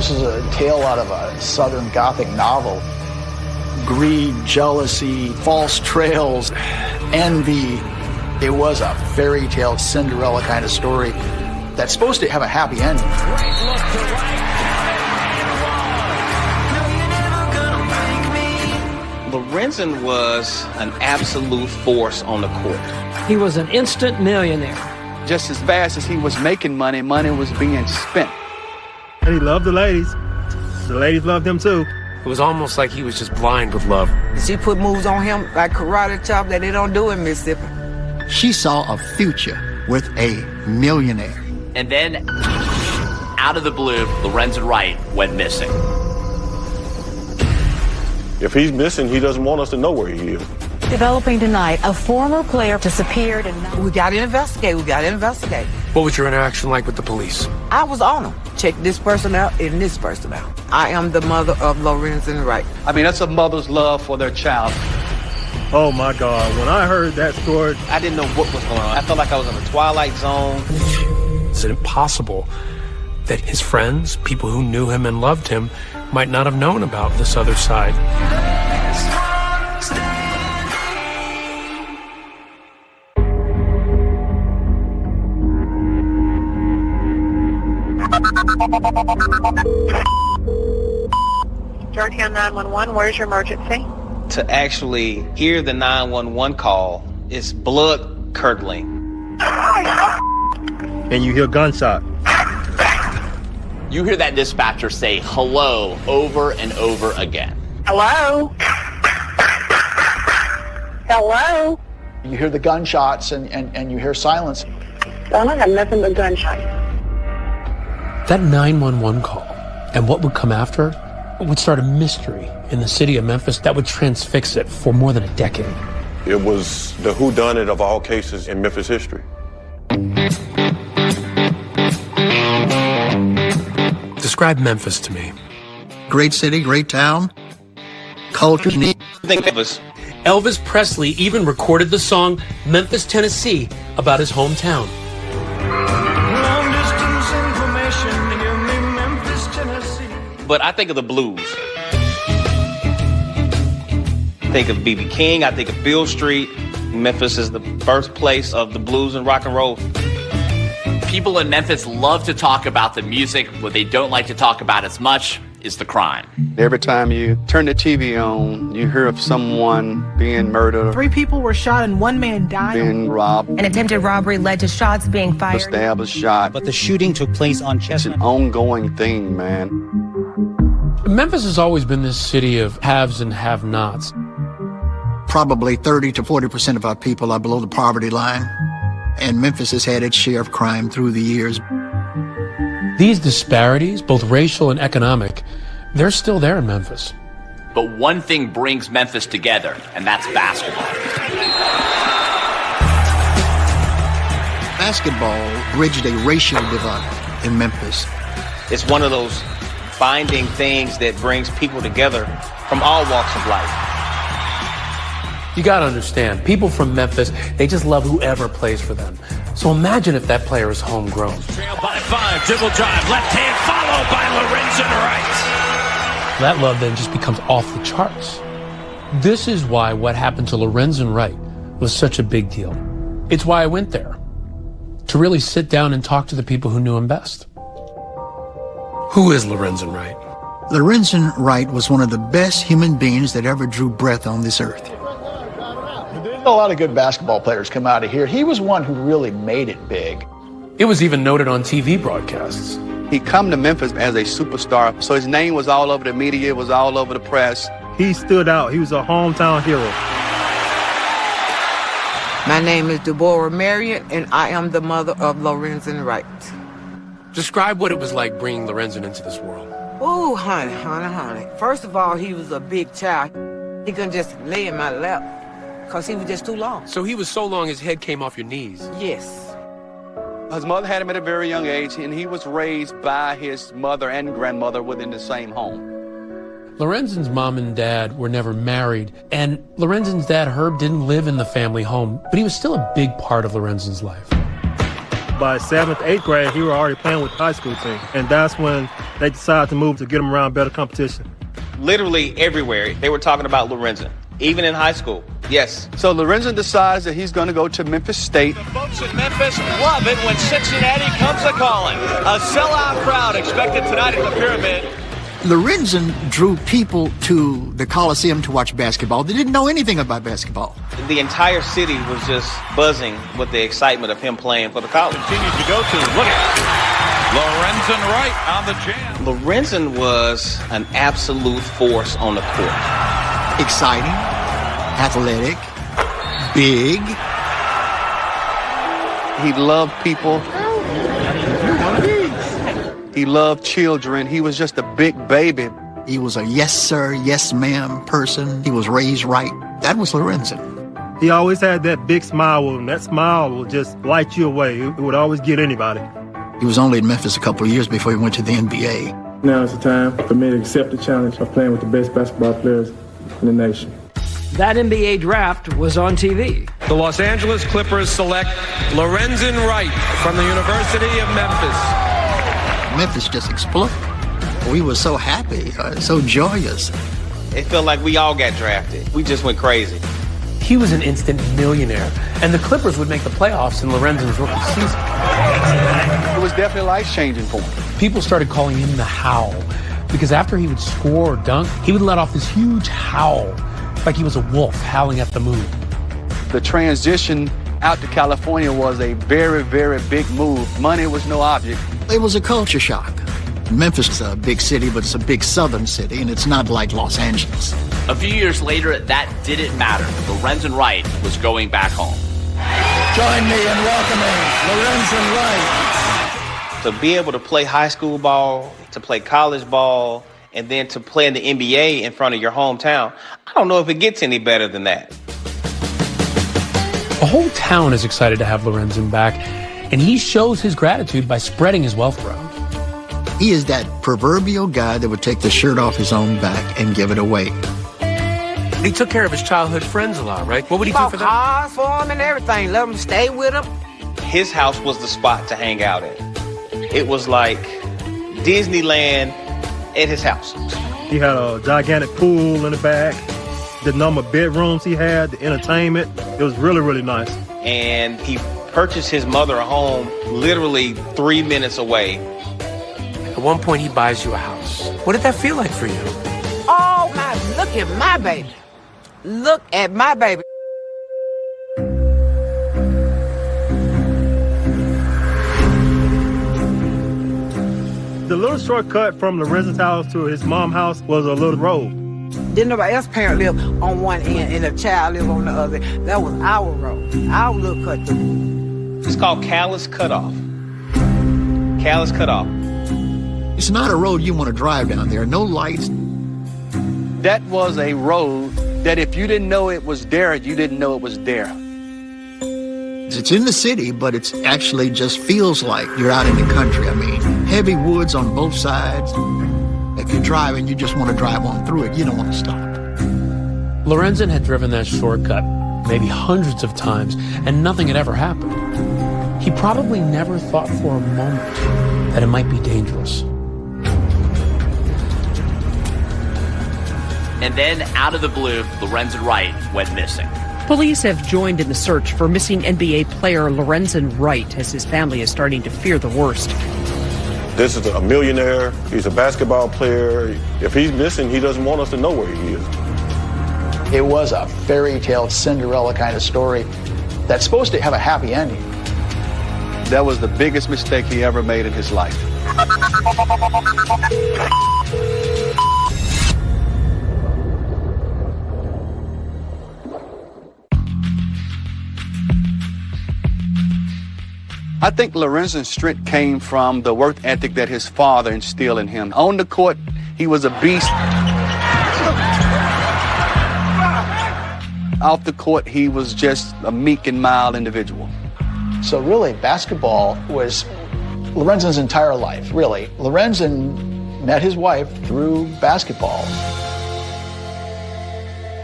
This is a tale out of a Southern Gothic novel. Greed, jealousy, false trails, envy. It was a fairy tale Cinderella kind of story that's supposed to have a happy ending. Lorenzen was an absolute force on the court. He was an instant millionaire. Just as fast as he was making money, money was being spent. And he loved the ladies. The ladies loved him too. It was almost like he was just blind with love. She put moves on him like karate chop that they don't do in Mississippi. She saw a future with a millionaire. And then, out of the blue, Lorenzen Wright went missing. If he's missing, he doesn't want us to know where he is. Developing tonight, a former player disappeared and... We got to investigate. What was your interaction like with the police? I was on them. Check this person out and this person out. I am the mother of Lorenzen Wright. I mean, that's a mother's love for their child. Oh my God, when I heard that story, I didn't know what was going on. I felt like I was in the Twilight Zone. Is it impossible that his friends, people who knew him and loved him, might not have known about this other side? Georgetown 911, where's your emergency? To actually hear the 911 call is blood curdling. and you hear gunshot. You hear that dispatcher say hello over and over again. Hello? Hello? You hear the gunshots and you hear silence. Well, I have nothing but gunshots. That 911 call and what would come after would start a mystery in the city of Memphis that would transfix it for more than a decade. It was the whodunit of all cases in Memphis history. Describe Memphis to me. Great city, great town, culture. Think Memphis. Elvis Presley even recorded the song Memphis, Tennessee about his hometown. Long distance information, give me Memphis, Tennessee. But I think of the blues. I think of B.B. King, I think of Beale Street. Memphis is the birthplace of the blues and rock and roll. People in Memphis love to talk about the music. What they don't like to talk about as much is the crime. Every time you turn the TV on, you hear of someone being murdered. 3 people were shot and 1 man died. Being robbed. An attempted robbery led to shots being fired. Stabbed, was shot. But the shooting took place on Chestnut. It's an ongoing thing, man. Memphis has always been this city of haves and have-nots. Probably 30 to 40% of our people are below the poverty line. And Memphis has had its share of crime through the years. These disparities, both racial and economic, they're still there in Memphis. But one thing brings Memphis together, and that's basketball. Basketball bridged a racial divide in Memphis. It's one of those binding things that brings people together from all walks of life. You gotta understand, people from Memphis, they just love whoever plays for them. So imagine if that player is homegrown. Trail by 5, dribble drive, left hand followed by Lorenzen Wright. That love then just becomes off the charts. This is why what happened to Lorenzen Wright was such a big deal. It's why I went there, to really sit down and talk to the people who knew him best. Who is Lorenzen Wright? Lorenzen Wright was one of the best human beings that ever drew breath on this earth. A lot of good basketball players come out of here. He was one who really made it big. It was even noted on TV broadcasts. He come to Memphis as a superstar, so his name was all over the media, was all over the press. He stood out. He was a hometown hero. My name is Deborah Marion, and I am the mother of Lorenzen Wright. Describe what it was like bringing Lorenzen into this world. Oh, honey. First of all, he was a big child. He couldn't just lay in my lap, because he was just too long. So he was so long his head came off your knees? Yes. His mother had him at a very young age, and he was raised by his mother and grandmother within the same home. Lorenzen's mom and dad were never married, and Lorenzen's dad, Herb, didn't live in the family home, but he was still a big part of Lorenzen's life. By 7th, 8th grade, he was already playing with the high school team. And that's when they decided to move to get him around better competition. Literally everywhere, they were talking about Lorenzen, even in high school. Yes. So Lorenzen decides that he's going to go to Memphis State. The folks in Memphis love it when Cincinnati comes a-calling. A sellout crowd expected tonight at the Pyramid. Lorenzen drew people to the Coliseum to watch basketball. They didn't know anything about basketball. The entire city was just buzzing with the excitement of him playing for the college. Continues to go to, look at Lorenzen Wright on the jam. Lorenzen was an absolute force on the court. Exciting, athletic, big. He loved people. He loved children. He was just a big baby. He was a yes sir, yes ma'am person. He was raised right. That was Lorenzen. He always had that big smile with him. That smile would just light you away. It would always get anybody. He was only in Memphis a couple of years before he went to the NBA. Now is the time for me to accept the challenge of playing with the best basketball players in the nation. That NBA draft was on TV. The Los Angeles Clippers select Lorenzen Wright from the University of Memphis. Memphis just exploded. We were so happy, so joyous. It felt like we all got drafted. We just went crazy. He was an instant millionaire, and the Clippers would make the playoffs in Lorenzen's rookie season. It was definitely life-changing for him. People started calling him the Howl, because after he would score or dunk, he would let off this huge howl, like he was a wolf howling at the moon. The transition out to California was a very, very big move. Money was no object. It was a culture shock. Memphis is a big city, but it's a big southern city, and it's not like Los Angeles. A few years later, that didn't matter. Lorenzen Wright was going back home. Join me in welcoming Lorenzen Wright. To be able to play high school ball, to play college ball, and then to play in the NBA in front of your hometown, I don't know if it gets any better than that. The whole town is excited to have Lorenzen back, and he shows his gratitude by spreading his wealth around. He is that proverbial guy that would take the shirt off his own back and give it away. He took care of his childhood friends a lot, right? What would he do for them? Cars for him and everything. Let him stay with him. His house was the spot to hang out in. It was like Disneyland at his house. He had a gigantic pool in the back. The number of bedrooms he had, the entertainment, it was really, really nice. And he purchased his mother a home literally 3 minutes away. At one point, he buys you a house. What did that feel like for you? Oh, my, look at my baby. Look at my baby. The little shortcut from Lorenzen's house to his mom's house was a little road. Didn't nobody else's parent live on one end and the child live on the other. That was our road, our little cut through. It's called Callus Cutoff. Callus Cutoff. It's not a road you want to drive down there. No lights. That was a road that if you didn't know it was there, you didn't know it was there. It's in the city, but it's actually just feels like you're out in the country. I mean, heavy woods on both sides. If you're driving, you just want to drive on through it. You don't want to stop. Lorenzen had driven that shortcut maybe hundreds of times, and nothing had ever happened. He probably never thought for a moment that it might be dangerous. And then, out of the blue, Lorenzen Wright went missing. Police have joined in the search for missing NBA player Lorenzen Wright as his family is starting to fear the worst. This is a millionaire. He's a basketball player. If he's missing, he doesn't want us to know where he is. It was a fairy tale Cinderella kind of story that's supposed to have a happy ending. That was the biggest mistake he ever made in his life. I think Lorenzen's strength came from the work ethic that his father instilled in him. On the court, he was a beast. Off the court, he was just a meek and mild individual. So really, basketball was Lorenzen's entire life, really. Lorenzen met his wife through basketball.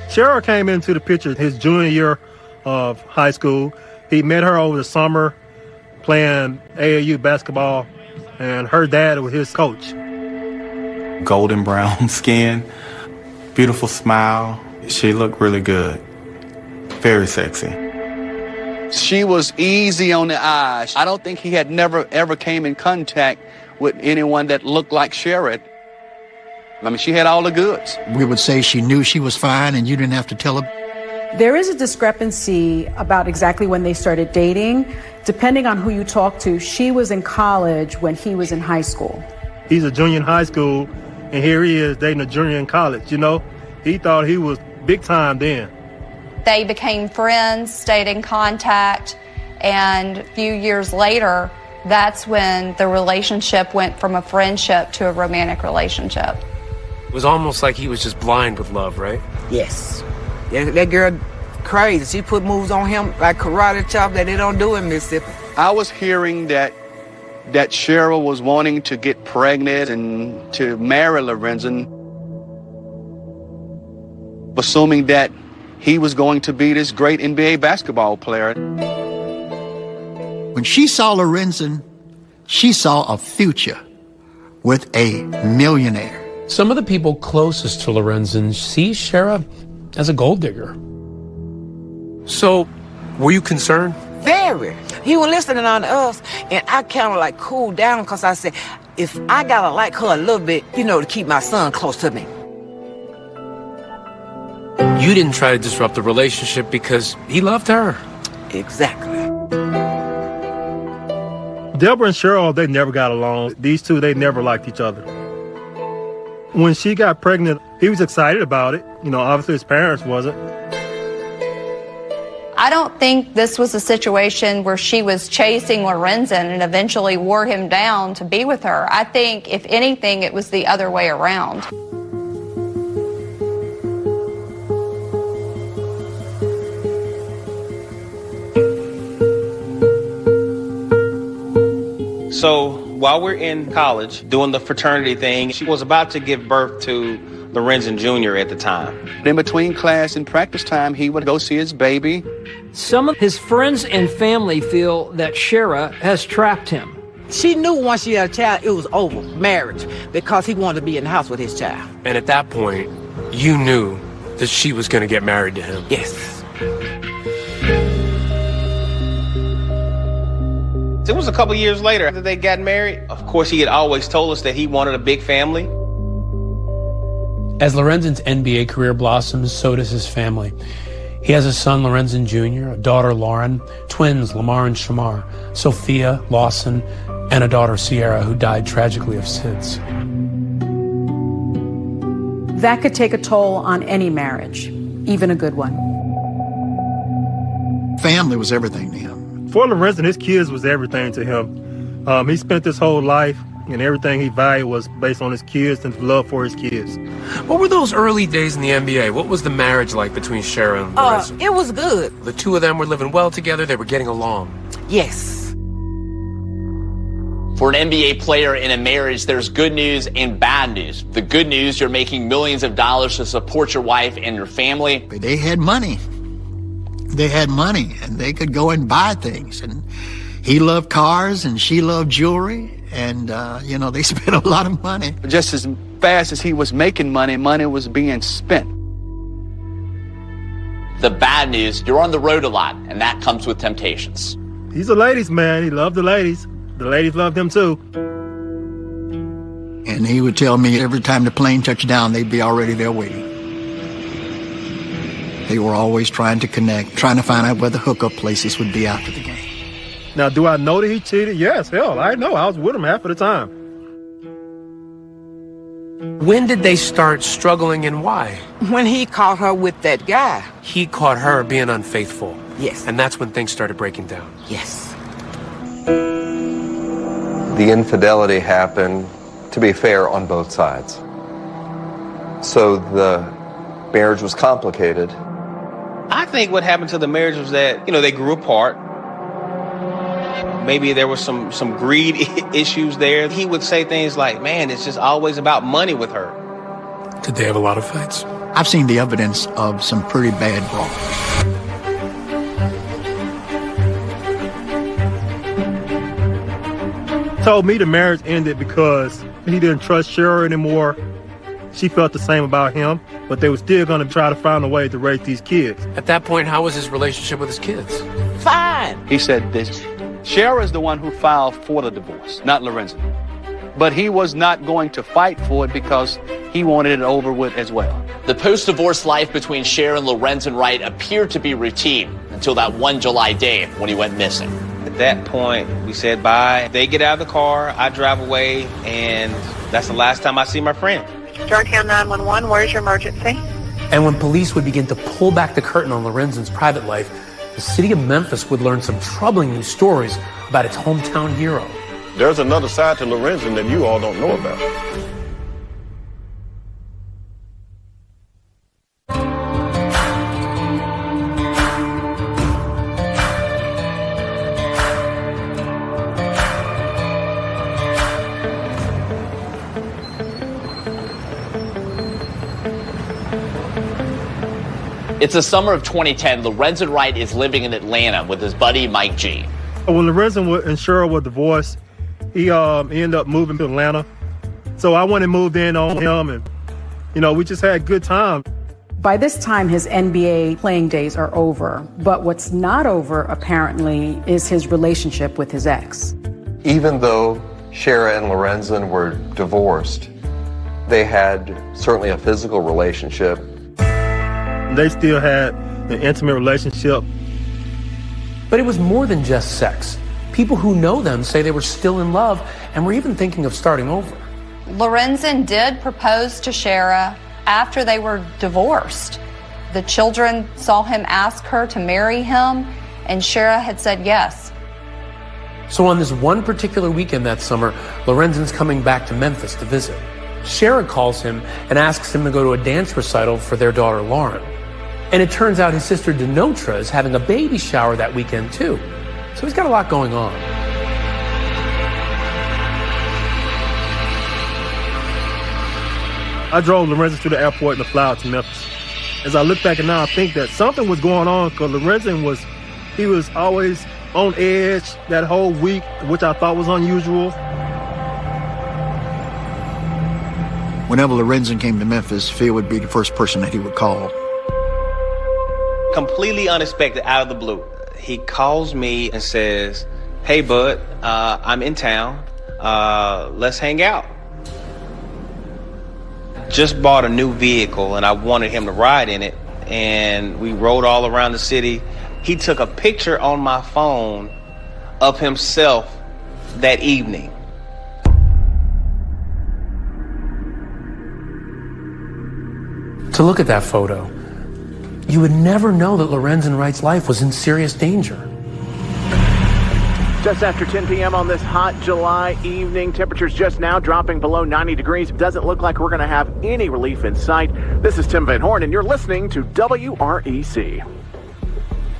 Cheryl came into the picture his junior year of high school. He met her over the summer playing AAU basketball, and her dad was his coach. Golden brown skin, beautiful smile. She looked really good. Very sexy. She was easy on the eyes. I don't think he had never, ever came in contact with anyone that looked like Sherrod. I mean, she had all the goods. We would say she knew she was fine and you didn't have to tell her. There is a discrepancy about exactly when they started dating. Depending on who you talk to, she was in college when he was in high school. He's a junior in high school, and here he is dating a junior in college, you know? He thought he was big time then. They became friends, stayed in contact, and a few years later, that's when the relationship went from a friendship to a romantic relationship. It was almost like he was just blind with love, right? Yes. That girl crazy. She put moves on him like karate chop that they don't do in Mississippi. I was hearing that Cheryl was wanting to get pregnant and to marry Lorenzen, assuming that he was going to be this great NBA basketball player. When she saw Lorenzen, she saw a future with a millionaire. Some of the people closest to Lorenzen see Shara as a gold digger. So, were you concerned? Very. He was listening on us, and I kind of like cooled down because I said, if I gotta like her a little bit, you know, to keep my son close to me. You didn't try to disrupt the relationship because he loved her. Exactly. Deborah and Cheryl, they never got along. These two, they never liked each other. When she got pregnant, he was excited about it. You know, obviously his parents wasn't. I don't think this was a situation where she was chasing Lorenzen and eventually wore him down to be with her. I think, if anything, it was the other way around. So while we're in college doing the fraternity thing, she was about to give birth to Lorenzen Jr. at the time. In between class and practice time, he would go see his baby. Some of his friends and family feel that Shara has trapped him. She knew once she had a child, it was over, marriage, because he wanted to be in the house with his child. And at that point, you knew that she was going to get married to him. Yes. It was a couple years later after they got married. Of course, he had always told us that he wanted a big family. As Lorenzen's NBA career blossoms, so does his family. He has a son, Lorenzen Jr., a daughter, Lauren, twins, Lamar and Shamar, Sophia, Lawson, and a daughter, Sierra, who died tragically of SIDS. That could take a toll on any marriage, even a good one. Family was everything to him. For Lorenzen, his kids was everything to him. He spent his whole life, and everything he valued was based on his kids and love for his kids. What were those early days in the NBA? What was the marriage like between Shara and Lorenzen? It was good. The two of them were living well together. They were getting along. Yes. For an NBA player in a marriage, there's good news and bad news. The good news, you're making millions of dollars to support your wife and your family. They had money. They had money, and they could go and buy things. And he loved cars, and she loved jewelry. And, they spent a lot of money. Just as fast as he was making money, money was being spent. The bad news, you're on the road a lot, and that comes with temptations. He's a ladies' man. He loved the ladies. The ladies loved him, too. And he would tell me every time the plane touched down, they'd be already there waiting. They were always trying to connect, trying to find out where the hookup places would be after the game. Now, do I know that he cheated? Yes, hell, I know. I was with him half of the time. When did they start struggling and why? When he caught her with that guy. He caught her being unfaithful. Yes. And that's when things started breaking down. Yes. The infidelity happened, to be fair, on both sides. So the marriage was complicated. I think what happened to the marriage was that, they grew apart. Maybe there was some greed issues there. He would say things like, man, it's just always about money with her. Did they have a lot of fights? I've seen the evidence of some pretty bad brawls. told me the marriage ended because he didn't trust Cheryl anymore. She felt the same about him, but they were still going to try to find a way to raise these kids. At that point, how was his relationship with his kids? Fine. He said this. Cheryl is the one who filed for the divorce, not Lorenzen. But he was not going to fight for it because he wanted it over with as well. The post-divorce life between Cher and Lorenzen Wright appeared to be routine until that one July day when he went missing. At that point, we said bye. They get out of the car, I drive away, and that's the last time I see my friend. Georgetown 911, where's your emergency? And when police would begin to pull back the curtain on Lorenzen's private life, the city of Memphis would learn some troubling new stories about its hometown hero. There's another side to Lorenzen that you all don't know about. It's the summer of 2010. Lorenzen Wright is living in Atlanta with his buddy Mike G. When Lorenzen and Cheryl were divorced, he ended up moving to Atlanta. So I went and moved in on him, and, we just had a good time. By this time, his NBA playing days are over. But what's not over, apparently, is his relationship with his ex. Even though Shara and Lorenzen were divorced, they had certainly a physical relationship. They still had an intimate relationship. But it was more than just sex. People who know them say they were still in love and were even thinking of starting over. Lorenzen did propose to Shara after they were divorced. The children saw him ask her to marry him, and Shara had said yes. So on this one particular weekend that summer, Lorenzen's coming back to Memphis to visit. Shara calls him and asks him to go to a dance recital for their daughter, Lauren. And it turns out his sister, Denotra, is having a baby shower that weekend, too. So he's got a lot going on. I drove Lorenzen to the airport and fly out to Memphis. As I look back and now, I think that something was going on because Lorenzen was always on edge that whole week, which I thought was unusual. Whenever Lorenzen came to Memphis, Phil would be the first person that he would call. Completely unexpected, out of the blue. He calls me and says, "Hey, bud, I'm in town. Let's hang out." Just bought a new vehicle, and I wanted him to ride in it, and we rode all around the city. He took a picture on my phone of himself that evening. To look at that photo, you would never know that Lorenzen Wright's life was in serious danger. Just after 10 p.m. on this hot July evening, temperatures just now dropping below 90 degrees. Doesn't look like we're going to have any relief in sight. This is Tim Van Horn, and you're listening to WREC.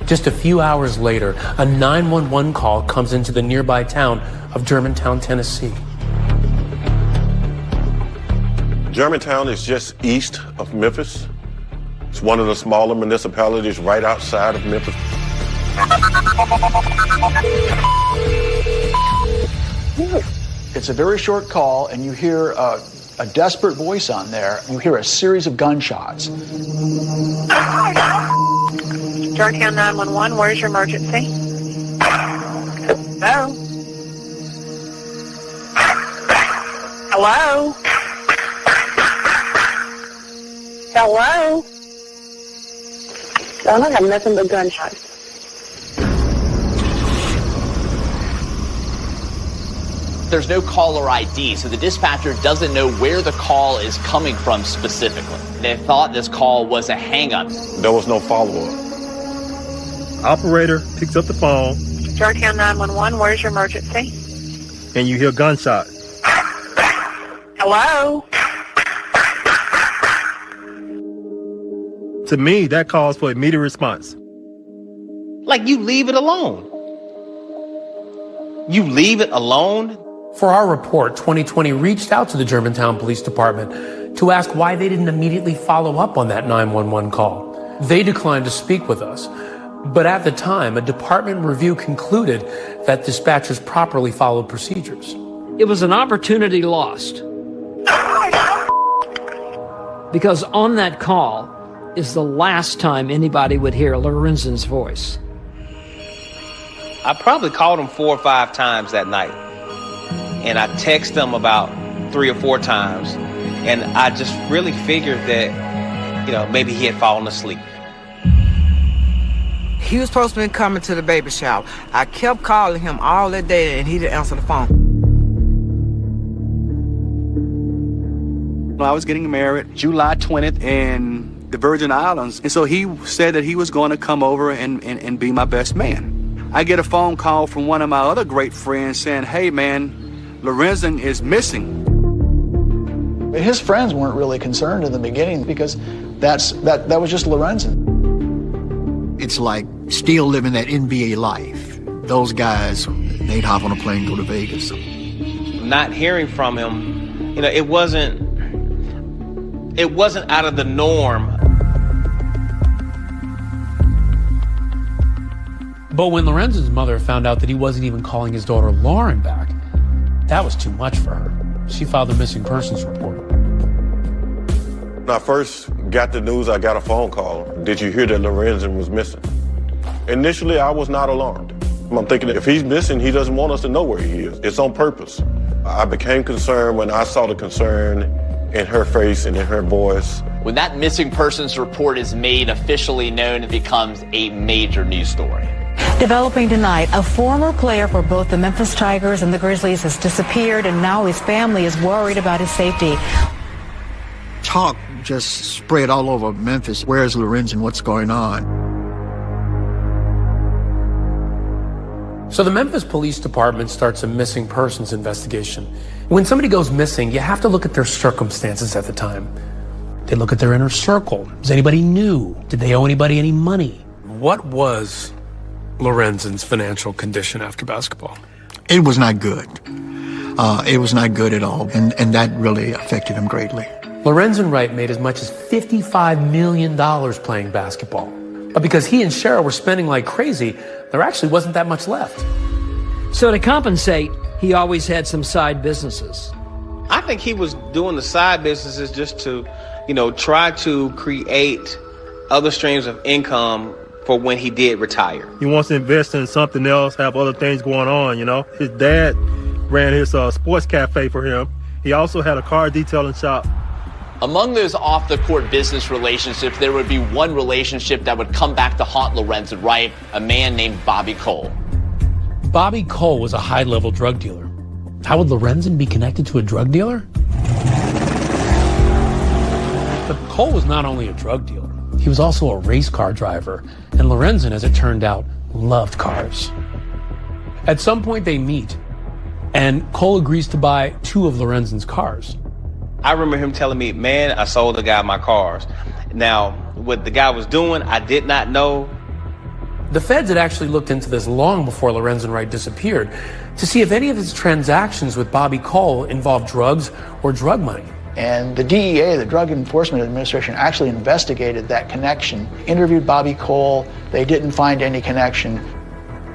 Just a few hours later, a 911 call comes into the nearby town of Germantown, Tennessee. Germantown is just east of Memphis. It's one of the smaller municipalities right outside of Memphis. It's a very short call, and you hear a desperate voice on there. You hear a series of gunshots. Georgetown 911, where's your emergency? Hello? Hello? Hello? I don't have nothing but gunshots. There's no caller ID, so the dispatcher doesn't know where the call is coming from specifically. They thought this call was a hang-up. There was no follow-up. Operator picks up the phone. Georgetown 911, where's your emergency? And you hear gunshot. Hello? To me, that calls for immediate response. Like, you leave it alone. You leave it alone? For our report, 2020 reached out to the Germantown Police Department to ask why they didn't immediately follow up on that 911 call. They declined to speak with us. But at the time, a department review concluded that dispatchers properly followed procedures. It was an opportunity lost. Because on that call is the last time anybody would hear Lorenzen's voice. I probably called him 4 or 5 times that night. And I texted him about 3 or 4 times. And I just really figured that, maybe he had fallen asleep. He was supposed to be coming to the baby shower. I kept calling him all that day and he didn't answer the phone. I was getting married July 20th in the Virgin Islands. And so he said that he was going to come over and be my best man. I get a phone call from one of my other great friends saying, hey man, Lorenzen is missing. His friends weren't really concerned in the beginning because that was just Lorenzen. It's like still living that NBA life. Those guys, they'd hop on a plane and go to Vegas. Not hearing from him, it wasn't out of the norm. But when Lorenzen's mother found out that he wasn't even calling his daughter Lauren back, that was too much for her. She filed a missing persons report. When I first got the news, I got a phone call. Did you hear that Lorenzen was missing? Initially, I was not alarmed. I'm thinking if he's missing, he doesn't want us to know where he is. It's on purpose. I became concerned when I saw the concern in her face and in her voice. When that missing persons report is made officially known, it becomes a major news story. Developing tonight, a former player for both the Memphis Tigers and the Grizzlies has disappeared, and now his family is worried about his safety. Talk just spread all over Memphis. Where's Lorenzen? What's going on? So the Memphis Police Department starts a missing persons investigation. When somebody goes missing, you have to look at their circumstances at the time. They look at their inner circle. Is anybody new? Did they owe anybody any money? What was Lorenzen's financial condition after basketball? It was not good. It was not good at all, and that really affected him greatly. Lorenzen Wright made as much as $55 million playing basketball. But because he and Cheryl were spending like crazy, there actually wasn't that much left. So to compensate, he always had some side businesses. I think he was doing the side businesses just to, try to create other streams of income for when he did retire. He wants to invest in something else, have other things going on, His dad ran his sports cafe for him. He also had a car detailing shop. Among those off-the-court business relationships, there would be one relationship that would come back to haunt Lorenzen Wright, a man named Bobby Cole. Bobby Cole was a high-level drug dealer. How would Lorenzen be connected to a drug dealer? But Cole was not only a drug dealer, he was also a race car driver, and Lorenzen, as it turned out, loved cars. At some point they meet, and Cole agrees to buy 2 of Lorenzen's cars. I remember him telling me, man, I sold the guy my cars. Now, what the guy was doing, I did not know. The feds had actually looked into this long before Lorenzen Wright disappeared to see if any of his transactions with Bobby Cole involved drugs or drug money. And the DEA, the Drug Enforcement Administration, actually investigated that connection, interviewed Bobby Cole. They didn't find any connection.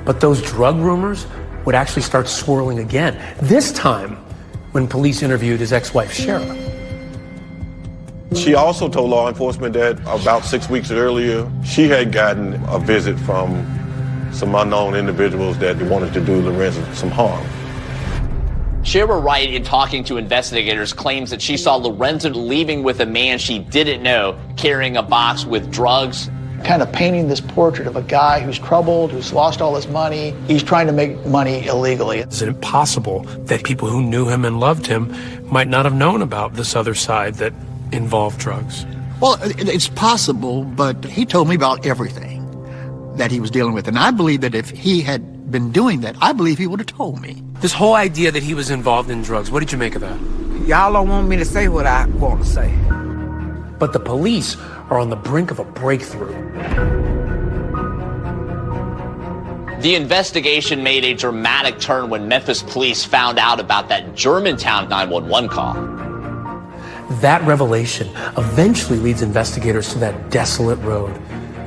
But those drug rumors would actually start swirling again, this time when police interviewed his ex-wife, Cheryl. She also told law enforcement that about 6 weeks earlier, she had gotten a visit from some unknown individuals that wanted to do Lorenzen some harm. Cheryl Wright, in talking to investigators, claims that she saw Lorenzen leaving with a man she didn't know, carrying a box with drugs. Kind of painting this portrait of a guy who's troubled, who's lost all his money. He's trying to make money illegally. Is it possible that people who knew him and loved him might not have known about this other side that involved drugs? Well, it's possible, but he told me about everything that he was dealing with. And I believe that if he had been doing that, I believe he would have told me. This whole idea that he was involved in drugs, what did you make of that? Y'all don't want me to say what I want to say. But the police are on the brink of a breakthrough. The investigation made a dramatic turn when Memphis police found out about that Germantown 911 call. That revelation eventually leads investigators to that desolate road,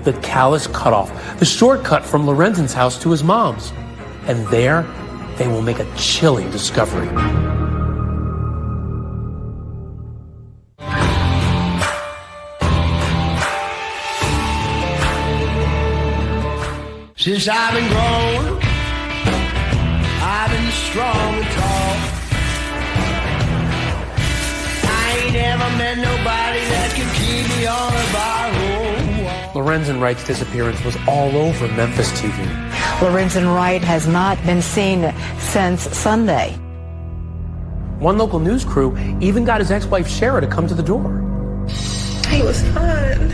the Calais cutoff, the shortcut from Lorenzen's house to his mom's. And there, they will make a chilling discovery. Since I've been growing, I've been strong and tall. I ain't ever met nobody that could keep me on a bar. Lorenzen Wright's disappearance was all over Memphis TV. Lorenzen Wright has not been seen since Sunday. One local news crew even got his ex-wife Shara to come to the door. He was fine.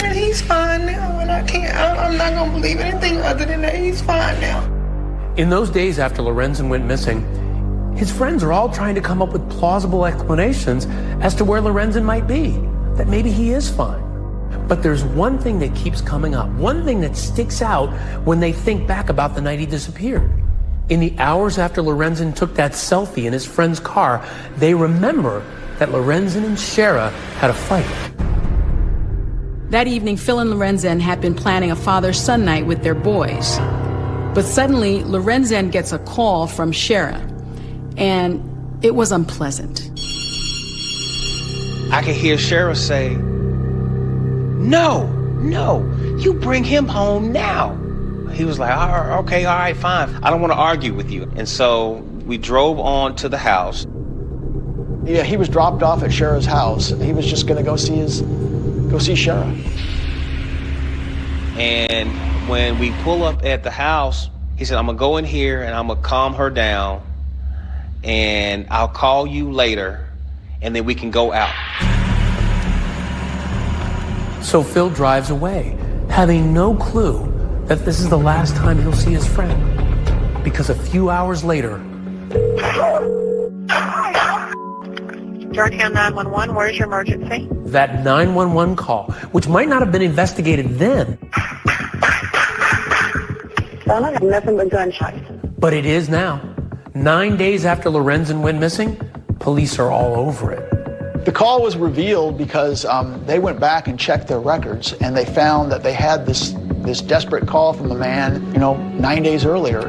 And he's fine now, and I'm not going to believe anything other than that. He's fine now. In those days after Lorenzen went missing, his friends are all trying to come up with plausible explanations as to where Lorenzen might be, that maybe he is fine. But there's one thing that keeps coming up, one thing that sticks out when they think back about the night he disappeared. In the hours after Lorenzen took that selfie in his friend's car, they remember that Lorenzen and Shara had a fight. That evening, Phil and Lorenzen had been planning a father-son night with their boys. But suddenly, Lorenzen gets a call from Shara, and it was unpleasant. I could hear Shara say, no, you bring him home now. He was like, okay, all right, fine. I don't want to argue with you. And so we drove on to the house. Yeah, he was dropped off at Shara's house. He was just going to go see Shara. And when we pull up at the house, he said, I'm going to go in here and I'm going to calm her down. And I'll call you later, and then we can go out. So Phil drives away, having no clue that this is the last time he'll see his friend. Because a few hours later... Georgetown 911, where's your emergency? That 911 call, which might not have been investigated then. Well, I have nothing but gunshots. But it is now. 9 days after Lorenzen went missing, police are all over it. The call was revealed because they went back and checked their records, and they found that they had this desperate call from a man, 9 days earlier.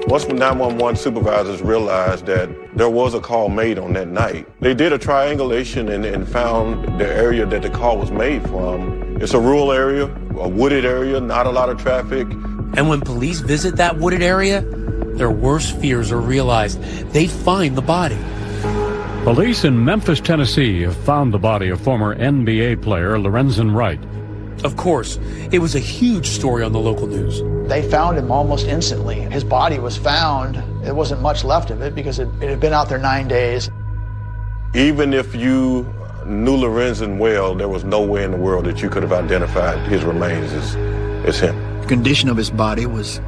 Once the 911 supervisors realized that there was a call made on that night, they did a triangulation and found the area that the call was made from. It's a rural area, a wooded area, not a lot of traffic. And when police visit that wooded area, their worst fears are realized. They find the body. Police in Memphis, Tennessee have found the body of former NBA player Lorenzen Wright. Of course, it was a huge story on the local news. They found him almost instantly. His body was found. There wasn't much left of it because it had been out there 9 days. Even if you knew Lorenzen well, there was no way in the world that you could have identified his remains as him. The condition of his body was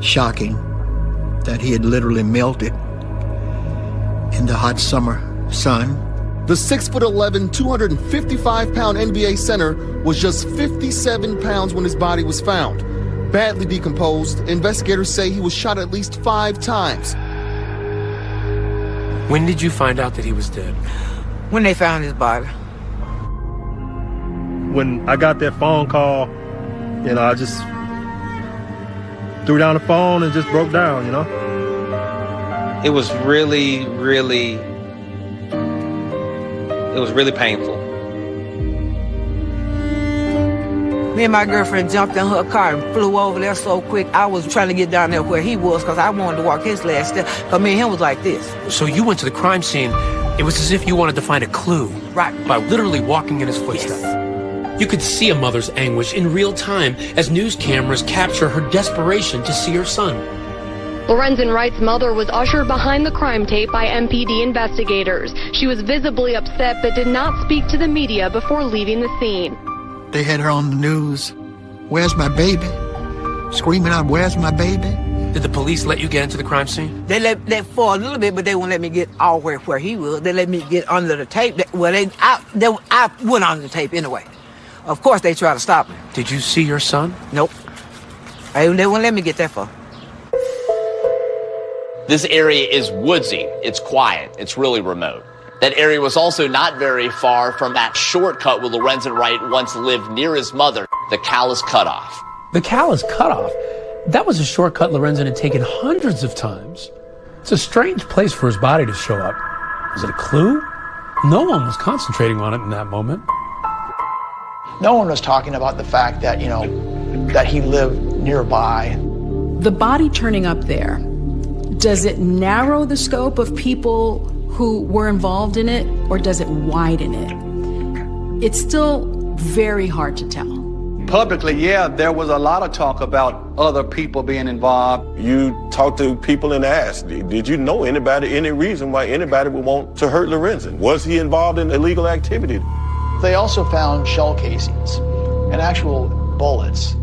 shocking, that he had literally melted in the hot summer sun. The 6'11", 255-pound NBA center was just 57 pounds when his body was found. Badly decomposed, investigators say he was shot at least 5 times. When did you find out that he was dead? When they found his body. When I got that phone call, I just threw down the phone and just broke down, It was really, really... It was really painful. Me and my girlfriend jumped in her car and flew over there so quick. I was trying to get down there where he was because I wanted to walk his last step. Because me and him was like this. So you went to the crime scene. It was as if you wanted to find a clue. Right. By literally walking in his footsteps. Yes. You could see a mother's anguish in real time as news cameras capture her desperation to see her son. Lorenzen Wright's mother was ushered behind the crime tape by MPD investigators. She was visibly upset but did not speak to the media before leaving the scene. They had her on the news. Where's my baby? Screaming out, where's my baby? Did the police let you get into the crime scene? They let for a little bit, but they wouldn't let me get all where he was. They let me get under the tape. I went under the tape anyway. Of course, they tried to stop me. Did you see your son? Nope. They wouldn't let me get that far. This area is woodsy. It's quiet. It's really remote. That area was also not very far from that shortcut where Lorenzen Wright once lived near his mother, the Calais Cutoff. The Calais Cutoff? That was a shortcut Lorenzen had taken hundreds of times. It's a strange place for his body to show up. Was it a clue? No one was concentrating on it in that moment. No one was talking about the fact that, that he lived nearby. The body turning up there, does it narrow the scope of people who were involved in it, or does it widen it? It's still very hard to tell. Publicly, yeah, there was a lot of talk about other people being involved. You talked to people and asked, did you know anybody, any reason why anybody would want to hurt Lorenzen? Was he involved in illegal activity? They also found shell casings and actual bullets.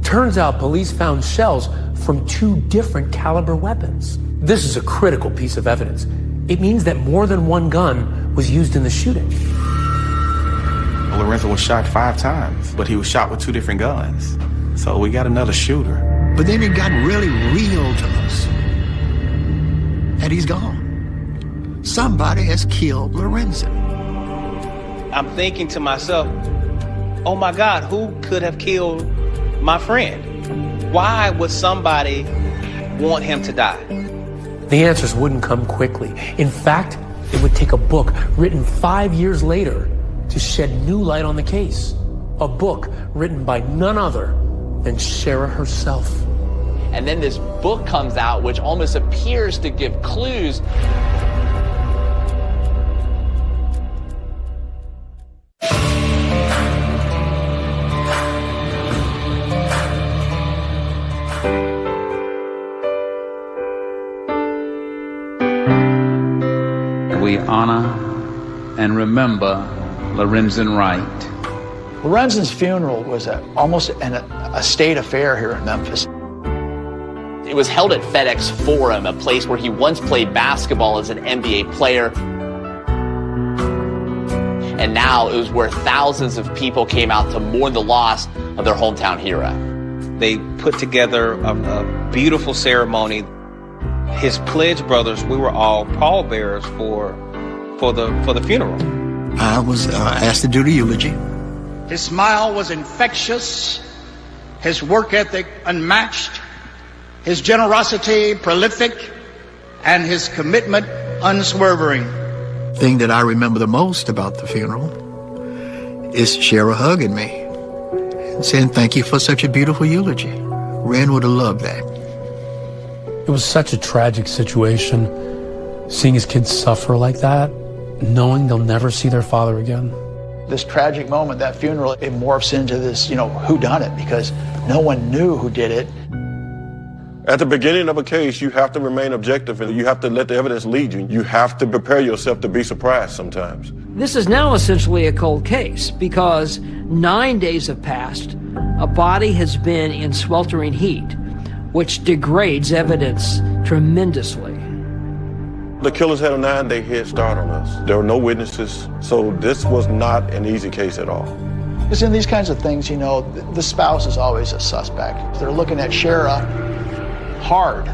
Turns out police found shells from 2 different caliber weapons. This is a critical piece of evidence. It means that more than one gun was used in the shooting. Lorenzen was shot 5 times, but he was shot with 2 different guns. So we got another shooter. But then it got really real to us. And he's gone. Somebody has killed Lorenzen. I'm thinking to myself, oh my God, who could have killed my friend? Why would somebody want him to die? The answers wouldn't come quickly. In fact, it would take a book written 5 years later to shed new light on the case. A book written by none other than Shara herself. And then this book comes out, which almost appears to give clues. We honor and remember Lorenzen Wright. Lorenzen's funeral was almost a state affair here in Memphis. It was held at FedEx Forum, a place where he once played basketball as an NBA player. And now it was where thousands of people came out to mourn the loss of their hometown hero. They put together a beautiful ceremony. His pledge brothers, we were all pallbearers for the funeral. I was asked to do the eulogy. His smile was infectious, his work ethic unmatched, his generosity prolific, and his commitment unswerving. The thing that I remember the most about the funeral is Shara hugging me and saying, "Thank you for such a beautiful eulogy." Ren would have loved that. It was such a tragic situation, seeing his kids suffer like that, knowing they'll never see their father again. This tragic moment, that funeral, it morphs into this, who done it, because no one knew who did it. At the beginning of a case, you have to remain objective and you have to let the evidence lead you. You have to prepare yourself to be surprised sometimes. This is now essentially a cold case because 9 days have passed. A body has been in sweltering heat, which degrades evidence tremendously. The killers had a 9-day head start on us. There were no witnesses, so this was not an easy case at all. Because in these kinds of things, the spouse is always a suspect. They're looking at Shara hard.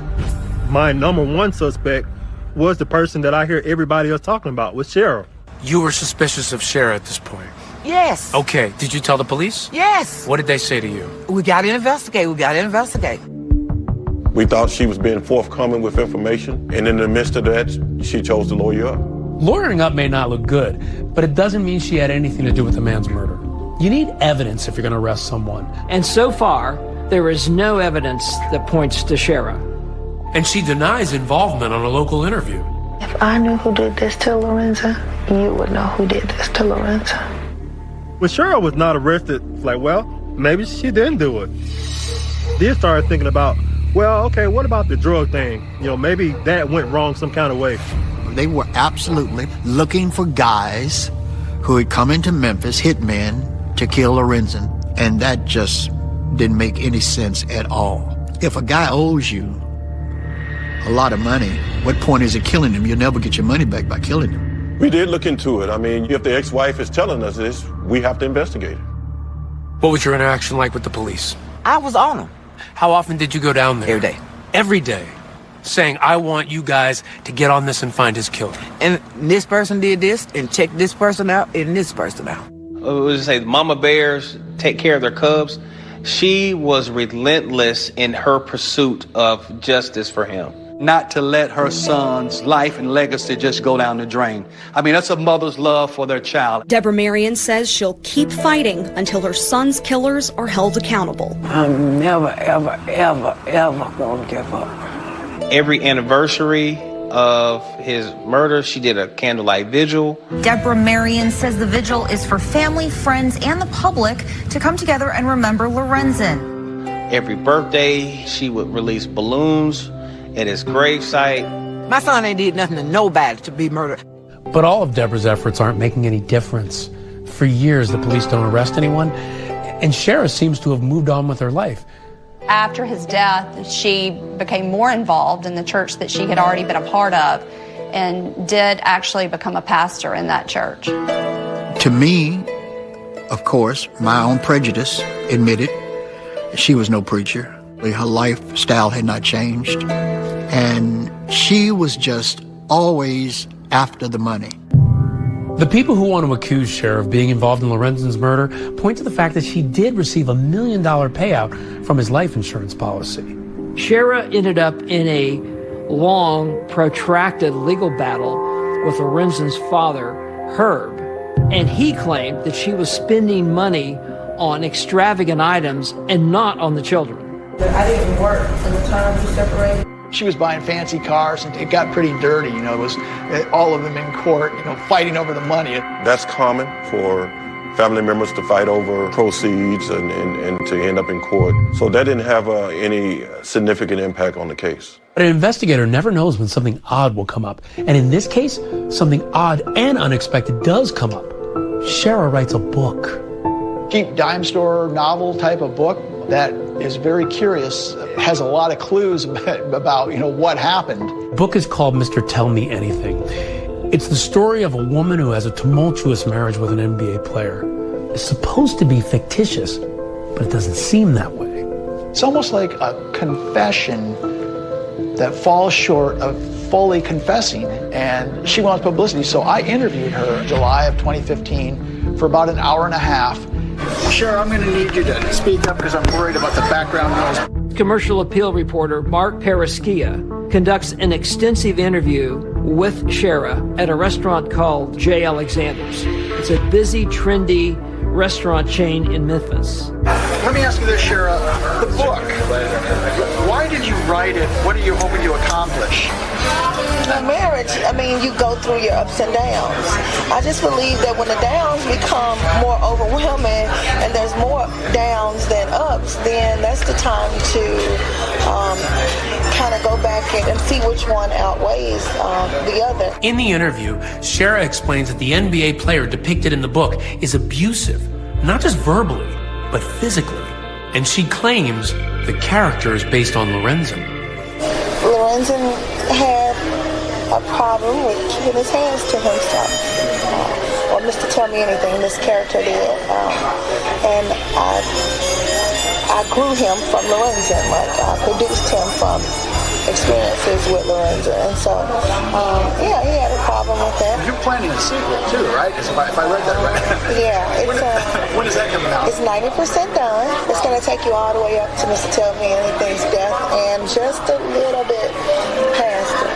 My number one suspect was the person that I hear everybody else talking about, was Shara. You were suspicious of Shara at this point? Yes. Okay, did you tell the police? Yes. What did they say to you? We got to investigate. We thought she was being forthcoming with information, and in the midst of that, she chose to lawyer up. Lawyering up may not look good, but it doesn't mean she had anything to do with the man's murder. You need evidence if you're going to arrest someone. And so far, there is no evidence that points to Shara. And she denies involvement on a local interview. If I knew who did this to Lorenzen, you would know who did this to Lorenzen. When Shara was not arrested, it's like, well, maybe she didn't do it. Then started thinking about, well, okay, what about the drug thing? Maybe that went wrong some kind of way. They were absolutely looking for guys who had come into Memphis, hitmen, to kill Lorenzen, and that just didn't make any sense at all. If a guy owes you a lot of money, what point is it killing him? You'll never get your money back by killing him. We did look into it. I mean, if the ex-wife is telling us this, we have to investigate it. What was your interaction like with the police? I was on them. How often did you go down there? Every day. Every day? Saying, I want you guys to get on this and find his killer. And this person did this, and check this person out, and this person out. We would say mama bears take care of their cubs. She was relentless in her pursuit of justice for him. Not to let her son's life and legacy just go down the drain. I mean, that's a mother's love for their child. Deborah Marion says she'll keep fighting until her son's killers are held accountable. I'm never, ever, ever, ever gonna give up. Every anniversary of his murder, she did a candlelight vigil. Deborah Marion says the vigil is for family, friends, and the public to come together and remember Lorenzen. Every birthday, she would release balloons at his gravesite. My son ain't did nothing to nobody to be murdered. But all of Deborah's efforts aren't making any difference. For years, the police don't arrest anyone, and Shara seems to have moved on with her life. After his death, she became more involved in the church that she had already been a part of and did actually become a pastor in that church. To me, of course, my own prejudice admitted she was no preacher. Her lifestyle had not changed, and she was just always after the money. The people who want to accuse Shara of being involved in Lorenzen's murder point to the fact that she did receive $1 million payout from his life insurance policy. Shara ended up in a long, protracted legal battle with Lorenzen's father, Herb, and he claimed that she was spending money on extravagant items and not on the children. I didn't work from the time we separated. She was buying fancy cars, and it got pretty dirty. You know, it was all of them in court, you know, fighting over the money. That's common for family members to fight over proceeds and to end up in court. So that didn't have any significant impact on the case. But an investigator never knows when something odd will come up. And in this case, something odd and unexpected does come up. Shara writes a book. Cheap dime store novel type of book that is very curious, has a lot of clues about, you know, what happened. The book is called Mr. Tell Me Anything. It's the story of a woman who has a tumultuous marriage with an NBA player. It's supposed to be fictitious, but it doesn't seem that way. It's almost like a confession that falls short of fully confessing, and she wants publicity. So I interviewed her in July of 2015 for about an hour and a half. Shara, I'm going to need you to speak up because I'm worried about the background noise. Commercial appeal reporter Mark Paraschia conducts an extensive interview with Shara at a restaurant called J. Alexander's. It's a busy, trendy restaurant chain in Memphis. Let me ask you this, Shara. The book, why did you write it? What are you hoping to accomplish? In marriage, I mean, you go through your ups and downs. I just believe that when the downs become more overwhelming and there's more downs than ups, then that's the time to kind of go back and see which one outweighs the other. In the interview, Shara explains that the NBA player depicted in the book is abusive, not just verbally, but physically. And she claims the character is based on Lorenzen. Lorenzen had a problem with keeping his hands to himself. Or Mr. Tell Me Anything, this character did. And I grew him from Lorenzen. Like, I produced him from experiences with Lorenzen. And so, yeah, he had a problem with that. You're planning a sequel too, right? If I read that right. Yeah. When is that coming out? It's 90% done. It's going to take you all the way up to Mr. Tell Me Anything's death and just a little bit past it.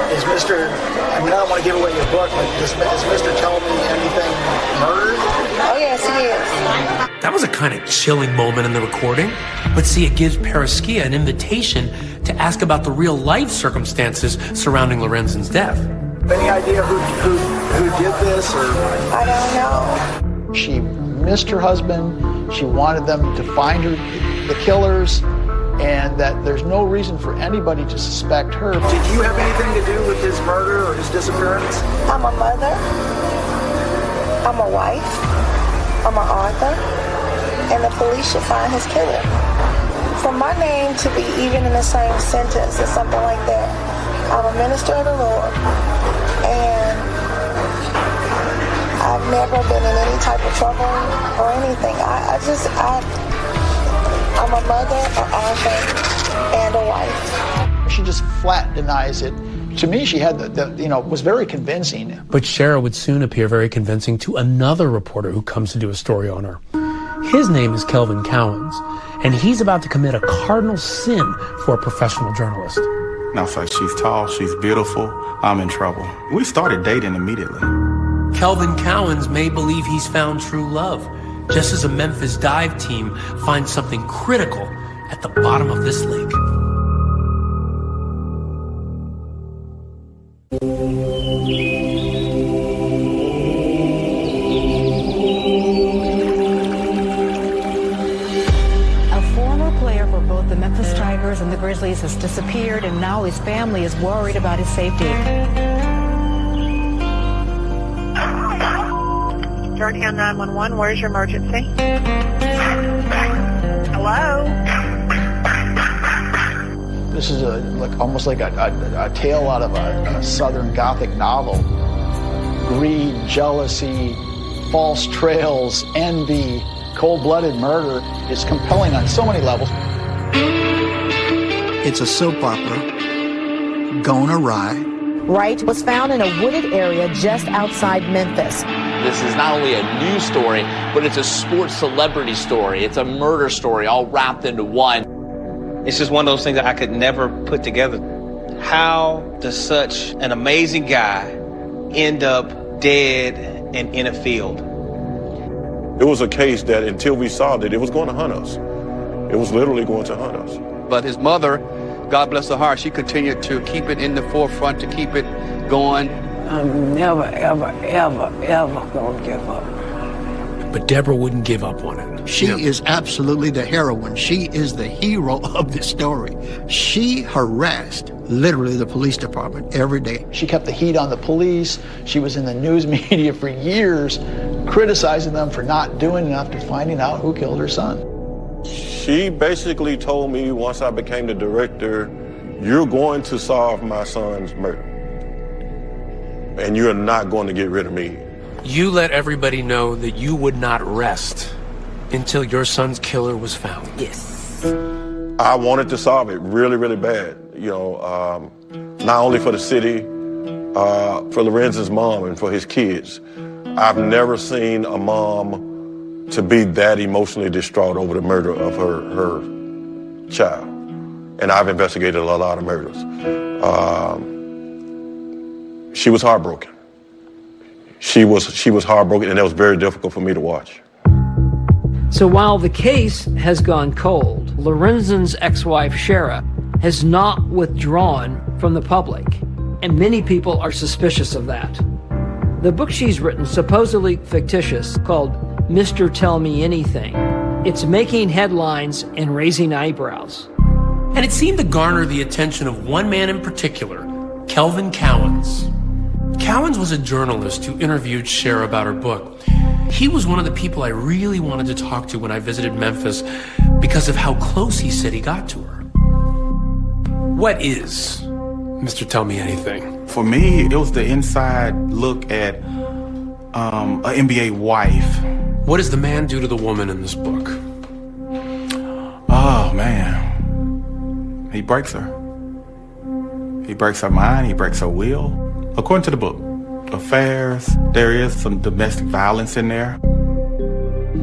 Is Mr. I mean, I don't want to give away your book, but is Mr. Tell Me Anything murdered? Oh, yes, he is. That was a kind of chilling moment in the recording. But see, it gives Paraschia an invitation to ask about the real-life circumstances surrounding Lorenzen's death. Any idea who did this? Or I don't know. She missed her husband. She wanted them to find the killers, and that there's no reason for anybody to suspect her. Did you have anything to do with his murder or his disappearance? I'm a mother. I'm a wife. I'm an author. And the police should find his killer. For my name to be even in the same sentence or something like that, I'm a minister of the Lord. And I've never been in any type of trouble or anything. I'm a mother, an author, and a wife. She just flat denies it. To me, she had was very convincing. But Shara would soon appear very convincing to another reporter who comes to do a story on her. His name is Kelvin Cowens, and he's about to commit a cardinal sin for a professional journalist. And I was like, she's tall, she's beautiful, I'm in trouble. We started dating immediately. Kelvin Cowens may believe he's found true love, just as a Memphis dive team finds something critical at the bottom of this lake. And the Grizzlies has disappeared, and now his family is worried about his safety. Jordan 911, where's your emergency? Hello? This is almost like a tale out of a Southern Gothic novel. Greed, jealousy, false trails, envy, cold-blooded murder. It's compelling on so many levels. It's a soap opera gone awry. Wright was found in a wooded area just outside Memphis. This is not only a news story, but it's a sports celebrity story. It's a murder story all wrapped into one. It's just one of those things that I could never put together. How does such an amazing guy end up dead and in a field? It was a case that until we solved it, it was going to hunt us. It was literally going to hunt us. But his mother, God bless her heart, she continued to keep it in the forefront, to keep it going. I'm never, ever, ever, ever gonna give up. But Deborah wouldn't give up on it. She is absolutely the heroine. She is the hero of the story. She harassed literally the police department every day. She kept the heat on the police. She was in the news media for years, criticizing them for not doing enough to finding out who killed her son. She basically told me once I became the director, you're going to solve my son's murder. And you're not going to get rid of me. You let everybody know that you would not rest until your son's killer was found. Yes. I wanted to solve it really, really bad. You know, not only for the city, for Lorenzen's mom and for his kids. I've never seen a mom to be that emotionally distraught over the murder of her child. And I've investigated a lot of murders. She was heartbroken. She was heartbroken, and it was very difficult for me to watch. So while the case has gone cold, Lorenzen's ex-wife, Shara, has not withdrawn from the public, and many people are suspicious of that. The book she's written, supposedly fictitious, called Mr. Tell Me Anything, it's making headlines and raising eyebrows. And it seemed to garner the attention of one man in particular, Kelvin Cowens. Cowens was a journalist who interviewed Shara about her book. He was one of the people I really wanted to talk to when I visited Memphis because of how close he said he got to her. What is Mr. Tell Me Anything? For me, it was the inside look at an NBA wife. What does the man do to the woman in this book? Oh, man. He breaks her. He breaks her mind, he breaks her will. According to the book, affairs, there is some domestic violence in there.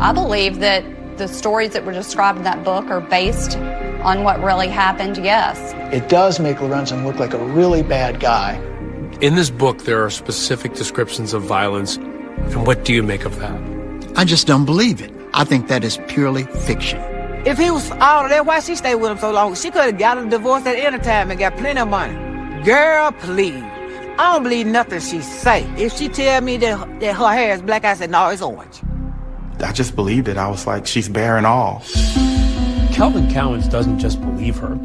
I believe that the stories that were described in that book are based on what really happened, yes. It does make Lorenzen look like a really bad guy. In this book, there are specific descriptions of violence. And what do you make of that? I just don't believe it. I think that is purely fiction. If he was all of that, why she stayed with him so long? She could have got a divorce at any time and got plenty of money. Girl, please. I don't believe nothing she say. If she tell me that her hair is black, I said, no, it's orange. I just believed it. I was like, she's bearing all. Kelvin Cowens doesn't just believe her.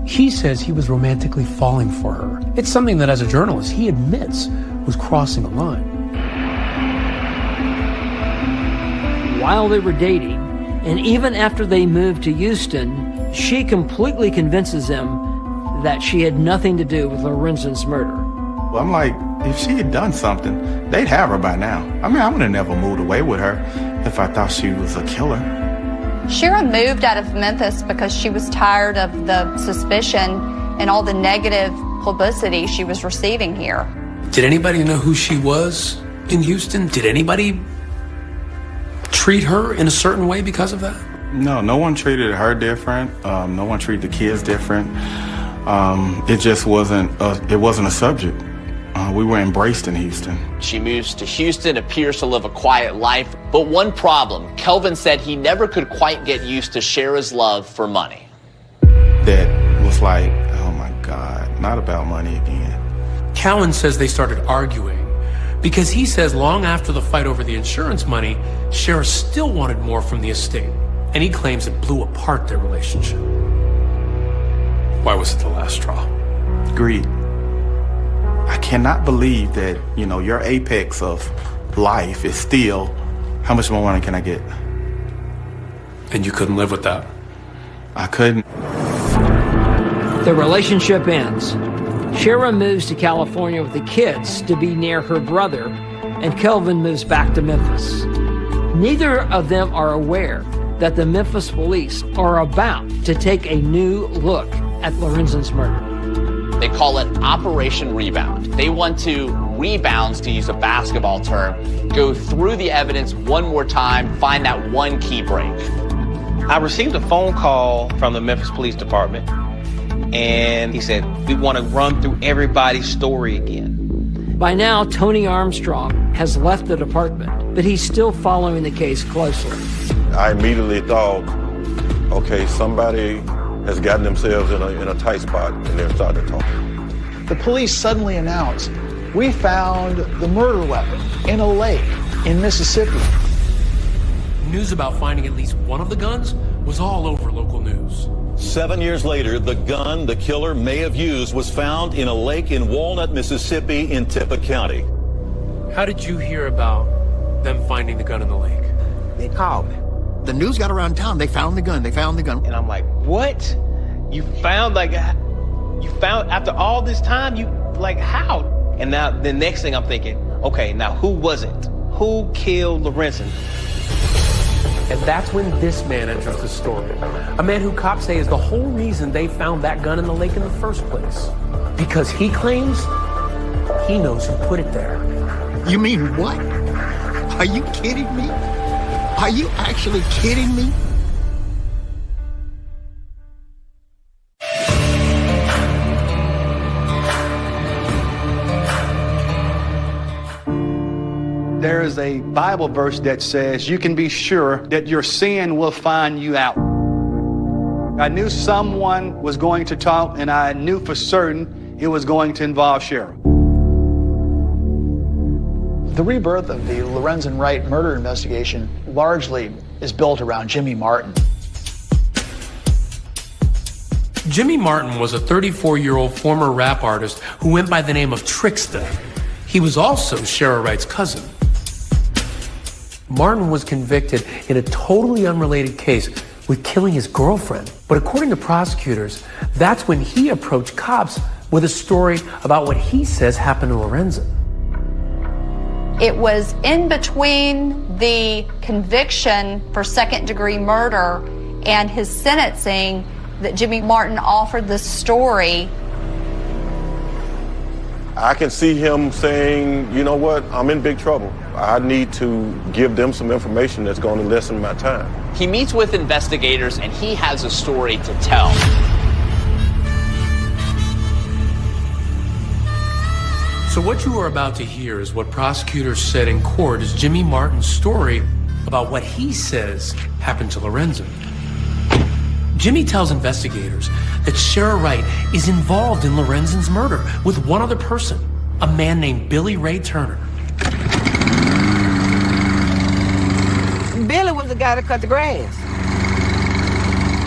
He says he was romantically falling for her. It's something that, as a journalist, he admits was crossing a line. While they were dating, and even after they moved to Houston, she completely convinces him that she had nothing to do with Lorenzen's murder. Well, I'm like, if she had done something, they'd have her by now. I mean, I would have never moved away with her if I thought she was a killer. Shara moved out of Memphis because she was tired of the suspicion and all the negative publicity she was receiving here. Did anybody know who she was in Houston? Did anybody treat her in a certain way because of that? No one treated her different. No one treated the kids different. It just wasn't a subject. We were embraced in Houston. She moves to Houston, appears to live a quiet life, but one problem. Kelvin said he never could quite get used to Shara's love for money. That was like, oh my God, not about money again. Cowan says they started arguing because he says long after the fight over the insurance money, Shara still wanted more from the estate, and he claims it blew apart their relationship. Why was it the last straw? Greed. I cannot believe that, your apex of life is still, how much more money can I get? And you couldn't live with that? I couldn't. The relationship ends. Shara moves to California with the kids to be near her brother, and Kelvin moves back to Memphis. Neither of them are aware that the Memphis police are about to take a new look at Lorenzen's murder. They call it Operation Rebound. They want to rebound, to use a basketball term, go through the evidence one more time, find that one key break. I received a phone call from the Memphis Police Department, and he said, we want to run through everybody's story again. By now, Tony Armstrong has left the department, but he's still following the case closely. I immediately thought, okay, somebody has gotten themselves in a tight spot, and they're starting to talk. The police suddenly announced, we found the murder weapon in a lake in Mississippi. News about finding at least one of the guns was all over local news. 7 years later, the gun the killer may have used was found in a lake in Walnut, Mississippi in Tippah County. How did you hear about them finding the gun in the lake? They called me. The news got around town. They found the gun. And I'm like, what? You found after all this time, how? And now the next thing I'm thinking, okay, now who was it? Who killed Lorenzen? And that's when this man enters the story. A man who cops say is the whole reason they found that gun in the lake in the first place. Because he claims he knows who put it there. You mean what? Are you kidding me? Are you actually kidding me? There is a Bible verse that says you can be sure that your sin will find you out. I knew someone was going to talk, and I knew for certain it was going to involve Shara. The rebirth of the Lorenzen Wright murder investigation largely is built around Jimmy Martin. Jimmy Martin was a 34-year-old former rap artist who went by the name of Trickster. He was also Shara Wright's cousin. Martin was convicted in a totally unrelated case with killing his girlfriend. But according to prosecutors, that's when he approached cops with a story about what he says happened to Lorenzen. It was in between the conviction for second-degree murder and his sentencing that Jimmy Martin offered this story. I can see him saying, you know what, I'm in big trouble. I need to give them some information that's going to lessen my time. He meets with investigators and he has a story to tell. So what you are about to hear is what prosecutors said in court is Jimmy Martin's story about what he says happened to Lorenzen. Jimmy tells investigators that Shara Wright is involved in Lorenzen's murder with one other person, a man named Billy Ray Turner. Billy was the guy that cut the grass.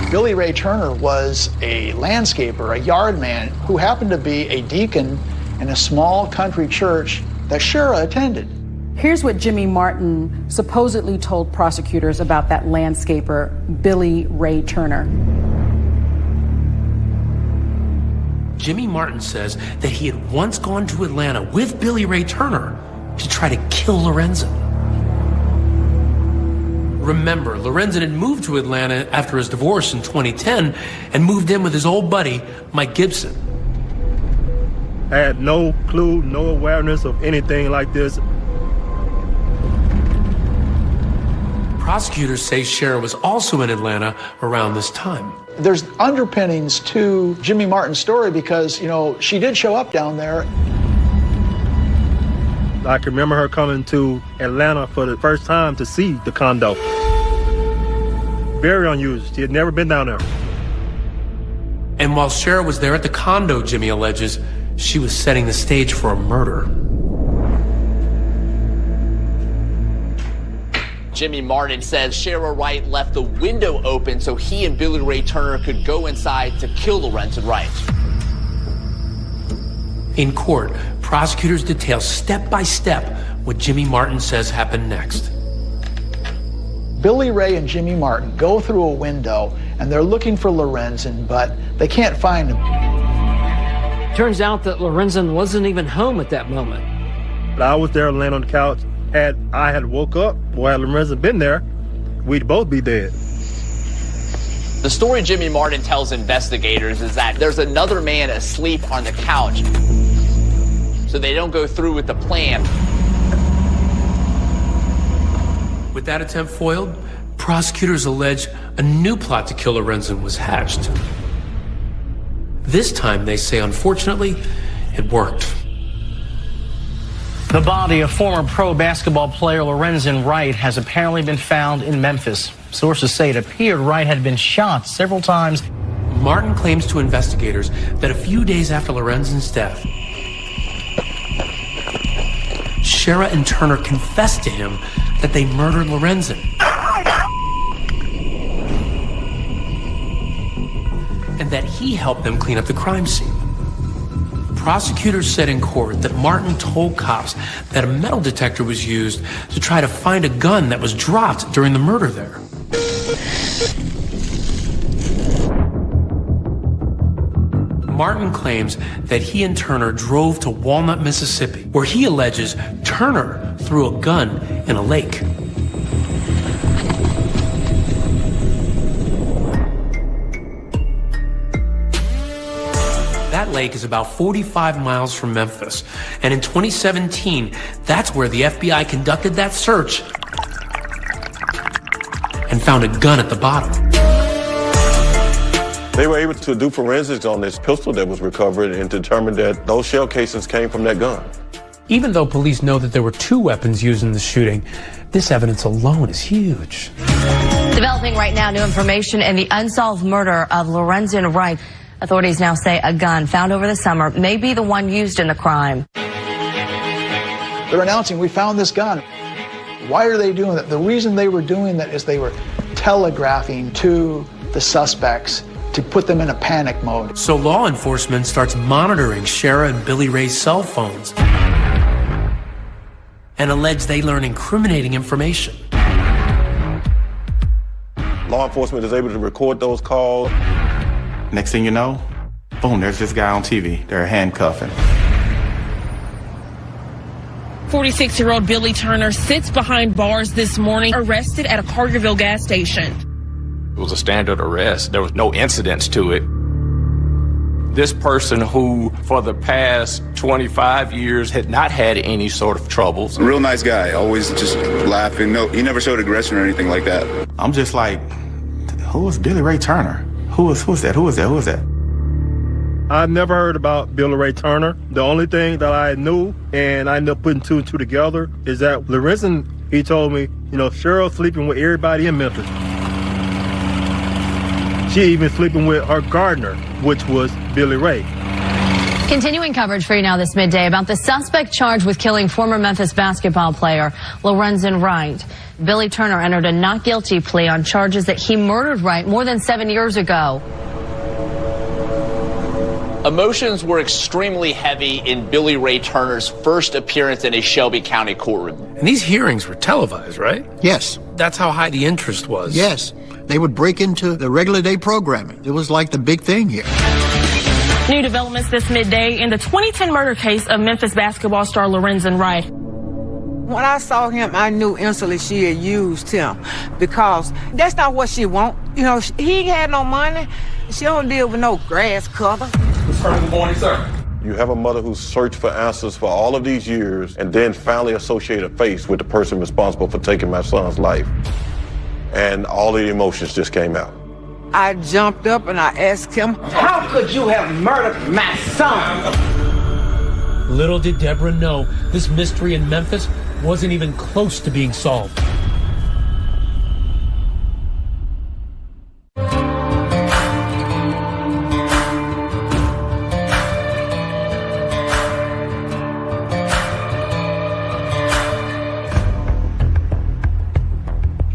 Billy Ray Turner was a landscaper, a yard man, who happened to be a deacon in a small country church that Shara attended. Here's what Jimmy Martin supposedly told prosecutors about that landscaper, Billy Ray Turner. Jimmy Martin says that he had once gone to Atlanta with Billy Ray Turner to try to kill Lorenzen. Remember, Lorenzen had moved to Atlanta after his divorce in 2010 and moved in with his old buddy, Mike Gibson. I had no clue, no awareness of anything like this. Prosecutors say Shara was also in Atlanta around this time. There's underpinnings to Jimmy Martin's story because, you know, she did show up down there. I can remember her coming to Atlanta for the first time to see the condo. Very unusual. She had never been down there. And while Shara was there at the condo, Jimmy alleges, she was setting the stage for a murder. Jimmy Martin says Shara Wright left the window open so he and Billy Ray Turner could go inside to kill Lorenzen Wright. In court, prosecutors detail step by step what Jimmy Martin says happened next. Billy Ray and Jimmy Martin go through a window and they're looking for Lorenzen, but they can't find him. Turns out that Lorenzen wasn't even home at that moment. I was there laying on the couch. Had I had woke up, or had Lorenzen been there, we'd both be dead. The story Jimmy Martin tells investigators is that there's another man asleep on the couch, so they don't go through with the plan. With that attempt foiled, prosecutors allege a new plot to kill Lorenzen was hatched. This time, they say, unfortunately, it worked. The body of former pro basketball player Lorenzen Wright has apparently been found in Memphis. Sources say it appeared Wright had been shot several times. Martin claims to investigators that a few days after Lorenzen's death, Shara and Turner confessed to him that they murdered Lorenzen. And that he helped them clean up the crime scene. Prosecutors said in court that Martin told cops that a metal detector was used to try to find a gun that was dropped during the murder there. Martin claims that he and Turner drove to Walnut, Mississippi, where he alleges Turner threw a gun in a lake. That lake is about 45 miles from Memphis, and in 2017, that's where the FBI conducted that search and found a gun at the bottom. They were able to do forensics on this pistol that was recovered and determined that those shell casings came from that gun. Even though police know that there were 2 weapons used in the shooting, this evidence alone is huge. Developing right now, new information in the unsolved murder of Lorenzen Wright. Authorities now say a gun found over the summer may be the one used in the crime. They're announcing, we found this gun. Why are they doing that? The reason they were doing that is they were telegraphing to the suspects to put them in a panic mode. So law enforcement starts monitoring Shara and Billy Ray's cell phones and allege they learn incriminating information. Law enforcement is able to record those calls. Next thing you know, boom, there's this guy on TV. They're handcuffing. 46-year-old Billy Turner sits behind bars this morning, arrested at a Carterville gas station. It was a standard arrest. There was no incidents to it. This person who, for the past 25 years, had not had any sort of troubles. A real nice guy, always just laughing. No, he never showed aggression or anything like that. I'm just like, who is Billy Ray Turner? Who is that? Who is that? I've never heard about Billy Ray Turner. The only thing that I knew, and I ended up putting 2 and 2 together, is that Lorenzen, he told me, you know, Cheryl sleeping with everybody in Memphis. She even sleeping with her gardener, which was Billy Ray. Continuing coverage for you now this midday about the suspect charged with killing former Memphis basketball player Lorenzen Wright. Billy Turner entered a not guilty plea on charges that he murdered Wright more than 7 years ago. Emotions were extremely heavy in Billy Ray Turner's first appearance in a Shelby County courtroom. And these hearings were televised, right? Yes. That's how high the interest was. Yes. They would break into the regular day programming. It was like the big thing here. New developments this midday in the 2010 murder case of Memphis basketball star Lorenzen Wright. When I saw him, I knew instantly she had used him because that's not what she want. You know, he ain't had no money. She don't deal with no grass cover. Good morning, sir. You have a mother who searched for answers for all of these years and then finally associate a face with the person responsible for taking my son's life. and all the emotions just came out. I jumped up and I asked him, how could you have murdered my son? Little did Deborah know, this mystery in Memphis wasn't even close to being solved.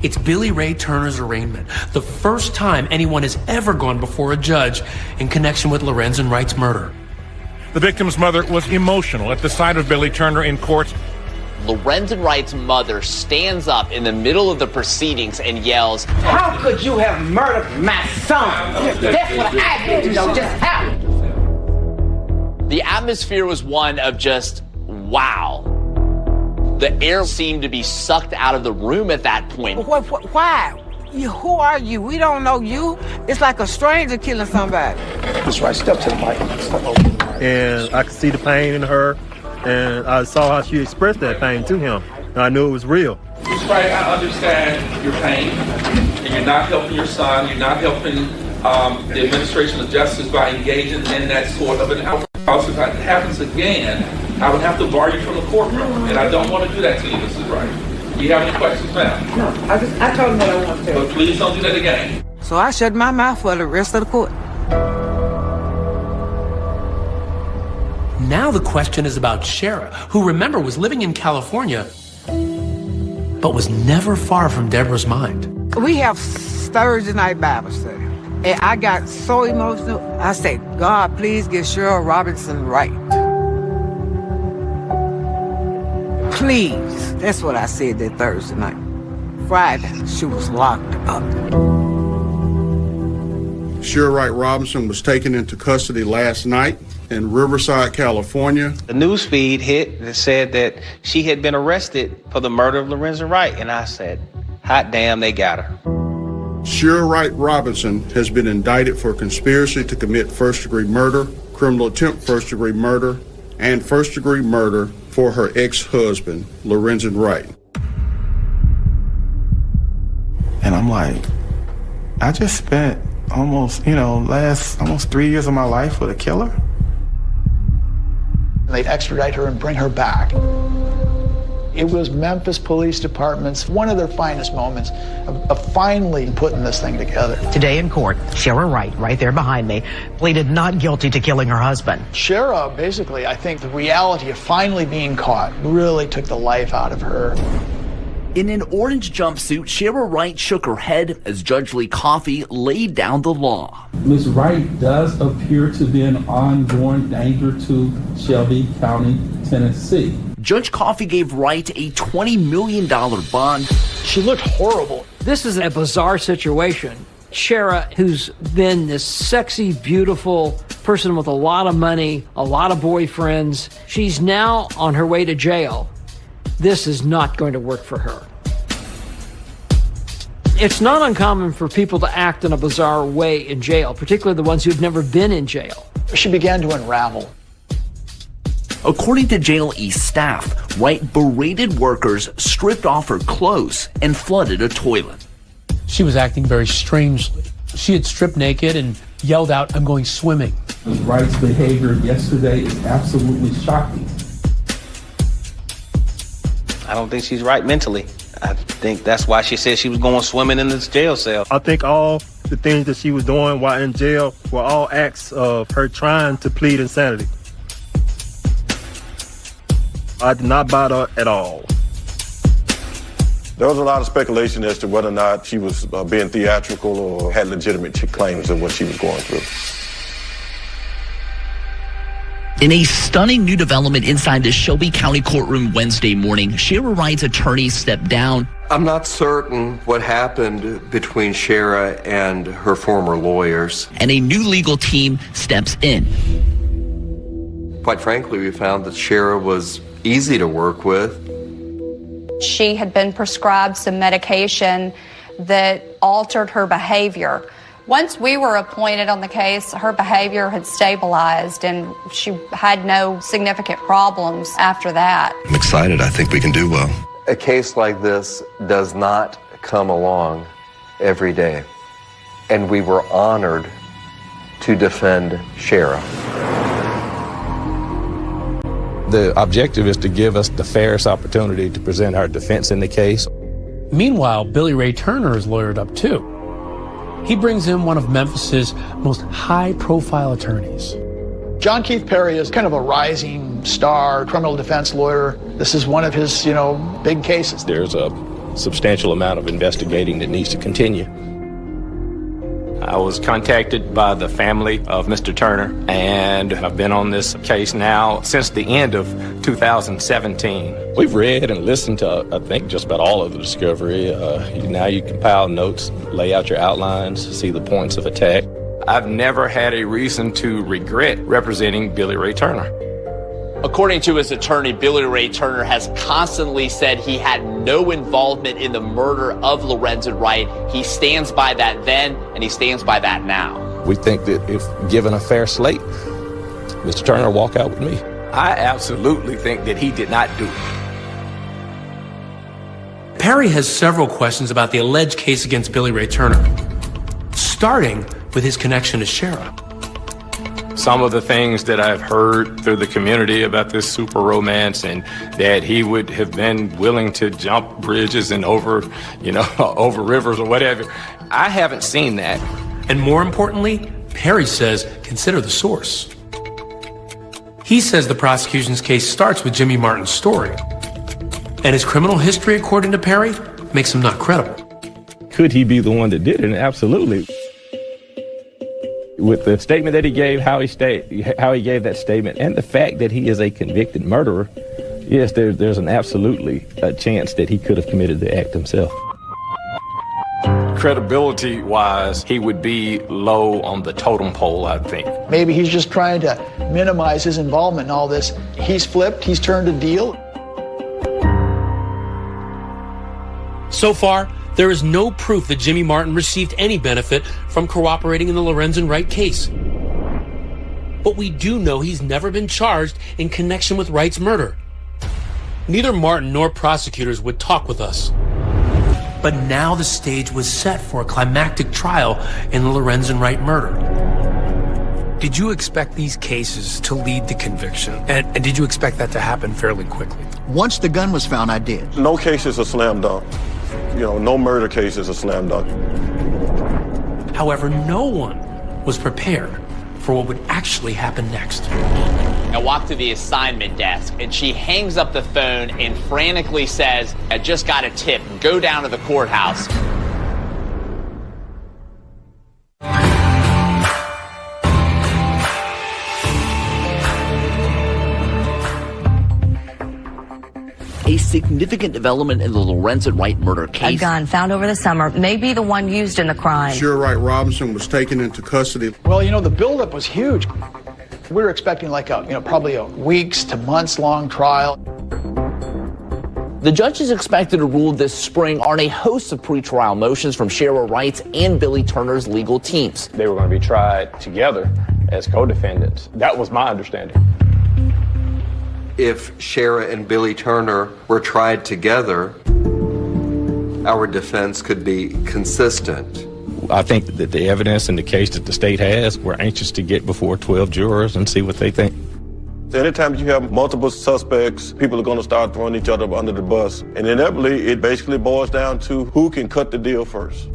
It's Billy Ray Turner's arraignment, the first time anyone has ever gone before a judge in connection with Lorenzen Wright's murder. The victim's mother was emotional at the sight of Billy Turner in court. Lorenzen Wright's mother stands up in the middle of the proceedings and yells, how could you have murdered my son? That's what I need to know, just how. The atmosphere was one of just, wow. The air seemed to be sucked out of the room at that point. Why? Who are you? We don't know you. It's like a stranger killing somebody. That's right. Step to the mic. And I could see the pain in her, and I saw how she expressed that pain to him, and I knew it was real. Ms. Wright, I understand your pain, and you're not helping your son. You're not helping the administration of justice by engaging in that sort of an outcome. If that happens again, I would have to bar you from the courtroom, and I don't want to do that to you, Mrs. Wright. Do you have any questions, ma'am? No, I told him what I want to. But please don't do that again. So I shut my mouth for the rest of the court. Now the question is about Shara, who, remember, was living in California, but was never far from Deborah's mind. We have Thursday night Bible study, and I got so emotional. I said, God, please get Cheryl Robinson right. Please. That's what I said that Thursday night. Friday, she was locked up. Cheryl Wright Robinson was taken into custody last night in Riverside, California. The news feed hit that said that she had been arrested for the murder of Lorenzen Wright, and I said, hot damn, they got her. Cheryl Wright Robinson has been indicted for conspiracy to commit first-degree murder, criminal attempt first-degree murder, and first-degree murder for her ex-husband, Lorenzen Wright. And I'm like, I just spent almost 3 years of my life with a killer. They'd extradite her and bring her back. It was Memphis Police Department's one of their finest moments of finally putting this thing together. Today in court, Shara Wright, right there behind me, pleaded not guilty to killing her husband. Shara, basically, I think the reality of finally being caught really took the life out of her. In an orange jumpsuit, Shara Wright shook her head as Judge Lee Coffey laid down the law. Ms. Wright does appear to be an ongoing danger to Shelby County, Tennessee. Judge Coffey gave Wright a $20 million bond. She looked horrible. This is a bizarre situation. Shara, who's been this sexy, beautiful person with a lot of money, a lot of boyfriends, she's now on her way to jail. This is not going to work for her. It's not uncommon for people to act in a bizarre way in jail, particularly the ones who've never been in jail. She began to unravel. According to Jail East staff, Wright berated workers, stripped off her clothes, and flooded a toilet. She was acting very strangely. She had stripped naked and yelled out, "I'm going swimming." Ms. Wright's behavior yesterday is absolutely shocking. I don't think she's right mentally. I think that's why she said she was going swimming in this jail cell. I think all the things that she was doing while in jail were all acts of her trying to plead insanity. I did not buy that at all. There was a lot of speculation as to whether or not she was being theatrical or had legitimate claims of what she was going through. In a stunning new development inside the Shelby County courtroom Wednesday morning, Shara Wright's attorney stepped down. I'm not certain what happened between Shara and her former lawyers. And a new legal team steps in. Quite frankly, we found that Shara was easy to work with. She had been prescribed some medication that altered her behavior. Once we were appointed on the case, her behavior had stabilized and she had no significant problems after that. I'm excited. I think we can do well. A case like this does not come along every day. And we were honored to defend Shara. The objective is to give us the fairest opportunity to present our defense in the case. Meanwhile, Billy Ray Turner is lawyered up too. He brings in one of Memphis's most high-profile attorneys. John Keith Perry is kind of a rising star criminal defense lawyer. This is one of his, big cases. There's a substantial amount of investigating that needs to continue. I was contacted by the family of Mr. Turner, and I've been on this case now since the end of 2017. We've read and listened to, I think, just about all of the discovery. Now you compile notes, lay out your outlines, see the points of attack. I've never had a reason to regret representing Billy Ray Turner. According to his attorney, Billy Ray Turner has constantly said he had no involvement in the murder of Lorenzen Wright. He stands by that then, and he stands by that now. We think that if given a fair slate, Mr. Turner will walk out with me. I absolutely think that he did not do it. Perry has several questions about the alleged case against Billy Ray Turner, starting with his connection to Shara. Some of the things that I've heard through the community about this super romance, and that he would have been willing to jump bridges and over rivers or whatever. I haven't seen that. And more importantly, Perry says, consider the source. He says the prosecution's case starts with Jimmy Martin's story. And his criminal history, according to Perry, makes him not credible. Could he be the one that did it? Absolutely. With the statement that he gave, how he gave that statement, and the fact that he is a convicted murderer, yes, there's an absolutely a chance that he could have committed the act himself. Credibility-wise, he would be low on the totem pole, I think. Maybe he's just trying to minimize his involvement in all this. He's flipped, he's turned a deal. So far, there is no proof that Jimmy Martin received any benefit from cooperating in the Lorenzen Wright case. But we do know he's never been charged in connection with Wright's murder. Neither Martin nor prosecutors would talk with us. But now the stage was set for a climactic trial in the Lorenzen Wright murder. Did you expect these cases to lead to conviction? And did you expect that to happen fairly quickly? Once the gun was found, I did. No case is a slam dunk. No murder case is a slam dunk. However, no one was prepared for what would actually happen next. I walk to the assignment desk, and she hangs up the phone and frantically says, I just got a tip. Go down to the courthouse. A significant development in the Lorenzen Wright murder case. A gun found over the summer may be the one used in the crime. Shara Wright Robinson was taken into custody. Well, the buildup was huge. We were expecting probably a weeks to months long trial. The judge is expected to rule this spring on a host of pretrial motions from Shara Wright's and Billy Turner's legal teams. They were going to be tried together as co-defendants. That was my understanding. If Shara and Billy Turner were tried together, our defense could be consistent. I think that the evidence in the case that the state has, we're anxious to get before 12 jurors and see what they think. Anytime you have multiple suspects, people are going to start throwing each other under the bus. And inevitably, it basically boils down to who can cut the deal first.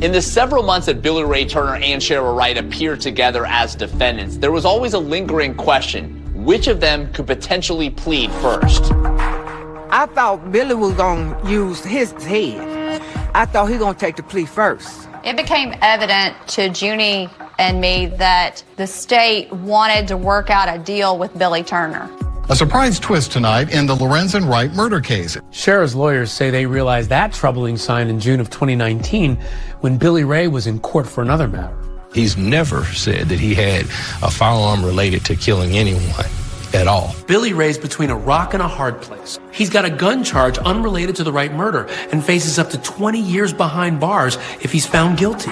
In the several months that Billy Ray Turner and Shara Wright appeared together as defendants, there was always a lingering question. Which of them could potentially plead first? I thought Billy was going to use his head. I thought he was going to take the plea first. It became evident to Junie and me that the state wanted to work out a deal with Billy Turner. A surprise twist tonight in the Lorenzen Wright murder case. Shara's lawyers say they realized that troubling sign in June of 2019 when Billy Ray was in court for another matter. He's never said that he had a firearm related to killing anyone at all. Billy Ray's between a rock and a hard place. He's got a gun charge unrelated to the Wright murder and faces up to 20 years behind bars if he's found guilty.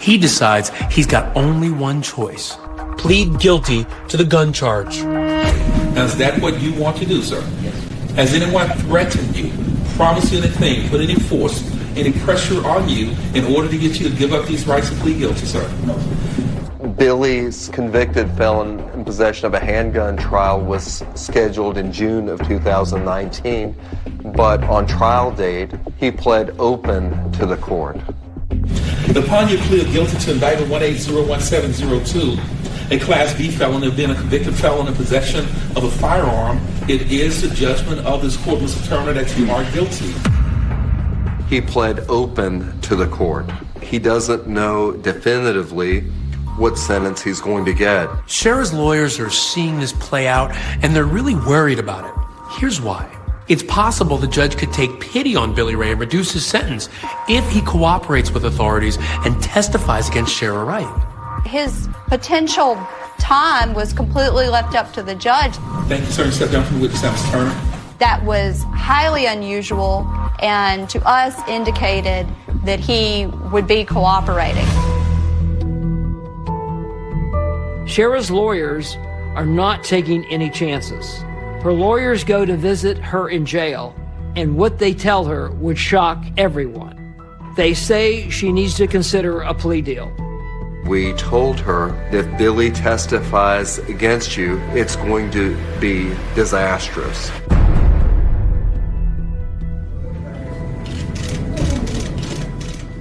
He decides he's got only one choice: plead guilty to the gun charge. Now, is that what you want to do, sir? Yes. Has anyone threatened you, promised you anything, put any force any pressure on you in order to get you to give up these rights to plead guilty, sir? Billy's convicted felon in possession of a handgun trial was scheduled in June of 2019, but on trial date, he pled open to the court. Upon your plea of guilty to indictment 1801702, a Class B felon of being a convicted felon in possession of a firearm, it is the judgment of this court, Mr. Turner, that you are guilty. He pled open to the court. He doesn't know definitively what sentence he's going to get. Shara's lawyers are seeing this play out, and they're really worried about it. Here's why. It's possible the judge could take pity on Billy Ray and reduce his sentence if he cooperates with authorities and testifies against Shara Wright. His potential time was completely left up to the judge. Thank you, sir. Step down from the witness stand, Mr. Turner. That was highly unusual and to us indicated that he would be cooperating. Shara's lawyers are not taking any chances. Her lawyers go to visit her in jail, and what they tell her would shock everyone. They say she needs to consider a plea deal. We told her if Billy testifies against you, it's going to be disastrous.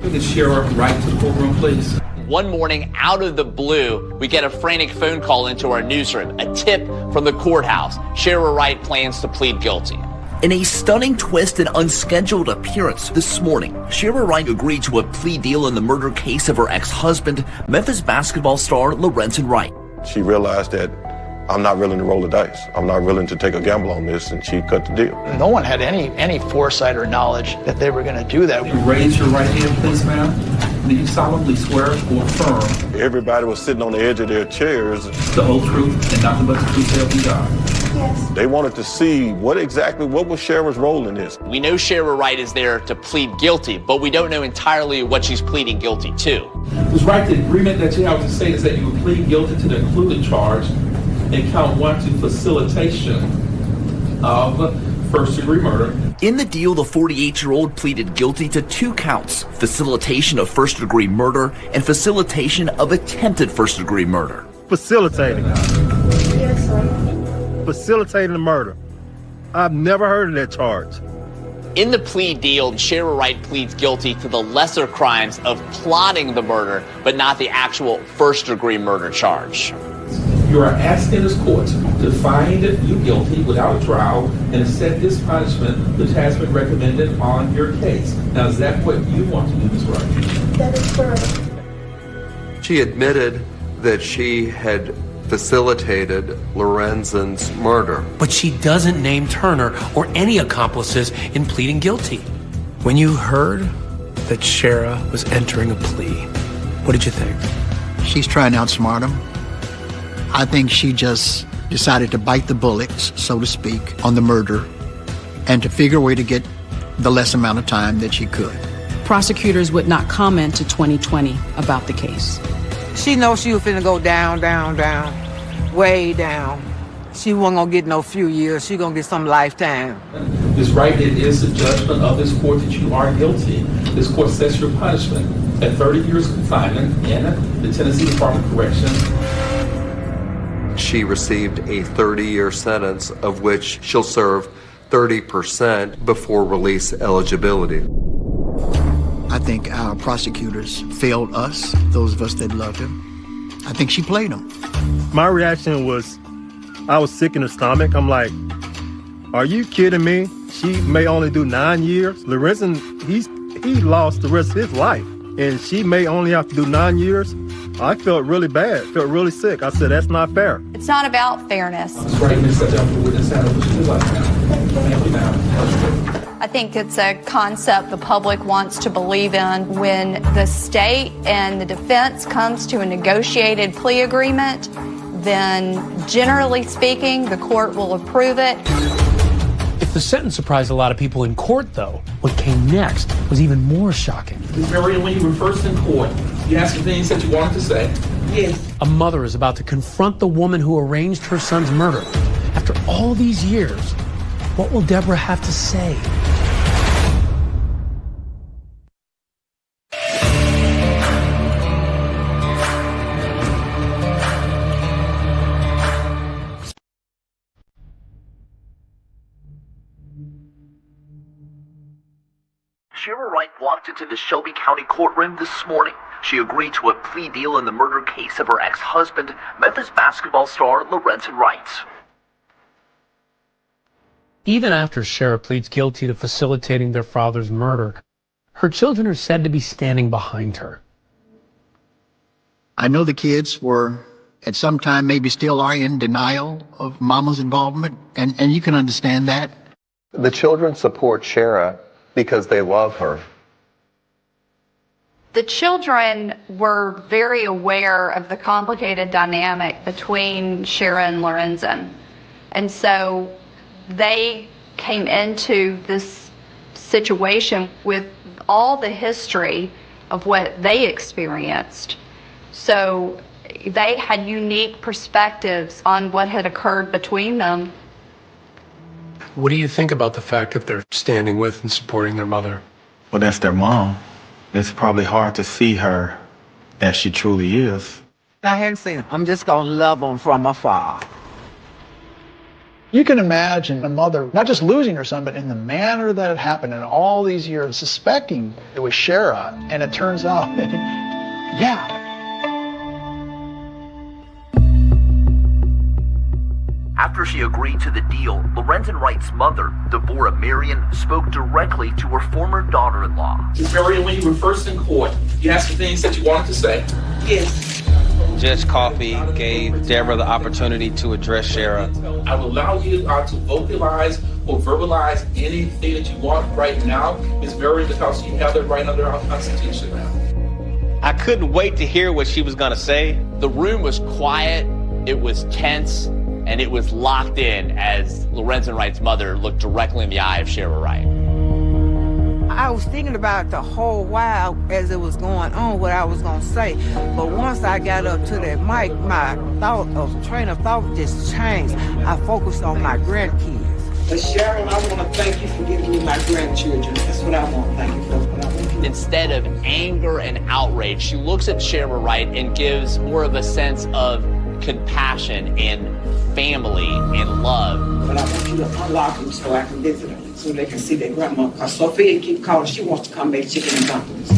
Is Shara Wright to the courtroom, please? One morning, out of the blue, we get a frantic phone call into our newsroom, a tip from the courthouse. Shara Wright plans to plead guilty. In a stunning twist and unscheduled appearance this morning, Shara Wright agreed to a plea deal in the murder case of her ex-husband, Memphis basketball star Lorenzen Wright. She realized that I'm not willing to roll the dice. I'm not willing to take a gamble on this, and she cut the deal. No one had any foresight or knowledge that they were going to do that. You raise your right hand, please, ma'am. Do you solemnly swear or affirm? Everybody was sitting on the edge of their chairs. The whole truth and nothing but the truth, so help you God. Yes. They wanted to see what was Shara's role in this. We know Shara Wright is there to plead guilty, but we don't know entirely what she's pleading guilty to. Ms. Wright, the agreement that you have to say is that you would plead guilty to the included charge and count 1 to facilitation of first-degree murder. In the deal, the 48-year-old pleaded guilty to 2 counts, facilitation of first-degree murder and facilitation of attempted first-degree murder. Facilitating. Yes, sir. Facilitating the murder. I've never heard of that charge. In the plea deal, Shara Wright pleads guilty to the lesser crimes of plotting the murder, but not the actual first-degree murder charge. You are asking this court to find you guilty without a trial and set this punishment which has been recommended on your case. Now, is that what you want to do, Ms. Wright? That is correct. She admitted that she had facilitated Lorenzen's murder. But she doesn't name Turner or any accomplices in pleading guilty. When you heard that Shara was entering a plea, what did you think? She's trying to outsmart him. I think she just decided to bite the bullet, so to speak, on the murder and to figure a way to get the less amount of time that she could. Prosecutors would not comment to 2020 about the case. She knows she was finna go down, down, down, way down. She wasn't gonna get no few years. She gonna get some lifetime. Ms. Wright, it is the judgment of this court that you are guilty. This court sets your punishment at 30 years confinement in the Tennessee Department of Corrections. She received a 30-year sentence, of which she'll serve 30% before release eligibility. I think our prosecutors failed us, those of us that loved him. I think she played him. My reaction was, I was sick in the stomach. I'm like, are you kidding me? She may only do 9 years. Lorenzen, he lost the rest of his life, and she may only have to do 9 years. I felt really bad, felt really sick. I said, that's not fair. It's not about fairness. Ms. Wright, you step down for the witness stand. Thank you, ma'am. I think it's a concept the public wants to believe in. When the state and the defense comes to a negotiated plea agreement, then generally speaking, the court will approve it. If the sentence surprised a lot of people in court, though, what came next was even more shocking. Ms. Marion, when you were first in court, you asked for things that you wanted to say. Yes. A mother is about to confront the woman who arranged her son's murder. After all these years, what will Deborah have to say? Shira Wright walked into the Shelby County courtroom this morning. She agreed to a plea deal in the murder case of her ex-husband, Memphis basketball star Lorenzen Wright. Even after Shira pleads guilty to facilitating their father's murder, her children are said to be standing behind her. I know the kids were at some time maybe still are in denial of Mama's involvement, and you can understand that. The children support Shira because they love her. The children were very aware of the complicated dynamic between Shira and Lorenzen. And so they came into this situation with all the history of what they experienced. So they had unique perspectives on what had occurred between them. What do you think about the fact that they're standing with and supporting their mother? Well, that's their mom. It's probably hard to see her as she truly is. I haven't seen them. I'm just going to love them from afar. You can imagine a mother not just losing her son, but in the manner that it happened in all these years, suspecting it was Shira, and it turns out, yeah. After she agreed to the deal, Lorenzen Wright's mother, Deborah Marion, spoke directly to her former daughter-in-law. Marion, when you were first in court, you had some things that you wanted to say. Yes. Judge Coffey gave Deborah the opportunity to address Shira. I will allow you to vocalize or verbalize anything that you want right now, Ms. Marion, because you have that right under our Constitution now. I couldn't wait to hear what she was going to say. The room was quiet, it was tense, and it was locked in as Lorenzen Wright's mother looked directly in the eye of Shira Wright. I was thinking about it the whole while as it was going on, what I was going to say. But once I got up to that mic, my train of thought just changed. I focused on my grandkids. But Sharon, I want to thank you for giving me my grandchildren. That's what I want to thank you for. Instead of anger and outrage, she looks at Shira Wright and gives more of a sense of compassion and family and love. But I want you to unlock them so I can visit them, so they can see their grandma. Because Sophia keep calling, she wants to come make chicken and dumplings.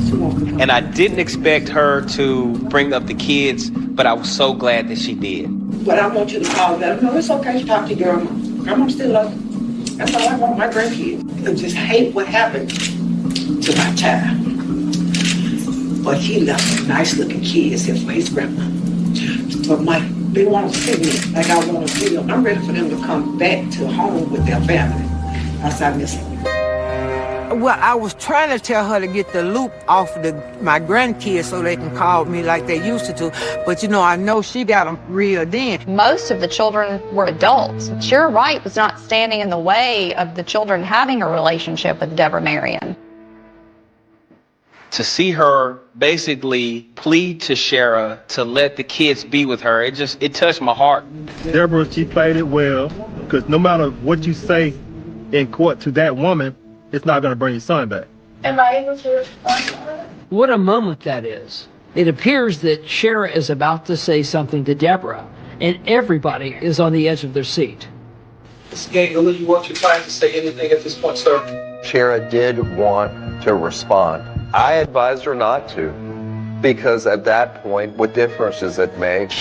She wants to come. And I didn't expect her to bring up the kids, but I was so glad that she did. But I want you to call them. No, it's okay to talk to your grandma. Grandma still loves you. That's all I want, my grandkids. I just hate what happened to my child. But he left some nice looking kids here for his grandma. But they want to see me like I want to see them. I'm ready for them to come back to home with their family. That's I miss them. Well, I was trying to tell her to get the loop off my grandkids so they can call me like they used to do. But, I know she got them reeled in. Most of the children were adults. Shira Wright was not standing in the way of the children having a relationship with Deborah Marion. To see her basically plead to Shira to let the kids be with her, it touched my heart. Deborah, she played it well, because no matter what you say in court to that woman, it's not going to bring your son back. Am I able to respond to her? What a moment that is. It appears that Shira is about to say something to Deborah, and everybody is on the edge of their seat. Ms. Gayle, you want your client to say anything at this point, sir? Shira did want to respond. I advised her not to, because at that point, what difference does it make?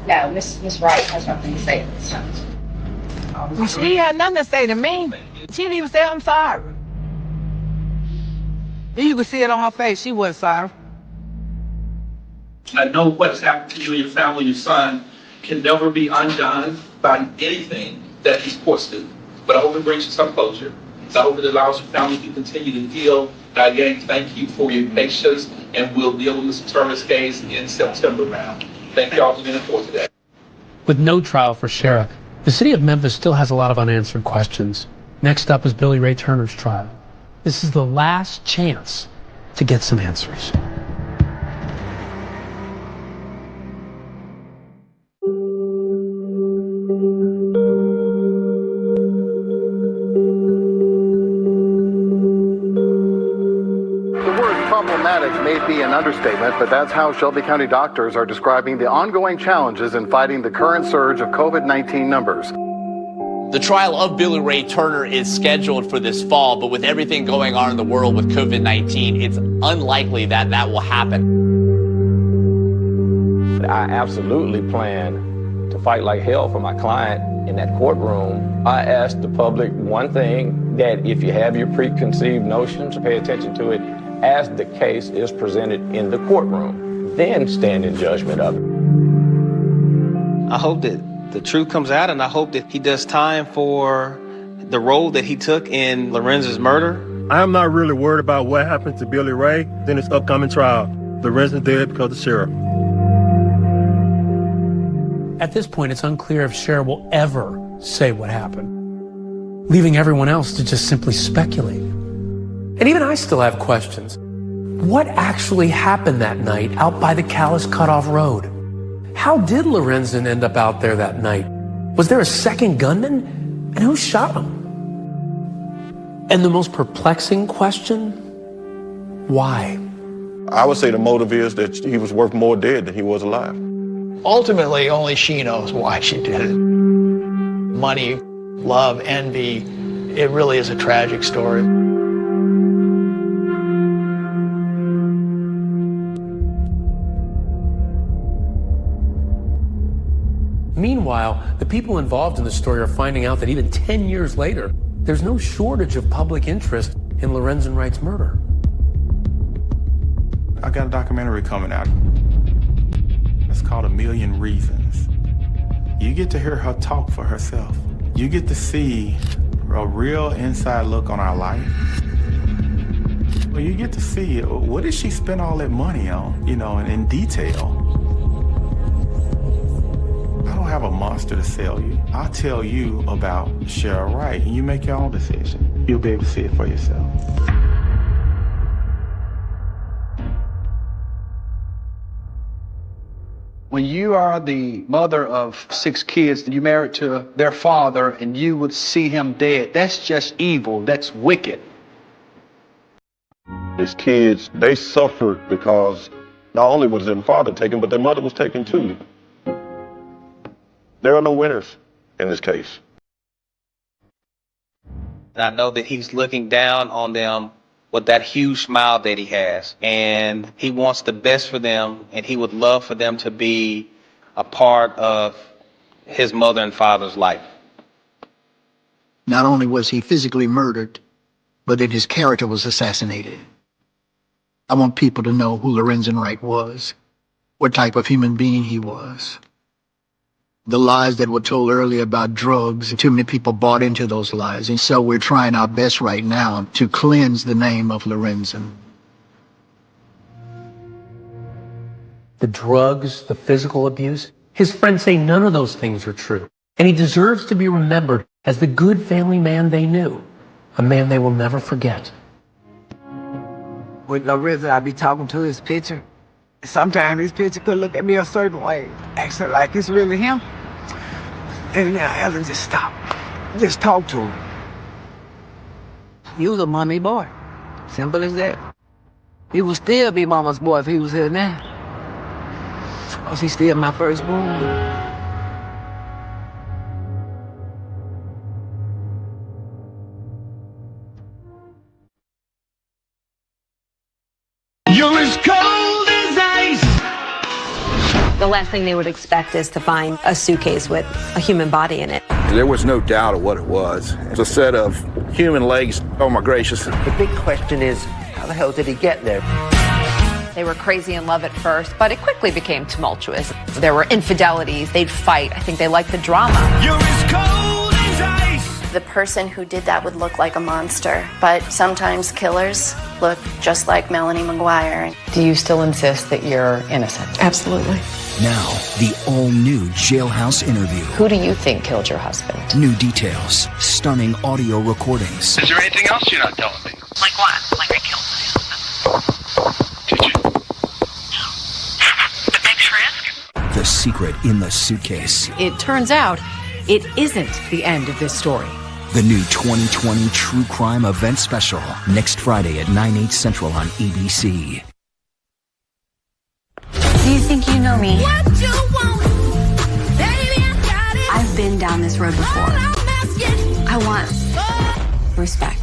No, Miss Wright has nothing to say at this time. She had nothing to say to me. She didn't even say I'm sorry. You could see it on her face. She wasn't sorry. I know what has happened to you and your family, your son, can never be undone by anything that these courts do. But I hope it brings you some closure. I hope it allows your family to continue to heal. Again, thank you for your patience, and we'll deal with Mr. Turner's case in September now. Thank you all for being in court today. With no trial for Shira, the city of Memphis still has a lot of unanswered questions. Next up is Billy Ray Turner's trial. This is the last chance to get some answers. May be an understatement, but that's how Shelby County doctors are describing the ongoing challenges in fighting the current surge of COVID-19 numbers. The trial of Billy Ray Turner is scheduled for this fall, but with everything going on in the world with COVID-19, it's unlikely that that will happen. I absolutely plan to fight like hell for my client in that courtroom. I ask the public one thing, that if you have your preconceived notions, pay attention to it as the case is presented in the courtroom, then stand in judgment of it. I hope that the truth comes out, and I hope that he does time for the role that he took in Lorenzen's murder. I'm not really worried about what happened to Billy Ray in his upcoming trial. Lorenzen's dead because of Shara. At this point, it's unclear if Shara will ever say what happened, leaving everyone else to just simply speculate. And even I still have questions. What actually happened that night out by the Calais Cutoff Road? How did Lorenzen end up out there that night? Was there a second gunman? And who shot him? And the most perplexing question, why? I would say the motive is that he was worth more dead than he was alive. Ultimately, only she knows why she did it. Money, love, envy, it really is a tragic story. Meanwhile, the people involved in the story are finding out that even 10 years later, there's no shortage of public interest in Lorenzen Wright's murder. I got a documentary coming out. It's called A Million Reasons. You get to hear her talk for herself. You get to see a real inside look on our life. Well, you get to see what did she spend all that money on, in detail. I don't have a monster to sell you. I'll tell you about Shara Wright, and you make your own decision. You'll be able to see it for yourself. When you are the mother of 6 kids, you married to their father, and you would see him dead, that's just evil, that's wicked. His kids, they suffered because not only was their father taken, but their mother was taken too. There are no winners in this case. And I know that he's looking down on them with that huge smile that he has. And he wants the best for them, and he would love for them to be a part of his mother and father's life. Not only was he physically murdered, but then his character was assassinated. I want people to know who Lorenzen Wright was, what type of human being he was. The lies that were told earlier about drugs, too many people bought into those lies. And so we're trying our best right now to cleanse the name of Lorenzen. The drugs, the physical abuse, his friends say none of those things are true. And he deserves to be remembered as the good family man they knew, a man they will never forget. With Lorenzen, I be talking to his picture. Sometimes his picture could look at me a certain way, acting like it's really him. And now Ellen just stop. Just talk to him. He was a mommy boy. Simple as that. He would still be mama's boy if he was here now. Because he's still my firstborn. You're as cold as ice. The last thing they would expect is to find a suitcase with a human body in it. There was no doubt of what it was. It's a set of human legs. Oh my gracious. The big question is, how the hell did he get there? They were crazy in love at first, but it quickly became tumultuous. There were infidelities, they'd fight. I think they liked the drama. You're as cold as ice. The person who did that would look like a monster, but sometimes killers look just like Melanie McGuire. Do you still insist that you're innocent? Absolutely. Now, the all-new Jailhouse interview. Who do you think killed your husband? New details, stunning audio recordings. Is there anything else you're not telling me? Like what? Like I killed my husband. Did you? No. The next risk? The secret in the suitcase. It turns out it isn't the end of this story. The new 2020 True Crime Event Special. Next Friday at 9/8 Central on ABC. Do you think you know me? What you want? Baby, I got it. I've been down this road before. I want respect.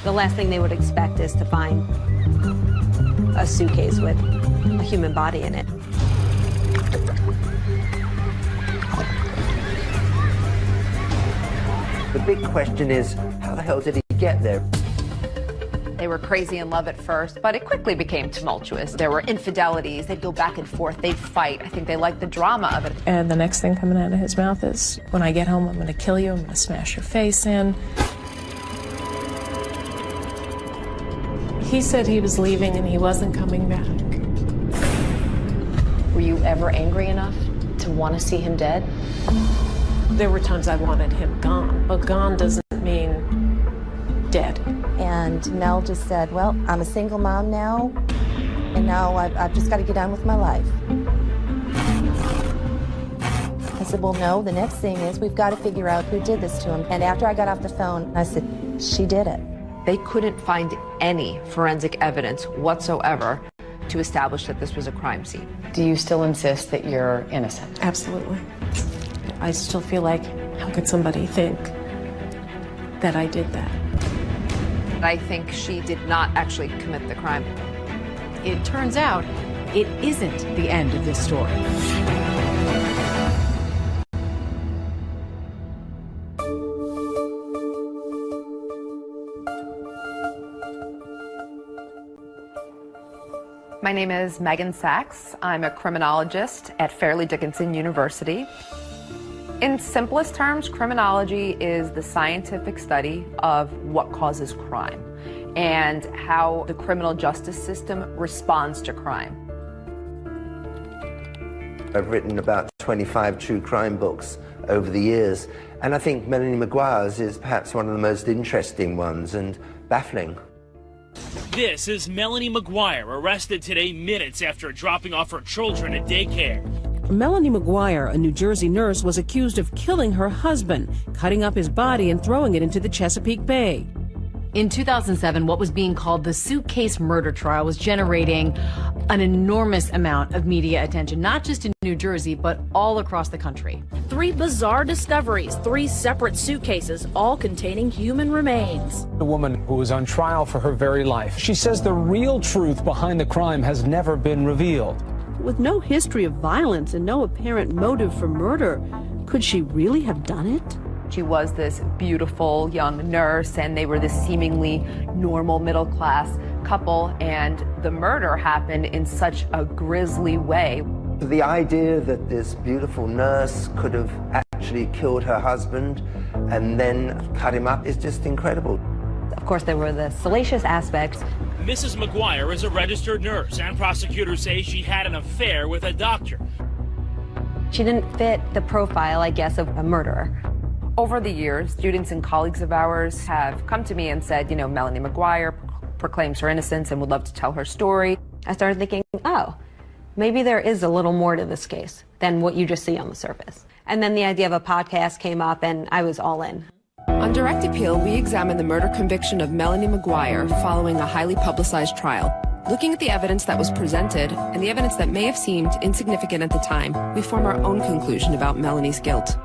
The last thing they would expect is to find a suitcase with a human body in it. The big question is, how the hell did he get there? They were crazy in love at first, but it quickly became tumultuous. There were infidelities. They'd go back and forth. They'd fight. I think they liked the drama of it. And the next thing coming out of his mouth is, when I get home, I'm going to kill you. I'm going to smash your face in. He said he was leaving and he wasn't coming back. Were you ever angry enough to want to see him dead? There were times I wanted him gone, but gone doesn't mean dead. And Mel just said, well, I'm a single mom now, and now I've just got to get on with my life. I said, well, no, the next thing is we've got to figure out who did this to him. And after I got off the phone, I said, she did it. They couldn't find any forensic evidence whatsoever to establish that this was a crime scene. Do you still insist that you're innocent? Absolutely. I still feel like, how could somebody think that I did that? I think she did not actually commit the crime. It turns out it isn't the end of this story. My name is Megan Sachs. I'm a criminologist at Fairleigh Dickinson University. In simplest terms, criminology is the scientific study of what causes crime and how the criminal justice system responds to crime. I've written about 25 true crime books over the years, and I think Melanie Maguire's is perhaps one of the most interesting ones and baffling. This is Melanie Maguire, arrested today minutes after dropping off her children at daycare. Melanie Maguire, a New Jersey nurse, was accused of killing her husband, cutting up his body and throwing it into the Chesapeake Bay. In 2007, what was being called the suitcase murder trial was generating an enormous amount of media attention, not just in New Jersey, but all across the country. 3 bizarre discoveries, 3 separate suitcases, all containing human remains. A woman who was on trial for her very life. She says the real truth behind the crime has never been revealed. With no history of violence and no apparent motive for murder, could she really have done it? She was this beautiful young nurse, and they were this seemingly normal middle-class couple, and the murder happened in such a grisly way. The idea that this beautiful nurse could have actually killed her husband and then cut him up is just incredible. Of course, there were the salacious aspects. Mrs. Maguire is a registered nurse, and prosecutors say she had an affair with a doctor. She didn't fit the profile, I guess, of a murderer. Over the years, students and colleagues of ours have come to me and said, you know, Melanie McGuire proclaims her innocence and would love to tell her story. I started thinking, oh, maybe there is a little more to this case than what you just see on the surface. And then the idea of a podcast came up, and I was all in. On Direct Appeal, we examine the murder conviction of Melanie McGuire following a highly publicized trial. Looking at the evidence that was presented and the evidence that may have seemed insignificant at the time, we form our own conclusion about Melanie's guilt.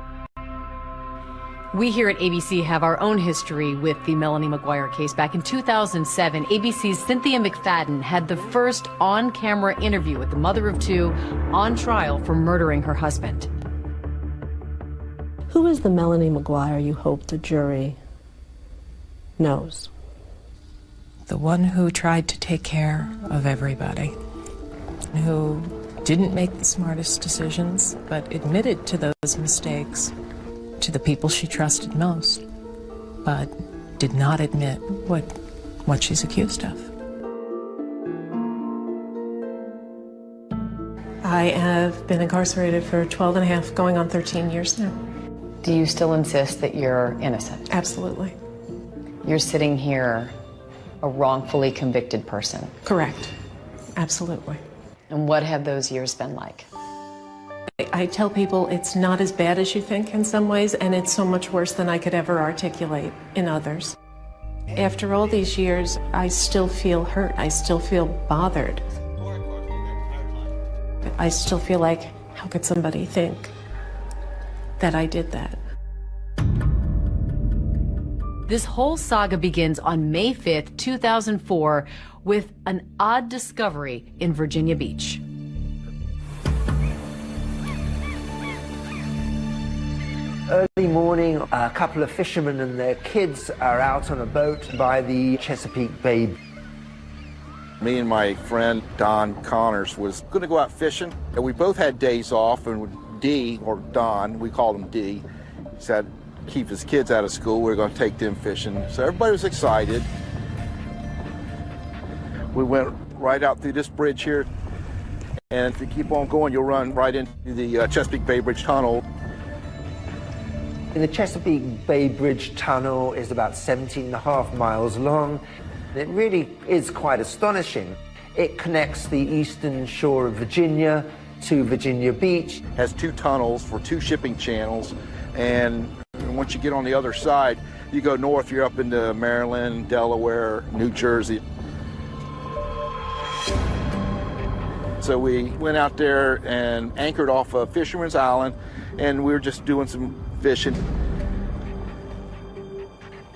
We here at ABC have our own history with the Melanie McGuire case. Back in 2007, ABC's Cynthia McFadden had the first on-camera interview with the mother of two on trial for murdering her husband. Who is the Melanie McGuire you hope the jury knows? The one who tried to take care of everybody, who didn't make the smartest decisions, but admitted to those mistakes to the people she trusted most, but did not admit what she's accused of. I have been incarcerated for 12 and a half, going on 13 years now. Do you still insist that you're innocent? Absolutely. You're sitting here a wrongfully convicted person. Correct. Absolutely. And what have those years been like? I tell people it's not as bad as you think in some ways, and it's so much worse than I could ever articulate in others. After all these years, I still feel hurt. I still feel bothered. I still feel like, how could somebody think that I did that? This whole saga begins on May 5th, 2004, with an odd discovery in Virginia Beach. Early morning, a couple of fishermen and their kids are out on a boat by the Chesapeake Bay. Me and my friend Don Connors was going to go out fishing, and we both had days off, and D, or Don, we called him D, said keep his kids out of school, we were going to take them fishing. So everybody was excited. We went right out through this bridge here, and if you keep on going, you'll run right into the Chesapeake Bay Bridge Tunnel. The Chesapeake Bay Bridge Tunnel is about 17.5 miles long. It really is quite astonishing. It connects the eastern shore of Virginia to Virginia Beach. Has two tunnels for two shipping channels, and once you get on the other side, you go north, you're up into Maryland, Delaware, New Jersey. So we went out there and anchored off of Fisherman's Island, and we were just doing some fishing.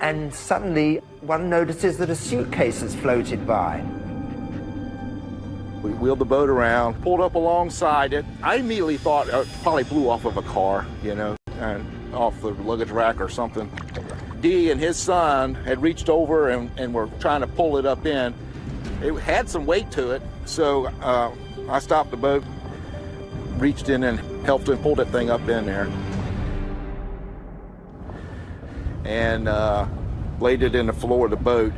And suddenly, one notices that a suitcase has floated by. We wheeled the boat around, pulled up alongside it. I immediately thought it probably blew off of a car, you know, and off the luggage rack or something. D and his son had reached over and were trying to pull it up in. It had some weight to it, so I stopped the boat, reached in and helped him pull that thing up in there. And laid it in the floor of the boat.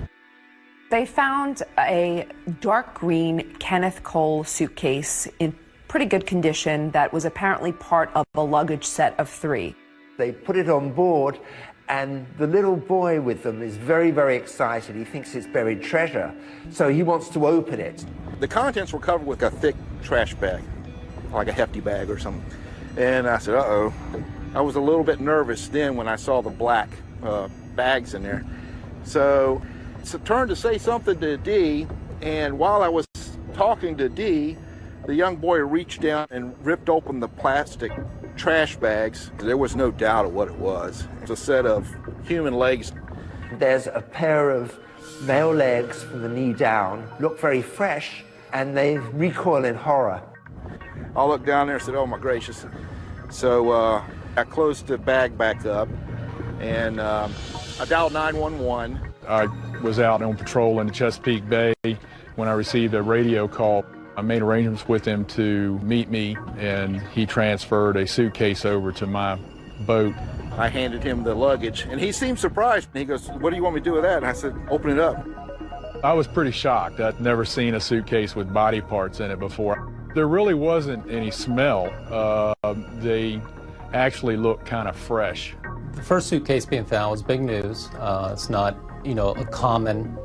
They found a dark green Kenneth Cole suitcase in pretty good condition that was apparently part of a luggage set of 3. They put it on board, and the little boy with them is very, very excited. He thinks it's buried treasure, so he wants to open it. The contents were covered with a thick trash bag, like a hefty bag or something. And I said, uh-oh. I was a little bit nervous then when I saw the black bags in there. So it's a turn to say something to D, and while I was talking to D, the young boy reached down and ripped open the plastic trash bags. There was no doubt of what it was. It's a set of human legs. There's a pair of male legs from the knee down, look very fresh, and they recoil in horror. I looked down there and said, oh my gracious. So I closed the bag back up, and I dialed 911. I was out on patrol in the Chesapeake Bay when I received a radio call. I made arrangements with him to meet me, and he transferred a suitcase over to my boat. I handed him the luggage, and he seemed surprised. He goes, what do you want me to do with that? And I said, open it up. I was pretty shocked. I'd never seen a suitcase with body parts in it before. There really wasn't any smell. They actually looked kind of fresh. The first suitcase being found was big news. It's not, a common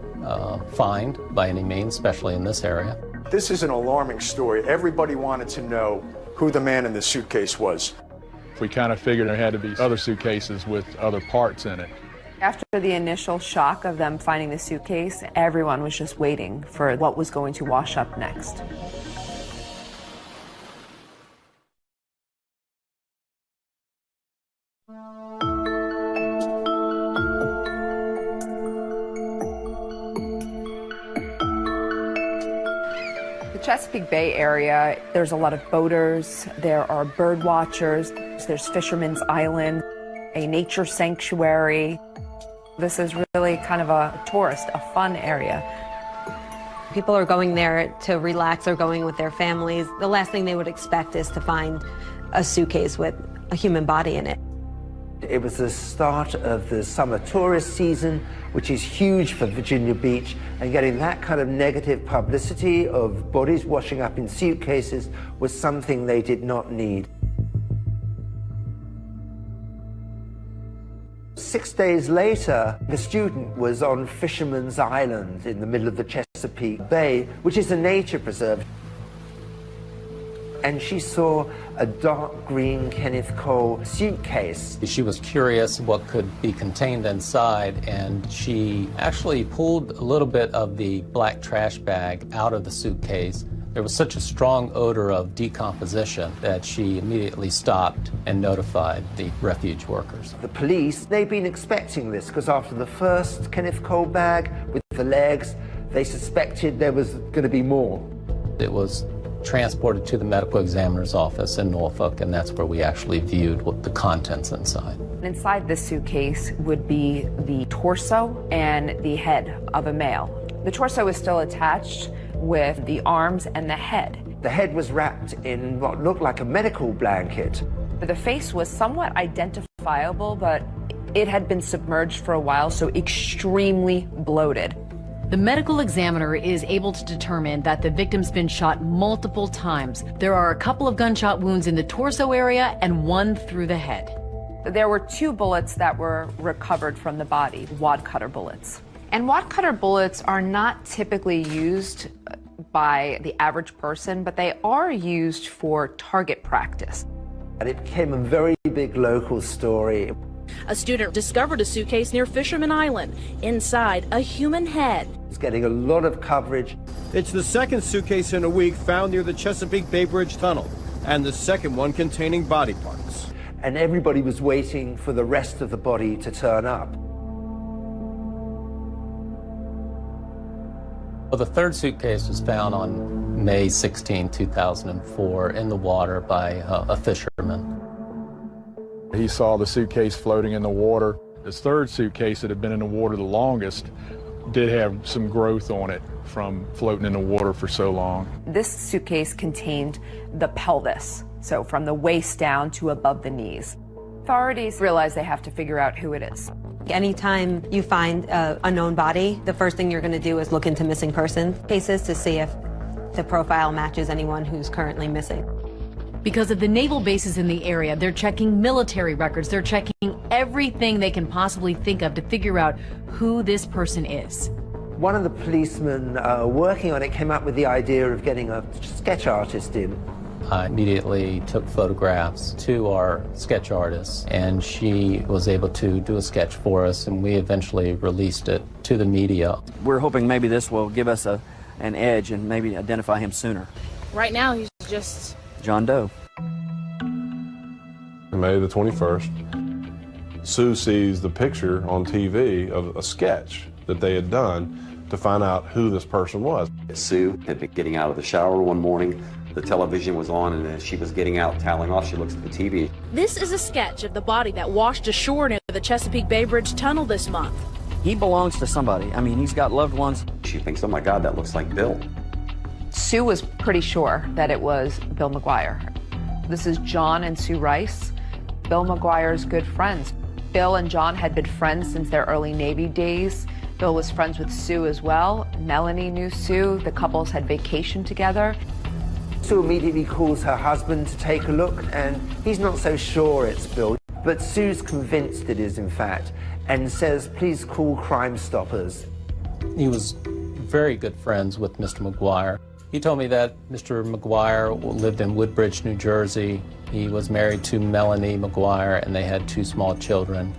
find by any means, especially in this area. This is an alarming story. Everybody wanted to know who the man in the suitcase was. We kind of figured there had to be other suitcases with other parts in it. After the initial shock of them finding the suitcase, everyone was just waiting for what was going to wash up next. Chesapeake Bay area, there's a lot of boaters, there are bird watchers, there's Fisherman's Island, a nature sanctuary. This is really kind of a tourist, a fun area. People are going there to relax, they're going with their families. The last thing they would expect is to find a suitcase with a human body in it. It was the start of the summer tourist season, which is huge for Virginia Beach, and getting that kind of negative publicity of bodies washing up in suitcases was something they did not need. 6 days later, the student was on Fisherman's Island in the middle of the Chesapeake Bay, which is a nature preserve. And she saw a dark green Kenneth Cole suitcase. She was curious what could be contained inside, and she actually pulled a little bit of the black trash bag out of the suitcase. There was such a strong odor of decomposition that she immediately stopped and notified the refuge workers. The police, they'd been expecting this because after the first Kenneth Cole bag with the legs, they suspected there was going to be more. It was transported to the medical examiner's office in Norfolk, and that's where we actually viewed what the contents inside. Inside this suitcase would be the torso and the head of a male. The torso is still attached with the arms and the head. The head was wrapped in what looked like a medical blanket. The face was somewhat identifiable, but it had been submerged for a while, so extremely bloated. The medical examiner is able to determine that the victim's been shot multiple times. There are a couple of gunshot wounds in the torso area and one through the head. There were 2 bullets that were recovered from the body, wad cutter bullets. And wad cutter bullets are not typically used by the average person, but they are used for target practice. And it became a very big local story. A student discovered a suitcase near Fisherman Island. Inside, a human head. It's getting a lot of coverage. It's the second suitcase in a week found near the Chesapeake Bay Bridge Tunnel, and the second one containing body parts. And everybody was waiting for the rest of the body to turn up. Well, the third suitcase was found on May 16, 2004 in the water by a fisherman. He saw the suitcase floating in the water. This third suitcase that had been in the water the longest did have some growth on it from floating in the water for so long. This suitcase contained the pelvis, so from the waist down to above the knees. Authorities realize they have to figure out who it is. Anytime you find a known body, the first thing you're going to do is look into missing person cases to see if the profile matches anyone who's currently missing. Because of the naval bases in the area, they're checking military records. They're checking everything they can possibly think of to figure out who this person is. One of the policemen working on it came up with the idea of getting a sketch artist in. I immediately took photographs to our sketch artist, and she was able to do a sketch for us, and we eventually released it to the media. We're hoping maybe this will give us an edge and maybe identify him sooner. Right now, he's just John Doe. May the 21st, Sue sees the picture on TV of a sketch that they had done to find out who this person was. Sue had been getting out of the shower one morning. The television was on, and as she was getting out, toweling off, she looks at the TV. This is a sketch of the body that washed ashore near the Chesapeake Bay Bridge Tunnel this month. He belongs to somebody. I mean, he's got loved ones. She thinks, oh my God, that looks like Bill. Sue was pretty sure that it was Bill McGuire. This is John and Sue Rice, Bill McGuire's good friends. Bill and John had been friends since their early Navy days. Bill was friends with Sue as well. Melanie knew Sue. The couples had vacationed together. Sue immediately calls her husband to take a look, and he's not so sure it's Bill. But Sue's convinced it is, in fact, and says, please call Crime Stoppers. He was very good friends with Mr. McGuire. He told me that Mr. McGuire lived in Woodbridge, New Jersey. He was married to Melanie McGuire, and they had 2 small children.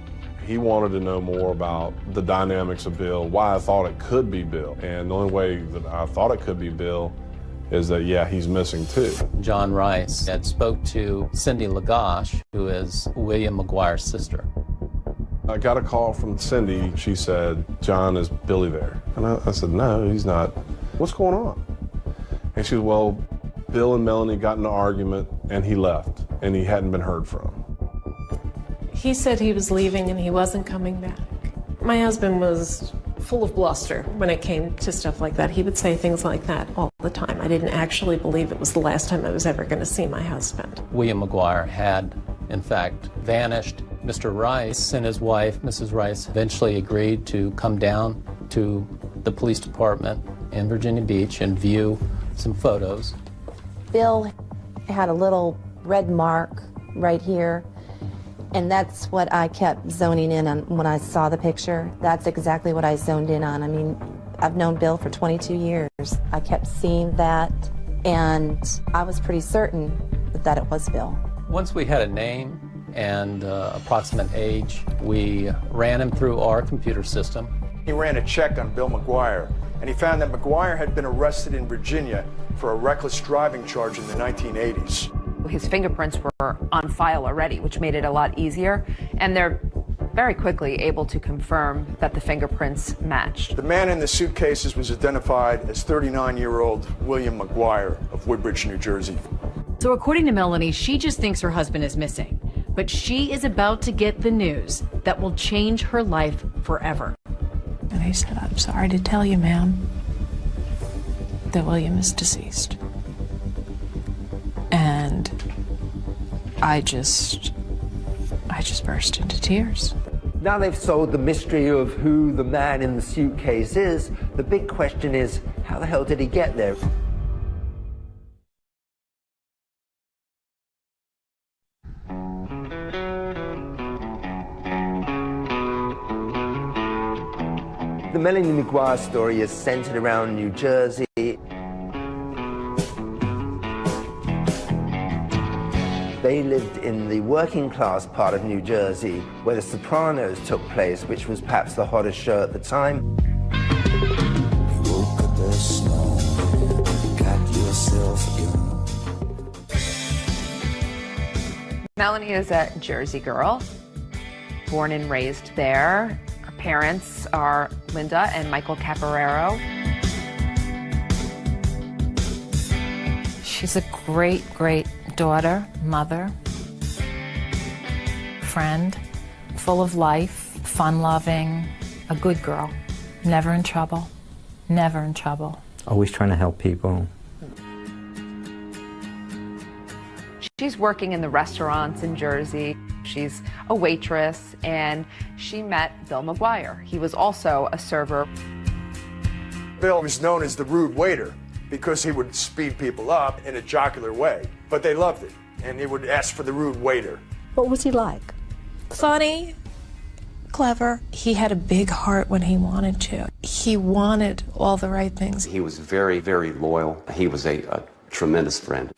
He wanted to know more about the dynamics of Bill, why I thought it could be Bill. And the only way that I thought it could be Bill is that, yeah, he's missing too. John Rice had spoke to Cindy Lagash, who is William McGuire's sister. I got a call from Cindy. She said, John, is Billy there? And I said, no, he's not. What's going on? And she said, well, Bill and Melanie got in an argument and he left and he hadn't been heard from. He said he was leaving and he wasn't coming back. My husband was full of bluster when it came to stuff like that. He would say things like that all the time. I didn't actually believe it was the last time I was ever going to see my husband. William McGuire had, in fact, vanished. Mr. Rice and his wife, Mrs. Rice, eventually agreed to come down to the police department in Virginia Beach and view some photos. Bill had a little red mark right here, and that's what I kept zoning in on when I saw the picture. That's exactly what I zoned in on. I mean, I've known Bill for 22 years. I kept seeing that, and I was pretty certain that it was Bill. Once we had a name and approximate age, we ran him through our computer system. He ran a check on Bill McGuire, and he found that McGuire had been arrested in Virginia for a reckless driving charge in the 1980s. His fingerprints were on file already, which made it a lot easier, and they're very quickly able to confirm that the fingerprints matched. The man in the suitcases was identified as 39-year-old William McGuire of Woodbridge, New Jersey. So according to Melanie, she just thinks her husband is missing, but she is about to get the news that will change her life forever. And he said, I'm sorry to tell you, ma'am, that William is deceased. And I just burst into tears. Now they've solved the mystery of who the man in the suitcase is. The big question is, how the hell did he get there? The Melanie McGuire story is centered around New Jersey. They lived in the working class part of New Jersey, where The Sopranos took place, which was perhaps the hottest show at the time. Woke up this morning, got yourself a gun. Melanie is a Jersey girl, born and raised there. Her parents are Linda and Michael Caporero. She's a great, great daughter, mother, friend, full of life, fun-loving, a good girl, never in trouble, never in trouble. Always trying to help people. She's working in the restaurants in Jersey. She's a waitress, and she met Bill McGuire. He was also a server. Bill was known as the rude waiter because he would speed people up in a jocular way, but they loved it, and he would ask for the rude waiter. What was he like? Funny, clever. He had a big heart when he wanted to. He wanted all the right things. He was very, very loyal. He was a tremendous friend.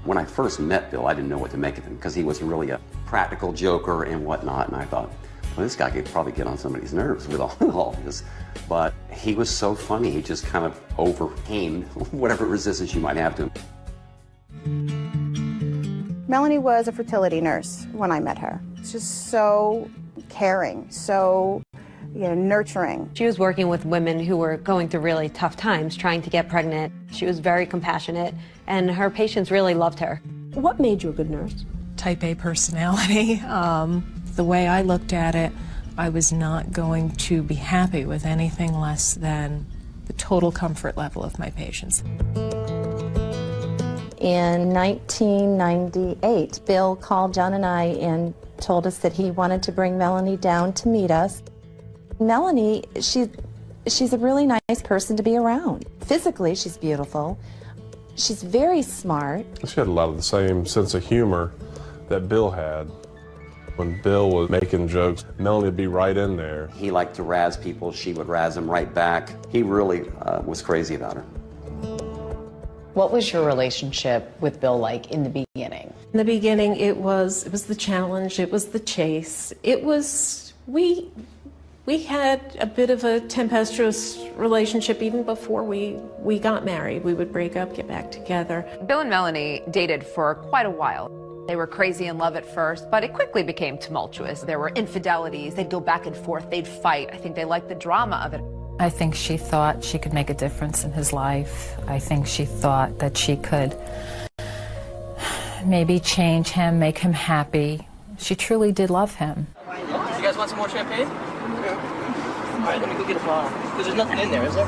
When I first met Bill, I didn't know what to make of him because he was really a practical joker and whatnot, and I thought, well, this guy could probably get on somebody's nerves with all this. But he was so funny, he just kind of overcame whatever resistance you might have to him. Melanie was a fertility nurse when I met her. She's just so caring, so nurturing. She was working with women who were going through really tough times, trying to get pregnant. She was very compassionate, and her patients really loved her. What made you a good nurse? Type A personality. The way I looked at it, I was not going to be happy with anything less than the total comfort level of my patients. In 1998, Bill called John and I and told us that he wanted to bring Melanie down to meet us. Melanie, she's a really nice person to be around. Physically, she's beautiful. She's very smart. She had a lot of the same sense of humor that Bill had. When Bill was making jokes, Melanie would be right in there. He liked to razz people. She would razz him right back. He really was crazy about her. What was your relationship with Bill like in the beginning? In the beginning, it was the challenge, it was the chase. It was, we had a bit of a tempestuous relationship even before we got married. We would break up, get back together. Bill and Melanie dated for quite a while. They were crazy in love at first, but it quickly became tumultuous. There were infidelities, they'd go back and forth, they'd fight. I think they liked the drama of it. I think she thought she could make a difference in his life. I think she thought that she could maybe change him, make him happy. She truly did love him. You guys want some more champagne? Yeah. All right, let me go get a bottle. Because there's nothing in there, is there?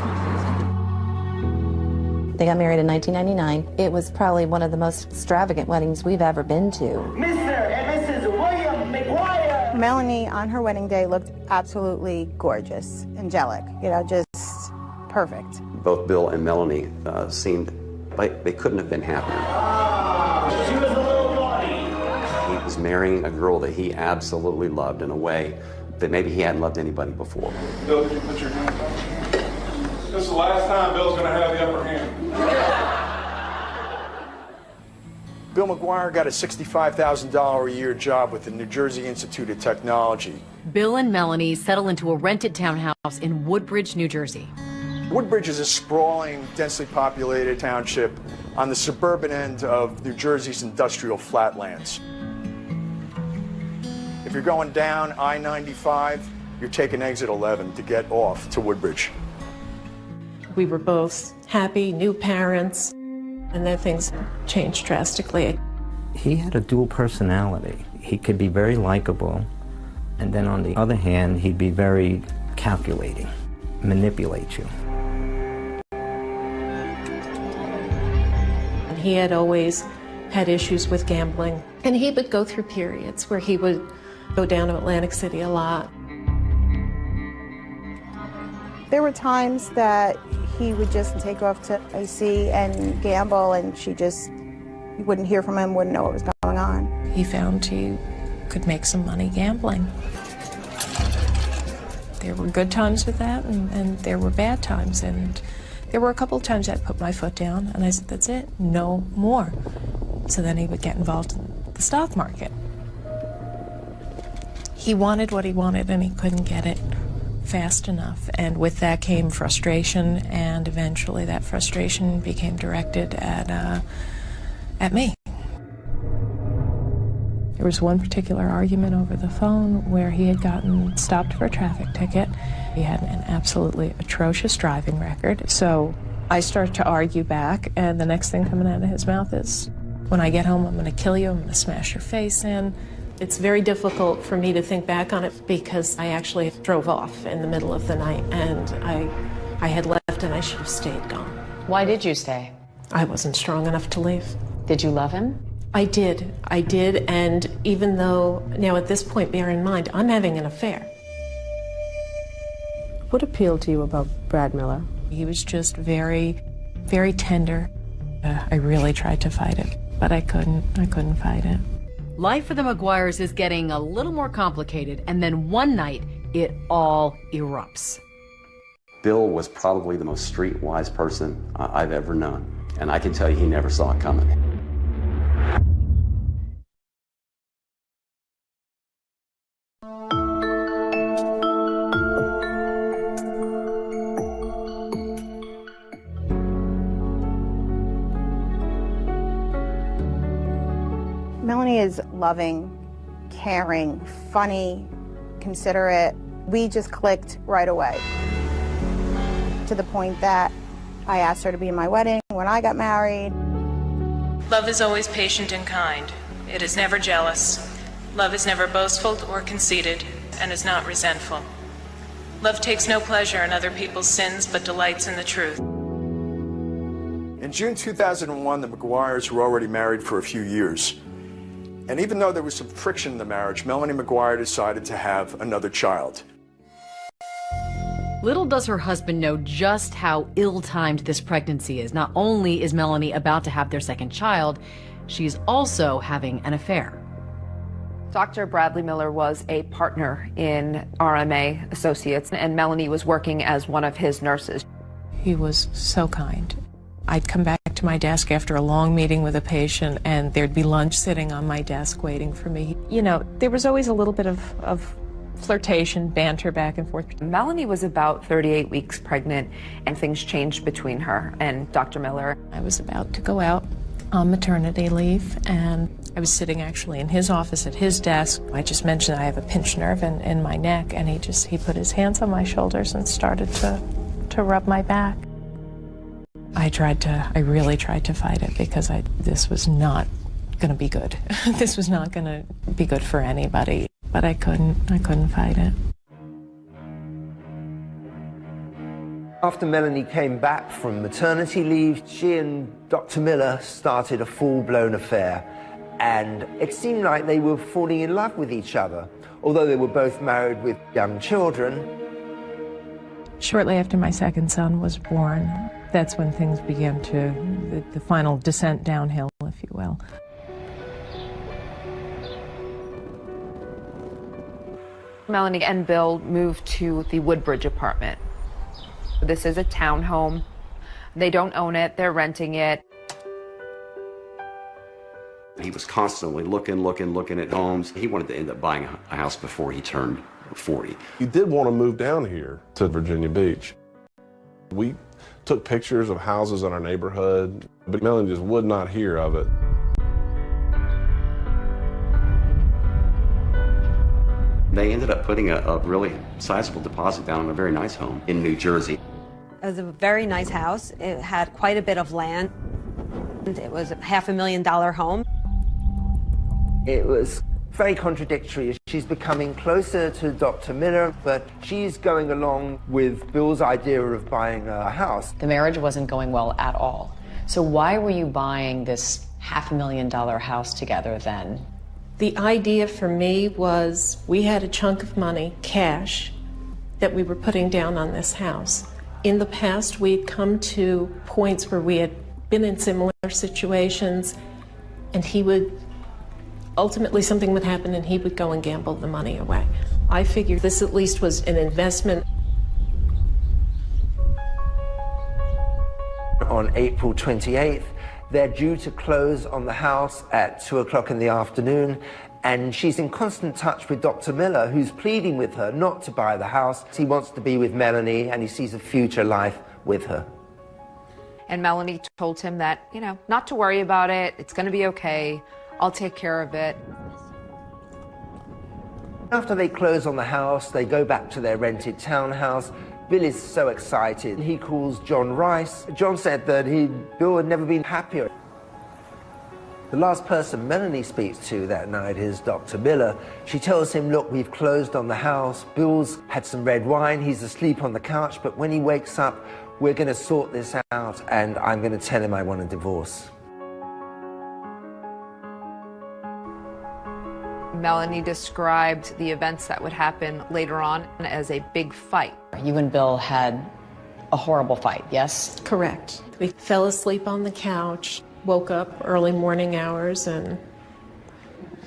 They got married in 1999. It was probably one of the most extravagant weddings we've ever been to. Mr. and Mrs. William McGuire. Melanie on her wedding day looked absolutely gorgeous, angelic, you know, just perfect. Both Bill and Melanie seemed like they couldn't have been happier. She was a little naughty. He was marrying a girl that he absolutely loved in a way that maybe he hadn't loved anybody before. Bill, can you put your hand up? This is the last time Bill's going to have the upper hand. Bill McGuire got a $65,000 a year job with the New Jersey Institute of Technology. Bill and Melanie settle into a rented townhouse in Woodbridge, New Jersey. Woodbridge is a sprawling, densely populated township on the suburban end of New Jersey's industrial flatlands. If you're going down I-95, you're taking exit 11 to get off to Woodbridge. We were both happy, new parents, and then things changed drastically. He had a dual personality. He could be very likable, and then on the other hand, he'd be very calculating, manipulate you. And he had always had issues with gambling, and he would go through periods where he would go down to Atlantic City a lot. There were times that he would just take off to AC and gamble, and you wouldn't hear from him, wouldn't know what was going on. He found he could make some money gambling. There were good times with that, and there were bad times, and there were a couple of times I put my foot down, and I said, that's it, no more. So then he would get involved in the stock market. He wanted what he wanted, and he couldn't get it fast enough, and with that came frustration, and eventually that frustration became directed at me. There was one particular argument over the phone where he had gotten stopped for a traffic ticket. He had an absolutely atrocious driving record, so I started to argue back, and the next thing coming out of his mouth is, when I get home, I'm going to kill you, I'm going to smash your face in. It's very difficult for me to think back on it because I actually drove off in the middle of the night, and I had left and I should have stayed gone. Why did you stay? I wasn't strong enough to leave. Did you love him? I did, and even though, now at this point, bear in mind, I'm having an affair. What appealed to you about Brad Miller? He was just very, very tender. I really tried to fight it, but I couldn't fight it. Life for the McGuires is getting a little more complicated, and then one night, it all erupts. Bill was probably the most streetwise person I've ever known, and I can tell you he never saw it coming. Melanie is loving, caring, funny, considerate. We just clicked right away, to the point that I asked her to be in my wedding when I got married. Love is always patient and kind. It is never jealous. Love is never boastful or conceited, and is not resentful. Love takes no pleasure in other people's sins, but delights in the truth. In June 2001, the McGuires were already married for a few years. And even though there was some friction in the marriage, Melanie McGuire decided to have another child. Little does her husband know just how ill-timed this pregnancy is. Not only is Melanie about to have their second child, she's also having an affair. Dr. Bradley Miller was a partner in RMA Associates, and Melanie was working as one of his nurses. He was so kind. I'd come back to my desk after a long meeting with a patient, and there'd be lunch sitting on my desk waiting for me. You know, there was always a little bit of flirtation, banter back and forth. Melanie was about 38 weeks pregnant, and things changed between her and Dr. Miller. I was about to go out on maternity leave, and I was sitting actually in his office at his desk. I just mentioned I have a pinched nerve in my neck, and he put his hands on my shoulders and started to rub my back. I really tried to fight it because this was not going to be good. This was not going to be good for anybody, but I couldn't fight it. After Melanie came back from maternity leave, she and Dr. Miller started a full-blown affair. And it seemed like they were falling in love with each other, although they were both married with young children. Shortly after my second son was born, that's when things began the final descent downhill, if you will. Melanie and Bill moved to the Woodbridge apartment. This is a townhome. They don't own it, they're renting it. He was constantly looking at homes. He wanted to end up buying a house before he turned 40. He did want to move down here to Virginia Beach. We took pictures of houses in our neighborhood, but Melanie just would not hear of it. They ended up putting a really sizable deposit down on a very nice home in New Jersey. It was a very nice house. It had quite a bit of land. It was a $500,000 home. It was very contradictory. She's becoming closer to Dr. Miller, but she's going along with Bill's idea of buying a house. The marriage wasn't going well at all. So why were you buying this $500,000 house together then? The idea for me was we had a chunk of money, cash, that we were putting down on this house. In the past, we'd come to points where we had been in similar situations, and ultimately something would happen and he would go and gamble the money away. I figured this at least was an investment. On April 28th, they're due to close on the house at 2 o'clock in the afternoon, and she's in constant touch with Dr. Miller, who's pleading with her not to buy the house. He wants to be with Melanie, and he sees a future life with her. And Melanie told him that, not to worry about it, it's going to be okay, I'll take care of it. After they close on the house, they go back to their rented townhouse. Bill is so excited. He calls John Rice. John said that Bill had never been happier. The last person Melanie speaks to that night is Dr. Miller. She tells him, look, we've closed on the house. Bill's had some red wine. He's asleep on the couch, but when he wakes up, we're going to sort this out, and I'm going to tell him I want a divorce. Melanie described the events that would happen later on as a big fight. You and Bill had a horrible fight, yes? Correct. We fell asleep on the couch, woke up early morning hours, and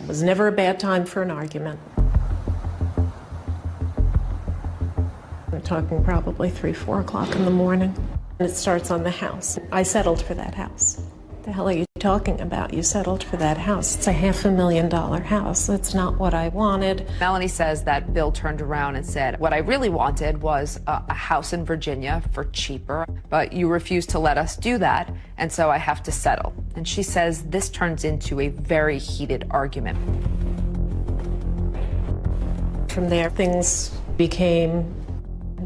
it was never a bad time for an argument. I'm talking probably 3, 4 o'clock in the morning. And it starts on the house. I settled for that house. The hell are you talking about? You settled for that house. It's a $500,000 house. That's not what I wanted. Melanie says that Bill turned around and said, what I really wanted was a house in Virginia for cheaper, but you refused to let us do that, and so I have to settle. And she says this turns into a very heated argument. From there, things became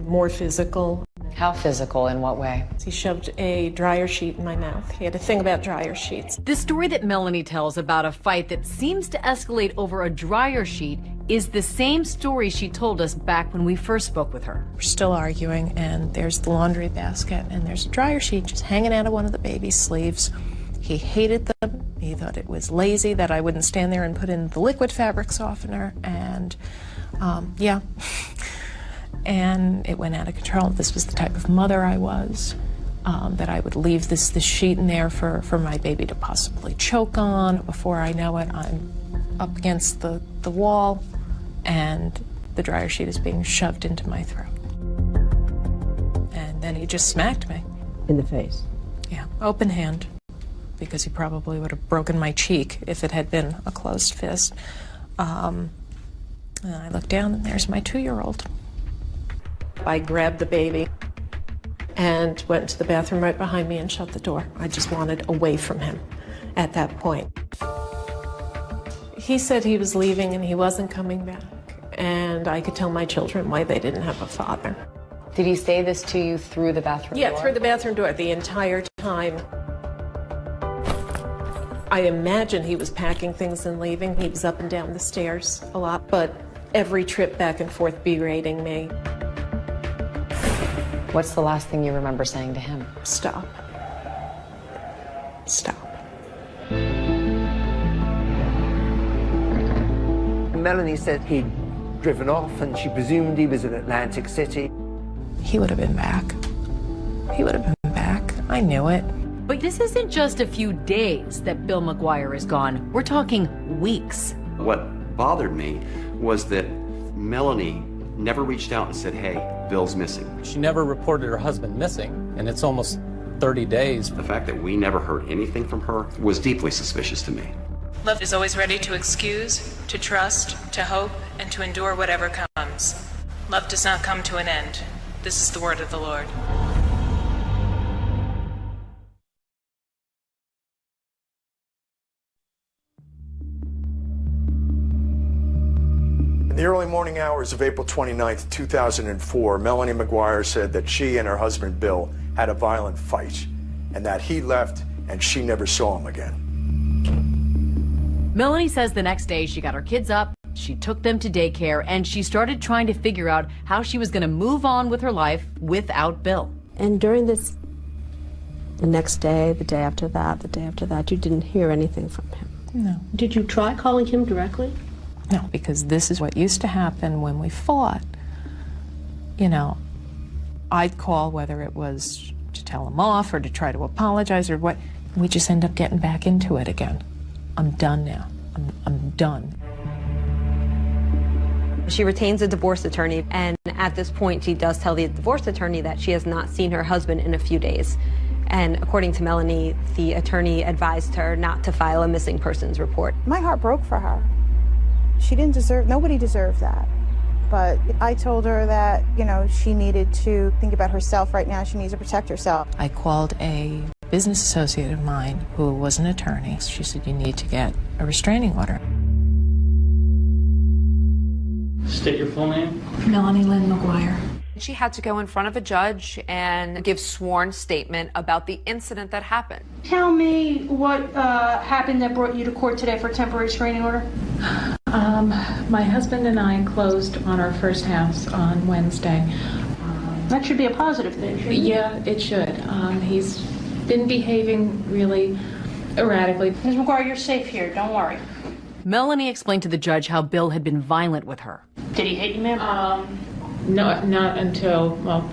more physical. How physical? In what way? He shoved a dryer sheet in my mouth. He had a thing about dryer sheets. The story that Melanie tells about a fight that seems to escalate over a dryer sheet is the same story she told us back when we first spoke with her. We're still arguing, and there's the laundry basket, and there's a dryer sheet just hanging out of one of the baby's sleeves. He hated them. He thought it was lazy that I wouldn't stand there and put in the liquid fabric softener, and yeah. and it went out of control. This was the type of mother I was, that I would leave this sheet in there for my baby to possibly choke on. Before I know it, I'm up against the wall, and the dryer sheet is being shoved into my throat. And then he just smacked me. In the face? Yeah, open hand, because he probably would have broken my cheek if it had been a closed fist. And I looked down, and there's my 2-year-old. I grabbed the baby and went to the bathroom right behind me and shut the door. I just wanted away from him at that point. He said he was leaving and he wasn't coming back, and I could tell my children why they didn't have a father. Did he say this to you through the bathroom door? Yeah, through the bathroom door the entire time. I imagine he was packing things and leaving. He was up and down the stairs a lot, but every trip back and forth berating me. What's the last thing you remember saying to him? Stop. Stop. Melanie said he'd driven off and she presumed he was in Atlantic City. He would have been back. He would have been back. I knew it. But this isn't just a few days that Bill McGuire is gone. We're talking weeks. What bothered me was that Melanie never reached out and said, hey, Bill's missing. She never reported her husband missing, and it's almost 30 days. The fact that we never heard anything from her was deeply suspicious to me. Love is always ready to excuse, to trust, to hope, and to endure whatever comes. Love does not come to an end. This is the word of the Lord. In the early morning hours of April 29th, 2004, Melanie McGuire said that she and her husband Bill had a violent fight, and that he left and she never saw him again. Melanie says the next day she got her kids up, she took them to daycare, and she started trying to figure out how she was going to move on with her life without Bill. And during this, the next day, the day after that, you didn't hear anything from him? No. Did you try calling him directly? No, because this is what used to happen when we fought. You know, I'd call, whether it was to tell him off or to try to apologize or what, we just end up getting back into it again. I'm done now. I'm done. She retains a divorce attorney, and at this point she does tell the divorce attorney that she has not seen her husband in a few days. And according to Melanie, the attorney advised her not to file a missing persons report. My heart broke for her. She didn't deserve, nobody deserved that. But I told her that, you know, she needed to think about herself right now. She needs to protect herself. I called a business associate of mine who was an attorney. She said, you need to get a restraining order. State your full name. Melanie Lynn McGuire. She had to go in front of a judge and give sworn statement about the incident that happened. Tell me what happened that brought you to court today for a temporary restraining order. My husband and I closed on our first house on Wednesday. That should be a positive thing, shouldn't it? Yeah, it should. He's been behaving really erratically. Ms. McGuire, you're safe here. Don't worry. Melanie explained to the judge how Bill had been violent with her. Did he hit you, ma'am? No, not until, well,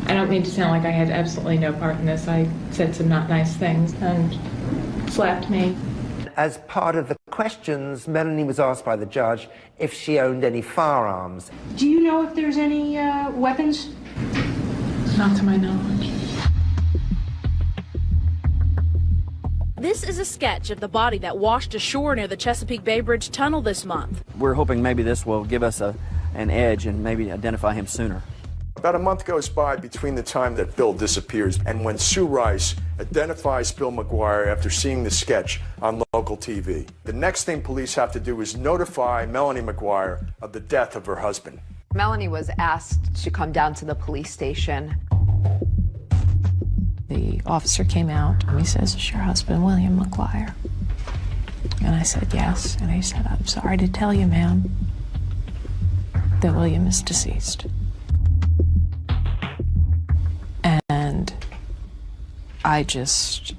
I don't mean to sound like I had absolutely no part in this. I said some not nice things and slapped me. As part of the questions, Melanie was asked by the judge if she owned any firearms. Do you know if there's any weapons? Not to my knowledge. This is a sketch of the body that washed ashore near the Chesapeake Bay Bridge Tunnel this month. We're hoping maybe this will give us an edge and maybe identify him sooner. About a month goes by between the time that Bill disappears and when Sue Rice identifies Bill McGuire after seeing the sketch on local TV. The next thing police have to do is notify Melanie McGuire of the death of her husband. Melanie was asked to come down to the police station. The officer came out and he says, is your husband William McGuire? And I said, yes. And he said, I'm sorry to tell you, ma'am, that William is deceased. And I just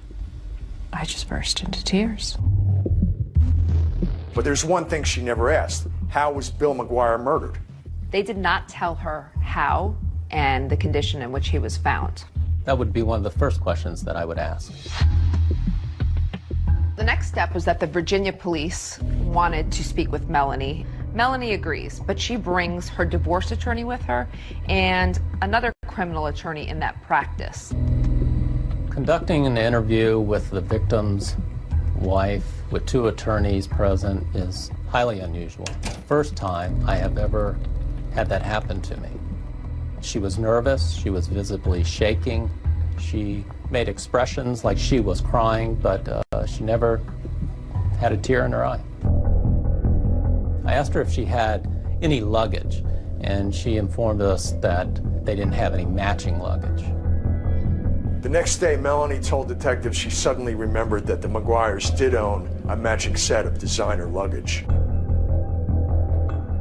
burst into tears. But there's one thing she never asked. How was Bill McGuire murdered? They did not tell her how and the condition in which he was found. That would be one of the first questions that I would ask. The next step was that the Virginia police wanted to speak with Melanie. Melanie agrees, but she brings her divorce attorney with her and another criminal attorney in that practice. Conducting an interview with the victim's wife with two attorneys present is highly unusual. First time I have ever had that happen to me. She was nervous, she was visibly shaking, she made expressions like she was crying, but she never had a tear in her eye. I asked her if she had any luggage, and she informed us that they didn't have any matching luggage. The next day, Melanie told detectives she suddenly remembered that the McGuires did own a matching set of designer luggage.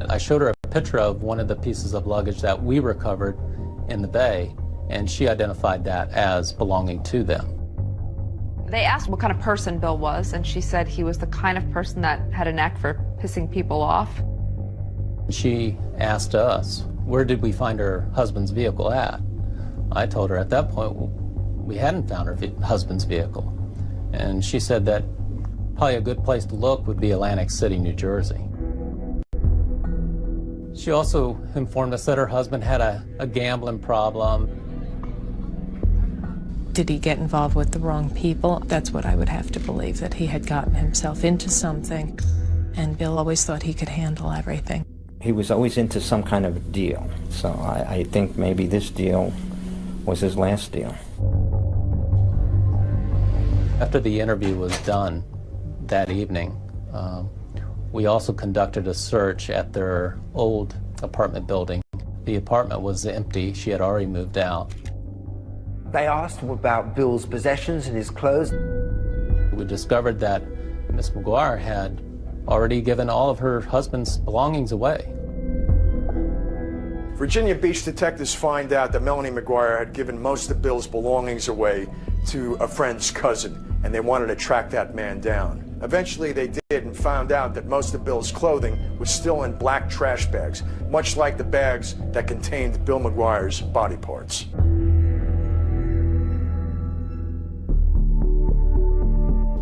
I showed her a picture of one of the pieces of luggage that we recovered in the bay, and she identified that as belonging to them. They asked what kind of person Bill was, and she said he was the kind of person that had a knack for pissing people off. She asked us, where did we find her husband's vehicle at? I told her at that point we hadn't found her husband's vehicle. And she said that probably a good place to look would be Atlantic City, New Jersey. She also informed us that her husband had a gambling problem. Did he get involved with the wrong people? That's what I would have to believe, that he had gotten himself into something, and Bill always thought he could handle everything. He was always into some kind of deal, so I think maybe this deal was his last deal. After the interview was done that evening, we also conducted a search at their old apartment building. The apartment was empty. She had already moved out. They asked him about Bill's possessions and his clothes. We discovered that Miss McGuire had already given all of her husband's belongings away. Virginia Beach detectives find out that Melanie McGuire had given most of Bill's belongings away to a friend's cousin, and they wanted to track that man down. Eventually they did and found out that most of Bill's clothing was still in black trash bags, much like the bags that contained Bill McGuire's body parts.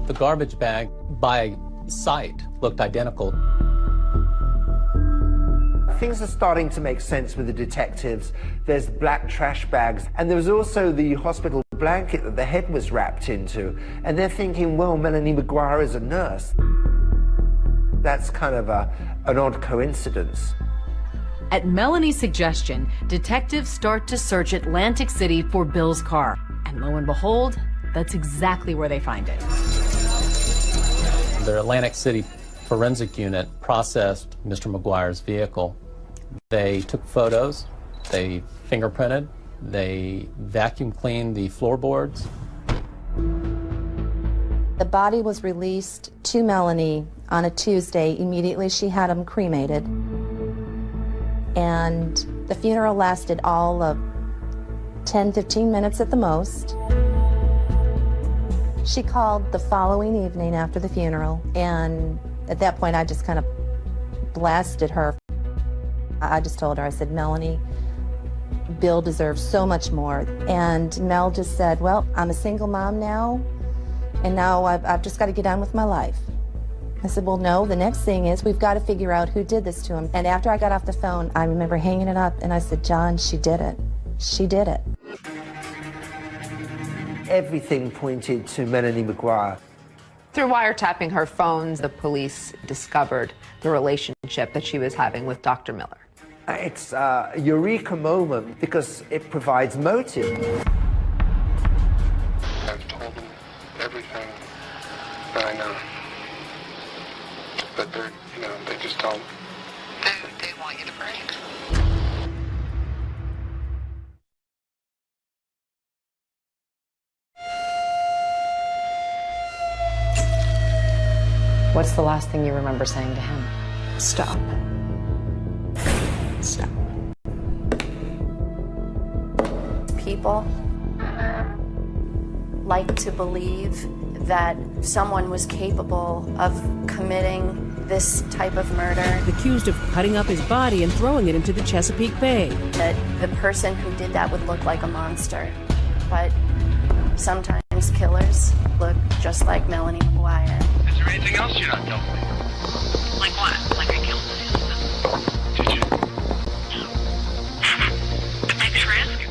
The garbage bag, by sight, looked identical. Things are starting to make sense with the detectives. There's black trash bags, and there was also the hospital blanket that the head was wrapped into. And they're thinking, well, Melanie McGuire is a nurse. That's kind of an odd coincidence. At Melanie's suggestion, detectives start to search Atlantic City for Bill's car. And lo and behold, that's exactly where they find it. The Atlantic City forensic unit processed Mr. McGuire's vehicle. They took photos, they fingerprinted, they vacuum cleaned the floorboards. The body was released to Melanie on a Tuesday. Immediately she had him cremated. And the funeral lasted all of 10-15 minutes at the most. She called the following evening after the funeral, and at that point I just kind of blasted her. I just told her, I said, Melanie, Bill deserves so much more. And Mel just said, well, I'm a single mom now, and now I've just got to get on with my life. I said, well, no, the next thing is we've got to figure out who did this to him. And after I got off the phone, I remember hanging it up, and I said, John, she did it. She did it. Everything pointed to Melanie McGuire. Through wiretapping her phones, the police discovered the relationship that she was having with Dr. Miller. It's a eureka moment because it provides motive. I've told them everything that I know. But they're, they just don't. They want you to break. What's the last thing you remember saying to him? Stop. Stop. People like to believe that someone was capable of committing this type of murder. Accused of cutting up his body and throwing it into the Chesapeake Bay. That the person who did that would look like a monster. But sometimes killers look just like Melanie McGuire. Is there anything else you're not telling me? Like what? Like I killed him. Did you? Thanks for asking.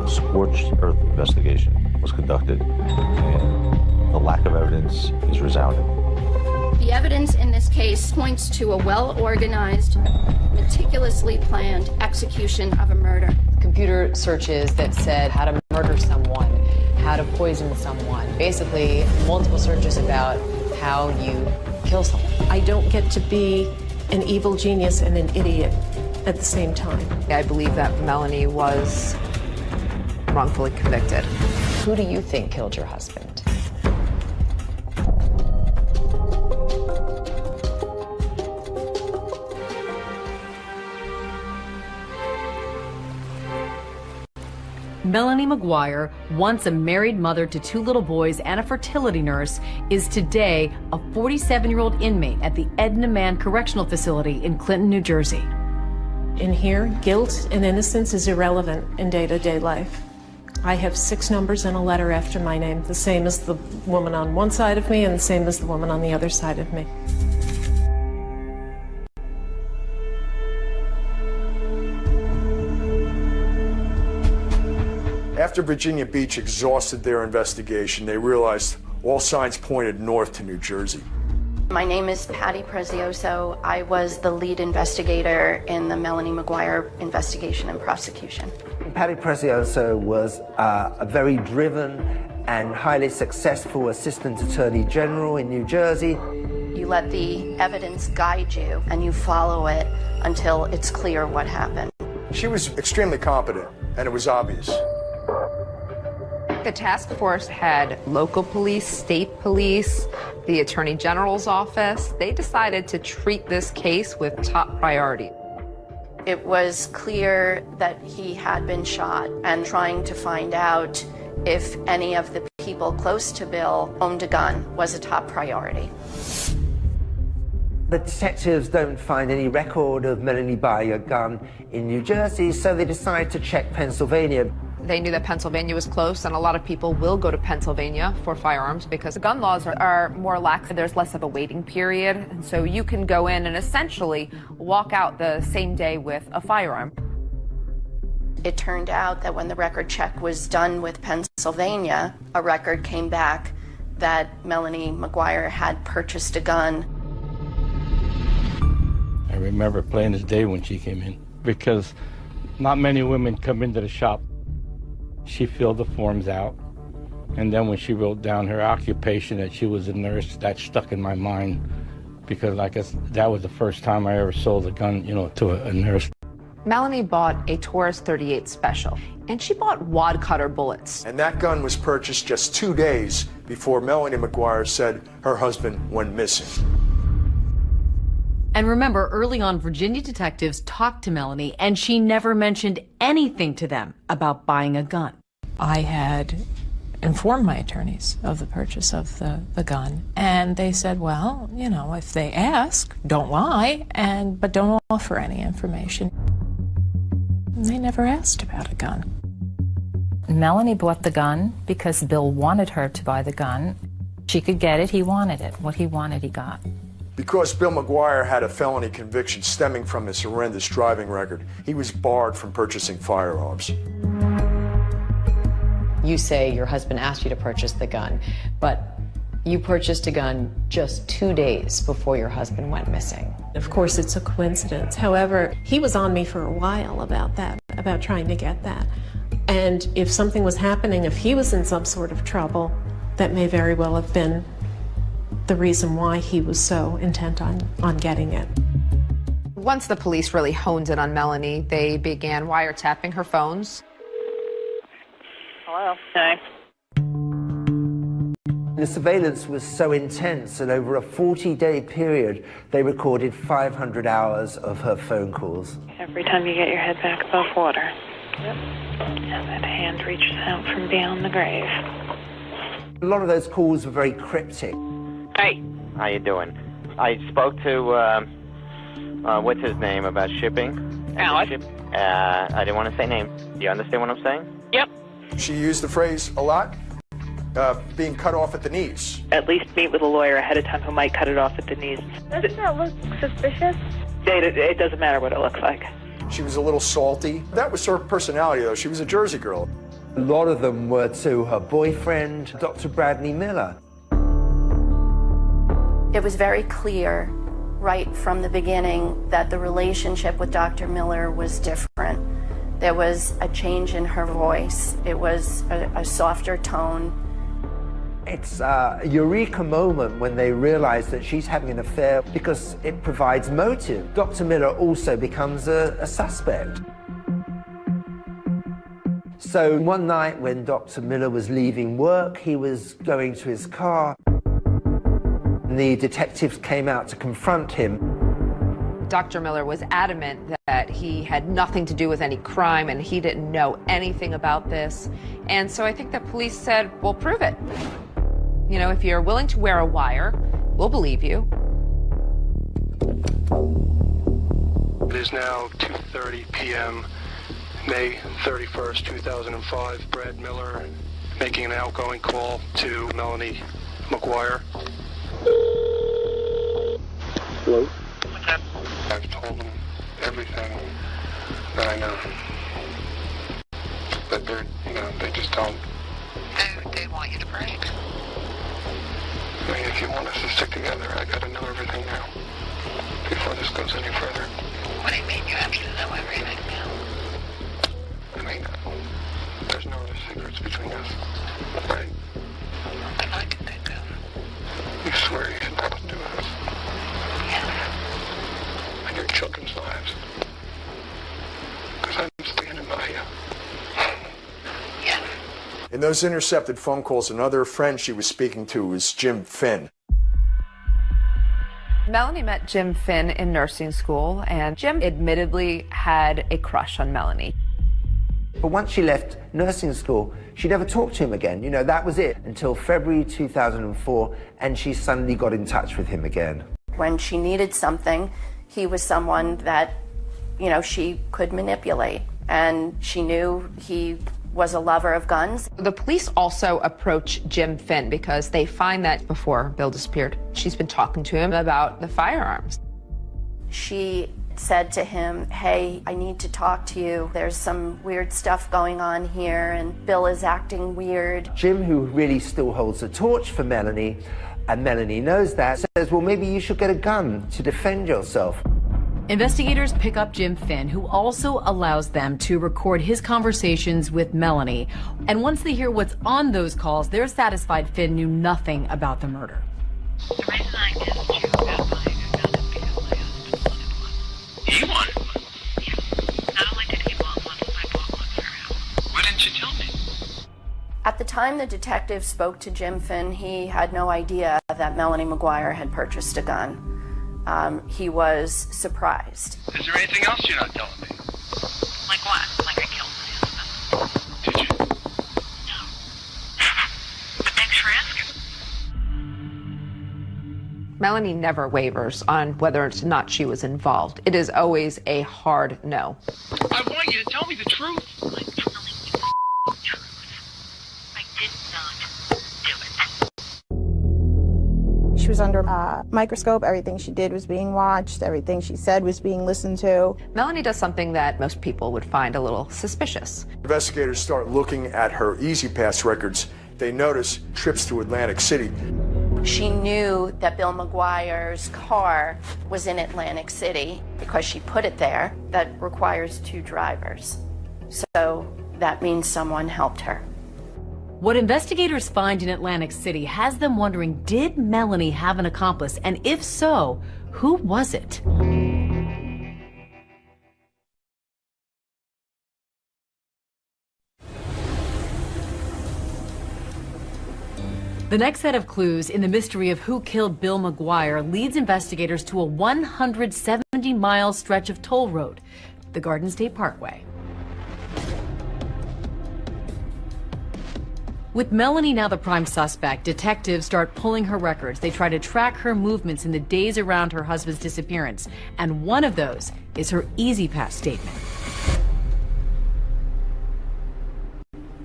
A scorched earth investigation was conducted, and the lack of evidence is resounding. The evidence in this case points to a well-organized, meticulously planned execution of a murder. Computer searches that said how to murder someone, how to poison someone, basically multiple searches about how you kill someone. I don't get to be an evil genius and an idiot at the same time. I believe that Melanie was wrongfully convicted. Who do you think killed your husband? Melanie McGuire, once a married mother to 2 little boys and a fertility nurse, is today a 47-year-old inmate at the Edna Mann Correctional Facility in Clinton, New Jersey. In here, guilt and innocence is irrelevant in day-to-day life. I have 6 numbers and a letter after my name, the same as the woman on one side of me and the same as the woman on the other side of me. After Virginia Beach exhausted their investigation, they realized all signs pointed north to New Jersey. My name is Patty Prezioso. I was the lead investigator in the Melanie McGuire investigation and prosecution. Patty Prezioso was a very driven and highly successful Assistant Attorney General in New Jersey. You let the evidence guide you and you follow it until it's clear what happened. She was extremely competent, and it was obvious. The task force had local police, state police, the Attorney General's office. They decided to treat this case with top priority. It was clear that he had been shot, and trying to find out if any of the people close to Bill owned a gun was a top priority. The detectives don't find any record of Melanie buying a gun in New Jersey, so they decide to check Pennsylvania. They knew that Pennsylvania was close, and a lot of people will go to Pennsylvania for firearms because the gun laws are more lax. There's less of a waiting period, and so you can go in and essentially walk out the same day with a firearm. It turned out that when the record check was done with Pennsylvania, a record came back that Melanie McGuire had purchased a gun. I remember plain as day when she came in, because not many women come into the shop. She filled the forms out, and then when she wrote down her occupation, that she was a nurse, that stuck in my mind, because I guess that was the first time I ever sold a gun, to a nurse. Melanie bought a Taurus 38 Special, and she bought wad cutter bullets. And that gun was purchased just 2 days before Melanie McGuire said her husband went missing. And remember, early on, Virginia detectives talked to Melanie, and she never mentioned anything to them about buying a gun. I had informed my attorneys of the purchase of the gun, and they said, well, if they ask, don't lie, but don't offer any information. And they never asked about a gun. Melanie bought the gun because Bill wanted her to buy the gun. She could get it, he wanted it. What he wanted, he got. Because Bill McGuire had a felony conviction stemming from his horrendous driving record, he was barred from purchasing firearms. You say your husband asked you to purchase the gun, but you purchased a gun just 2 days before your husband went missing. Of course, it's a coincidence. However, he was on me for a while about that, about trying to get that. And if something was happening, if he was in some sort of trouble, that may very well have been the reason why he was so intent on getting it. Once the police really honed in on Melanie, they began wiretapping her phones. Hello. Hi. The surveillance was so intense that over a 40-day period, they recorded 500 hours of her phone calls. Every time you get your head back above water. Yep. And that hand reaches out from beyond the grave. A lot of those calls were very cryptic. Hey. How you doing? I spoke to, what's his name, about shipping. Alex. I didn't want to say names. Do you understand what I'm saying? Yep. She used the phrase a lot, being cut off at the knees. At least meet with a lawyer ahead of time who might cut it off at the knees. Doesn't that look suspicious? It doesn't matter what it looks like. She was a little salty. That was her personality, though. She was a Jersey girl. A lot of them were to her boyfriend, Dr. Bradley Miller. It was very clear right from the beginning that the relationship with Dr. Miller was different. There was a change in her voice. It was a softer tone. It's a eureka moment when they realize that she's having an affair because it provides motive. Dr. Miller also becomes a suspect. So one night when Dr. Miller was leaving work, he was going to his car. The detectives came out to confront him. Dr. Miller was adamant that he had nothing to do with any crime and he didn't know anything about this. And so I think the police said, well, prove it. You know, if you're willing to wear a wire, we'll believe you. It is now 2:30 p.m., May 31st, 2005. Brad Miller making an outgoing call to Melanie McGuire. Hello? What's up? I've told them everything that I know. But they're, they just don't. They want you to break. I mean, if you want us to stick together, I gotta know everything now. Before this goes any further. What do you mean you have to know everything now? I mean, there's no other secrets between us, right? That I can think of. You swear you can both do this? Yes. And your children's lives. Because I'm standing by you. Yes. In those intercepted phone calls, another friend she was speaking to was Jim Finn. Melanie met Jim Finn in nursing school, and Jim admittedly had a crush on Melanie. But once she left nursing school, she never talked to him again. That was it until February 2004, and she suddenly got in touch with him again. When she needed something, he was someone that, she could manipulate. And she knew he was a lover of guns. The police also approach Jim Finn because they find that before Bill disappeared, she's been talking to him about the firearms. She said to him, hey, I need to talk to you. There's some weird stuff going on here, and Bill is acting weird. Jim, who really still holds the torch for Melanie, and Melanie knows that, says, well, maybe you should get a gun to defend yourself. Investigators pick up Jim Finn, who also allows them to record his conversations with Melanie. And once they hear what's on those calls, they're satisfied Finn knew nothing about the murder. The reason I asked you about buying a gun is because my husband wanted one. He wanted one? Yeah. Not only did he want one, I bought one for him. Why didn't you tell me? At the time the detective spoke to Jim Finn, he had no idea that Melanie McGuire had purchased a gun. He was surprised. Is there anything else you're not telling me? Like what? Like I killed my husband. Did you? No. But thanks for asking. Melanie never wavers on whether or not she was involved. It is always a hard no. I want you to tell me the truth. I'm telling you the truth. I did not do it. She was under a microscope. Everything she did was being watched. Everything she said was being listened to. Melanie does something that most people would find a little suspicious. Investigators start looking at her E-ZPass records. They notice trips to Atlantic City. She knew that Bill McGuire's car was in Atlantic City because she put it there. That requires 2 drivers. So that means someone helped her. What investigators find in Atlantic City has them wondering, did Melanie have an accomplice? And if so, who was it? The next set of clues in the mystery of who killed Bill McGuire leads investigators to a 170-mile stretch of toll road, the Garden State Parkway. With Melanie now the prime suspect, detectives start pulling her records. They try to track her movements in the days around her husband's disappearance. And one of those is her E-ZPass statement.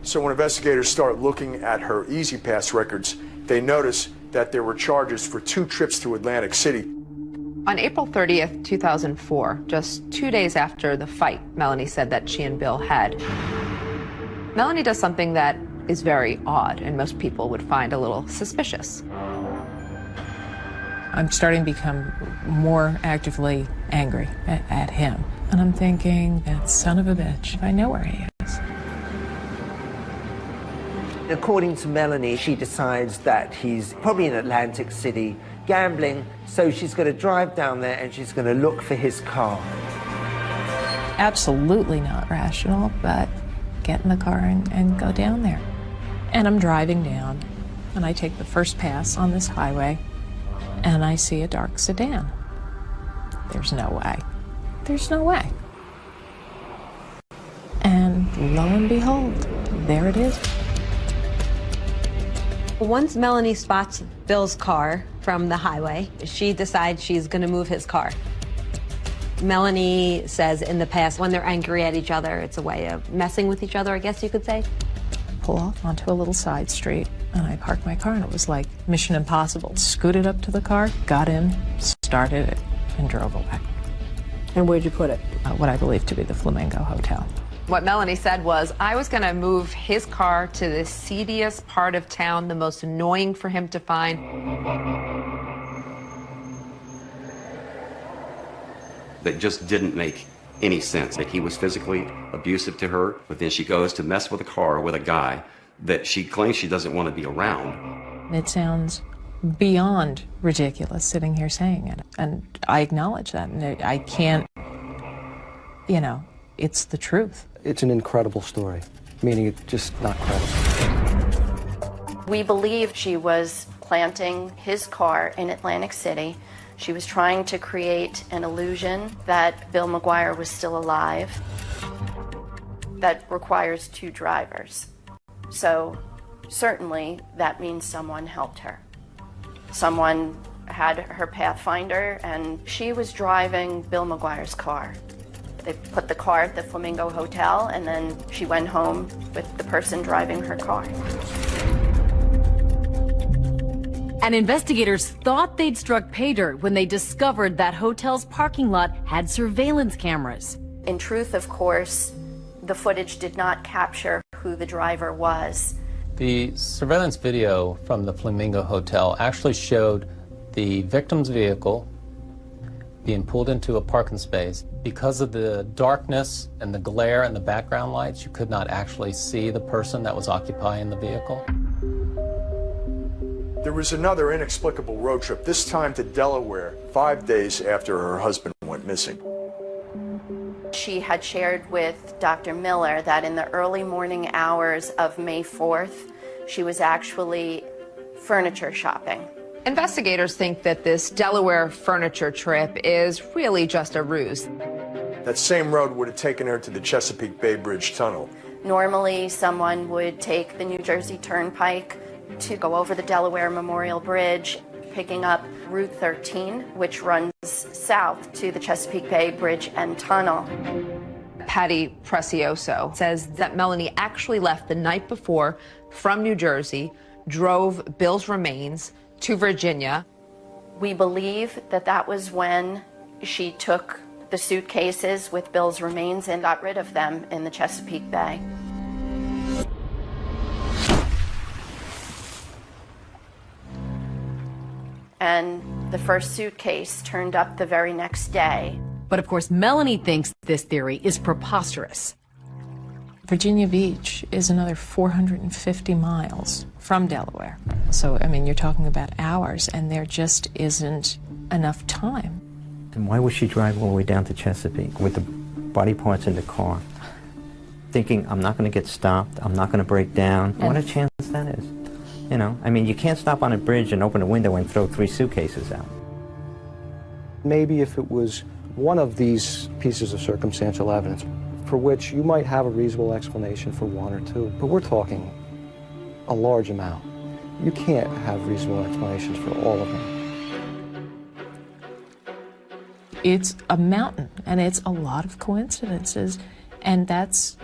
So when investigators start looking at her E-ZPass records, they notice that there were charges for 2 trips to Atlantic City. On April 30th, 2004, just 2 days after the fight Melanie said that she and Bill had, Melanie does something that is very odd and most people would find a little suspicious. I'm starting to become more actively angry at him. And I'm thinking, that son of a bitch, I know where he is. According to Melanie, she decides that he's probably in Atlantic City gambling, so she's going to drive down there and she's going to look for his car. Absolutely not rational, but get in the car and go down there. And I'm driving down, and I take the first pass on this highway, and I see a dark sedan. There's no way. There's no way. And lo and behold, there it is. Once Melanie spots Bill's car from the highway, she decides she's going to move his car. Melanie says in the past, when they're angry at each other, it's a way of messing with each other, I guess you could say. Pull off onto a little side street, and I parked my car, and it was like Mission Impossible. Scooted up to the car, got in, started it, and drove away. And where'd you put it? What I believe to be the Flamingo Hotel. What Melanie said was, I was going to move his car to the seediest part of town, the most annoying for him to find. That just didn't make any sense. That he was physically abusive to her, but then she goes to mess with a car with a guy that she claims she doesn't want to be around. It sounds beyond ridiculous sitting here saying it, and I acknowledge that, and I can't, it's the truth. It's an incredible story, meaning it's just not credible. We believe she was planting his car in Atlantic City. She was trying to create an illusion that Bill McGuire was still alive. That requires 2 drivers. So certainly that means someone helped her. Someone had her Pathfinder, and she was driving Bill McGuire's car. They put the car at the Flamingo Hotel, and then she went home with the person driving her car. And investigators thought they'd struck pay dirt when they discovered that hotel's parking lot had surveillance cameras. In truth, of course, the footage did not capture who the driver was. The surveillance video from the Flamingo Hotel actually showed the victim's vehicle being pulled into a parking space. Because of the darkness and the glare and the background lights, you could not actually see the person that was occupying the vehicle. There was another inexplicable road trip, this time to Delaware, 5 days after her husband went missing. She had shared with Dr. Miller that in the early morning hours of May 4th, she was actually furniture shopping. Investigators think that this Delaware furniture trip is really just a ruse. That same road would have taken her to the Chesapeake Bay Bridge Tunnel. Normally, someone would take the New Jersey Turnpike to go over the Delaware Memorial Bridge, picking up Route 13, which runs south to the Chesapeake Bay Bridge and Tunnel. Patty Precioso says that Melanie actually left the night before from New Jersey, drove Bill's remains to Virginia. We believe that that was when she took the suitcases with Bill's remains and got rid of them in the Chesapeake Bay. And the first suitcase turned up the very next day. But of course, Melanie thinks this theory is preposterous. Virginia Beach is another 450 miles from Delaware. So, you're talking about hours, and there just isn't enough time. And why would she drive all the way down to Chesapeake with the body parts in the car, thinking, I'm not going to get stopped, I'm not going to break down? What a chance that is. You can't stop on a bridge and open a window and throw 3 suitcases out. Maybe if it was one of these pieces of circumstantial evidence for which you might have a reasonable explanation for 1 or 2, but we're talking a large amount. You can't have reasonable explanations for all of them. It's a mountain, and it's a lot of coincidences, and that's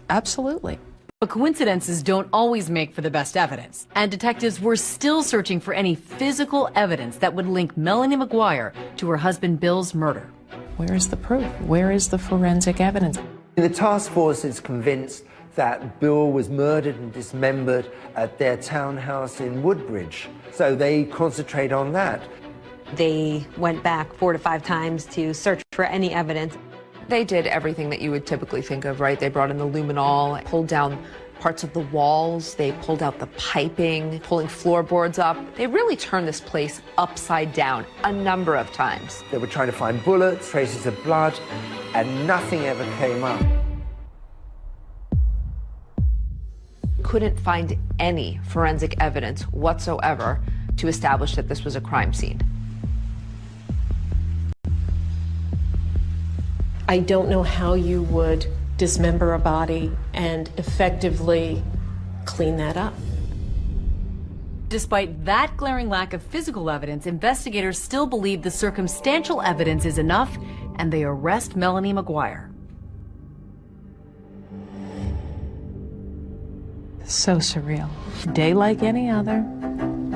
absolutely. But coincidences don't always make for the best evidence, and detectives were still searching for any physical evidence that would link Melanie McGuire to her husband Bill's murder. Where is the proof? Where is the forensic evidence? The task force is convinced that Bill was murdered and dismembered at their townhouse in Woodbridge, so they concentrate on that. They went back 4 to 5 times to search for any evidence. They did everything that you would typically think of, right? They brought in the luminol, pulled down parts of the walls, they pulled out the piping, pulling floorboards up. They really turned this place upside down a number of times. They were trying to find bullets, traces of blood, and nothing ever came up. Couldn't find any forensic evidence whatsoever to establish that this was a crime scene. I don't know how you would dismember a body and effectively clean that up. Despite that glaring lack of physical evidence, investigators still believe the circumstantial evidence is enough, and they arrest Melanie McGuire. So surreal. Day like any other,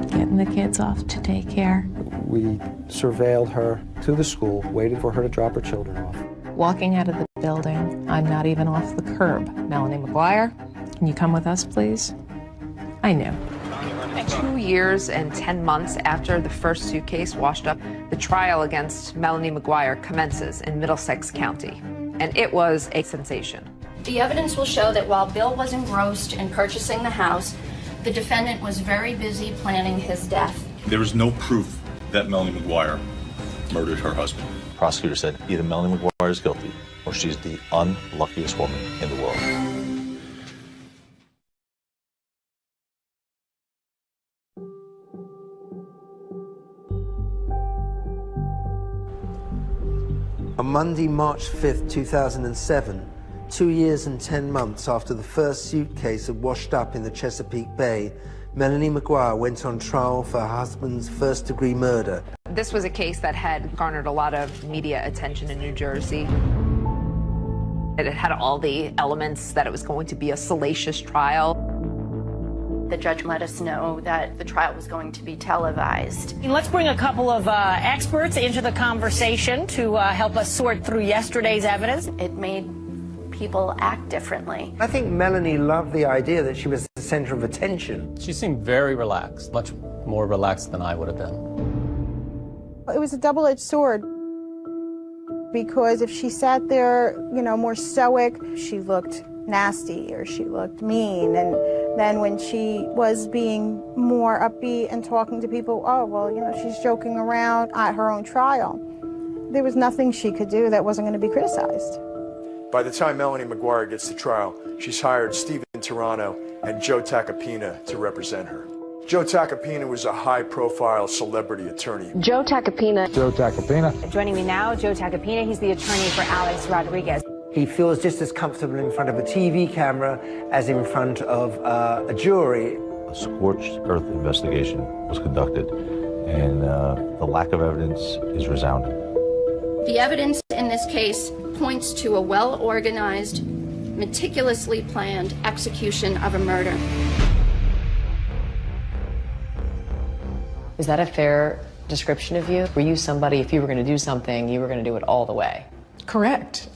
getting the kids off to daycare. We surveilled her to the school, waited for her to drop her children off. Walking out of the building, I'm not even off the curb. Melanie McGuire, can you come with us, please? I knew. 2 years and 10 months after the first suitcase washed up, the trial against Melanie McGuire commences in Middlesex County, and it was a sensation. The evidence will show that while Bill was engrossed in purchasing the house, the defendant was very busy planning his death. There is no proof that Melanie McGuire murdered her husband. The prosecutor said either Melanie McGuire is guilty or she's the unluckiest woman in the world. On Monday, March 5th, 2007, 2 years and 10 months after the first suitcase had washed up in the Chesapeake Bay, Melanie McGuire went on trial for her husband's first-degree murder. This was a case that had garnered a lot of media attention in New Jersey. It had all the elements that it was going to be a salacious trial. The judge let us know that the trial was going to be televised. Let's bring a couple of experts into the conversation to help us sort through yesterday's evidence. It made people act differently. I think Melanie loved the idea that she was the center of attention. She seemed very relaxed, much more relaxed than I would have been. It was a double-edged sword, because if she sat there, more stoic, she looked nasty or she looked mean. And then when she was being more upbeat and talking to people, oh, well, she's joking around at her own trial. There was nothing she could do that wasn't going to be criticized. By the time Melanie McGuire gets to trial, she's hired Stephen Tirano and Joe Tacopina to represent her. Joe Tacopina was a high-profile celebrity attorney. Joe Tacopina. Joe Tacopina. Joining me now, Joe Tacopina. He's the attorney for Alex Rodriguez. He feels just as comfortable in front of a TV camera as in front of a jury. A scorched earth investigation was conducted, and the lack of evidence is resounding. The evidence in this case points to a well-organized, meticulously planned execution of a murder. Is that a fair description of you? Were you somebody, if you were going to do something, you were going to do it all the way? Correct.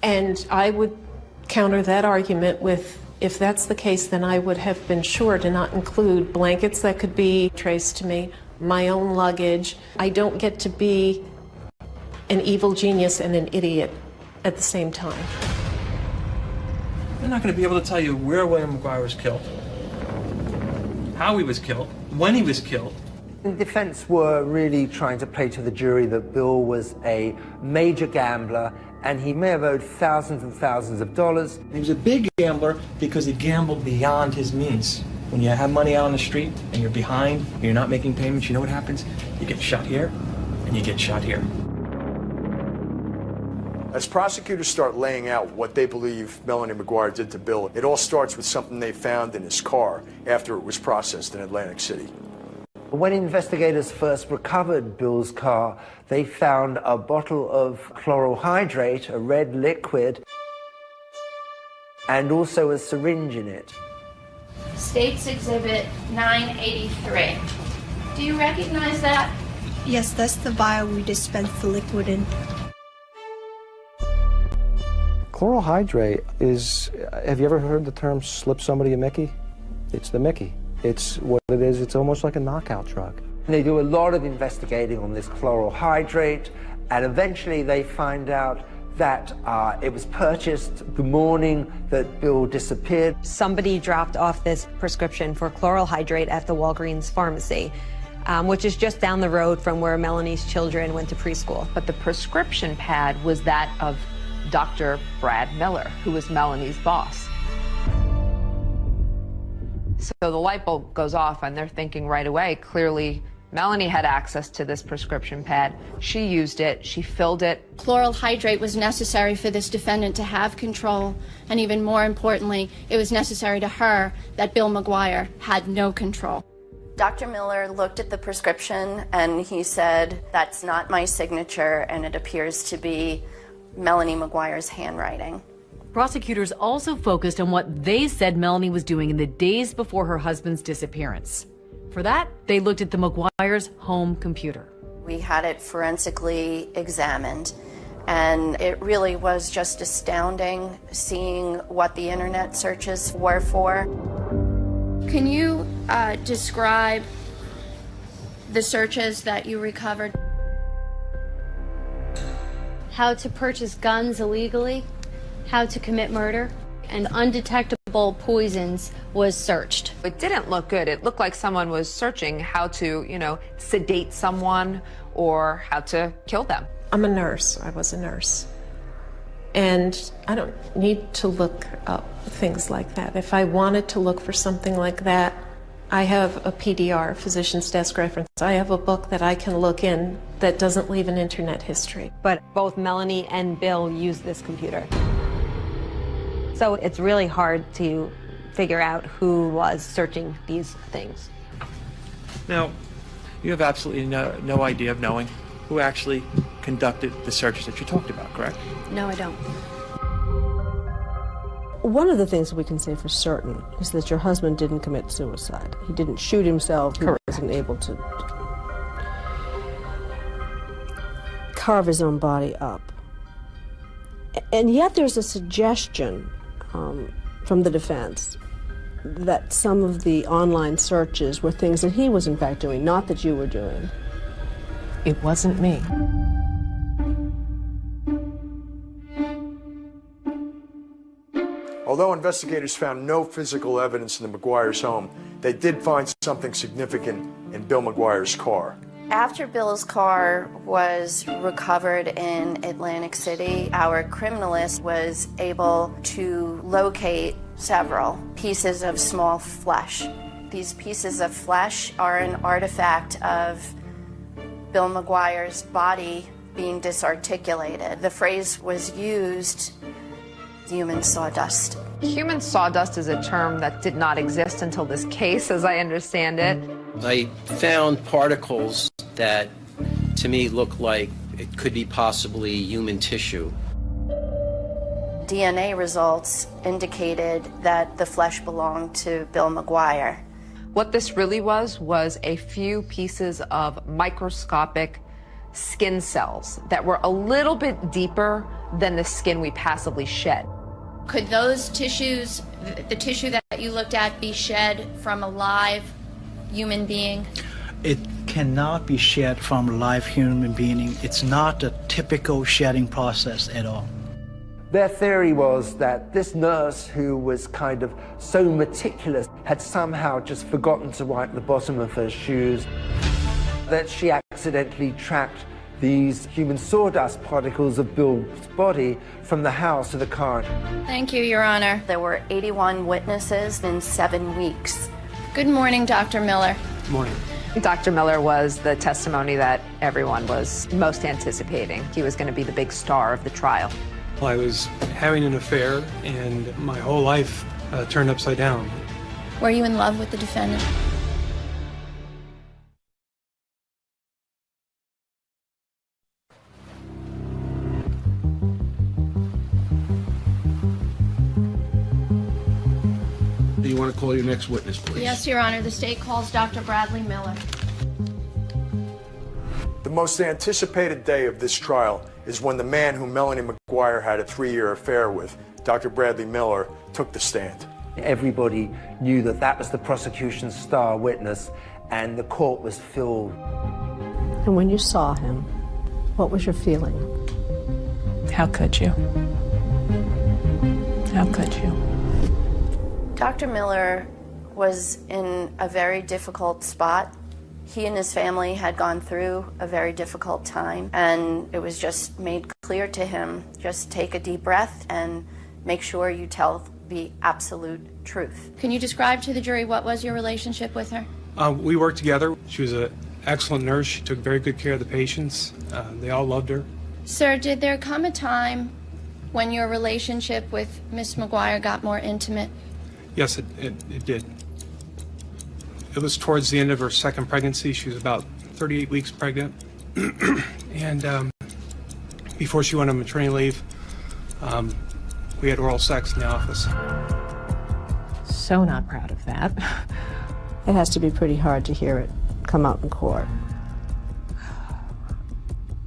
And I would counter that argument with, if that's the case, then I would have been sure to not include blankets that could be traced to me, my own luggage. I don't get to be an evil genius and an idiot at the same time. They're not going to be able to tell you where William McGuire was killed, how he was killed, when he was killed. The defense were really trying to play to the jury that Bill was a major gambler and he may have owed thousands and thousands of dollars. He was a big gambler because he gambled beyond his means. When you have money out on the street and you're behind and you're not making payments, you know what happens? You get shot here and you get shot here. As prosecutors start laying out what they believe Melanie McGuire did to Bill, it all starts with something they found in his car after it was processed in Atlantic City. When investigators first recovered Bill's car, they found a bottle of chloral hydrate, a red liquid, and also a syringe in it. State's Exhibit 983. Do you recognize that? Yes, that's the vial we dispensed the liquid in. Chloral hydrate is, have you ever heard the term slip somebody a Mickey? It's the Mickey. It's what it is, it's almost like a knockout drug. They do a lot of investigating on this chloral hydrate, and eventually they find out that it was purchased the morning that Bill disappeared. Somebody dropped off this prescription for chloral hydrate at the Walgreens pharmacy, which is just down the road from where Melanie's children went to preschool. But the prescription pad was that of Dr. Brad Miller, who was Melanie's boss. So the light bulb goes off and they're thinking right away, clearly Melanie had access to this prescription pad. She used it, she filled it. Chloral hydrate was necessary for this defendant to have control, and even more importantly, it was necessary to her that Bill McGuire had no control. Dr. Miller looked at the prescription and he said, "That's not my signature, and it appears to be Melanie McGuire's handwriting." Prosecutors also focused on what they said Melanie was doing in the days before her husband's disappearance. For that, they looked at the McGuire's home computer. We had it forensically examined, and it really was just astounding seeing what the internet searches were for. Can you describe the searches that you recovered? How to purchase guns illegally, how to commit murder, and undetectable poisons was searched. It didn't look good. It looked like someone was searching how to, sedate someone or how to kill them. I'm a nurse. I was a nurse. And I don't need to look up things like that. If I wanted to look for something like that, I have a PDR, Physician's Desk Reference. I have a book that I can look in that doesn't leave an internet history. But both Melanie and Bill used this computer. So it's really hard to figure out who was searching these things. Now, you have absolutely no idea of knowing who actually conducted the searches that you talked about, correct? No, I don't. One of the things we can say for certain is that your husband didn't commit suicide. He didn't shoot himself. He wasn't able to carve his own body up. And yet there's a suggestion from the defense that some of the online searches were things that he was in fact doing, not that you were doing. It wasn't me. Although investigators found no physical evidence in the McGuire's home, they did find something significant in Bill McGuire's car. After Bill's car was recovered in Atlantic City, our criminalist was able to locate several pieces of small flesh. These pieces of flesh are an artifact of Bill McGuire's body being disarticulated. The phrase was used, human sawdust. Human sawdust is a term that did not exist until this case, as I understand it. I found particles that, to me, look like it could be possibly human tissue. DNA results indicated that the flesh belonged to Bill McGuire. What this really was a few pieces of microscopic skin cells that were a little bit deeper than the skin we passively shed. Could those tissues, the tissue that you looked at, be shed from a live human being? It cannot be shed from a live human being. It's not a typical shedding process at all. Their theory was that this nurse, who was kind of so meticulous, had somehow just forgotten to wipe the bottom of her shoes, that she accidentally tracked these human sawdust particles of Bill's body from the house to the car. Thank you, Your Honor. There were 81 witnesses in 7 weeks. Good morning, Dr. Miller. Good morning. Dr. Miller was the testimony that everyone was most anticipating. He was going to be the big star of the trial. I was having an affair, and my whole life turned upside down. Were you in love with the defendant? Do you want to call your next witness, please? Yes, Your Honor. The state calls Dr. Bradley Miller. The most anticipated day of this trial is when the man who Melanie McGuire had a 3-year affair with, Dr. Bradley Miller, took the stand. Everybody knew that that was the prosecution's star witness, and the court was filled. And when you saw him, what was your feeling? How could you? How could you? Dr. Miller was in a very difficult spot. He and his family had gone through a very difficult time, and it was just made clear to him, just take a deep breath and make sure you tell the absolute truth. Can you describe to the jury what was your relationship with her? We worked together. She was an excellent nurse. She took very good care of the patients. They all loved her. Sir, did there come a time when your relationship with Miss McGuire got more intimate? Yes, it did. It was towards the end of her second pregnancy. She was about 38 weeks pregnant. And before she went on maternity leave, we had oral sex in the office. So not proud of that. It has to be pretty hard to hear it come out in court.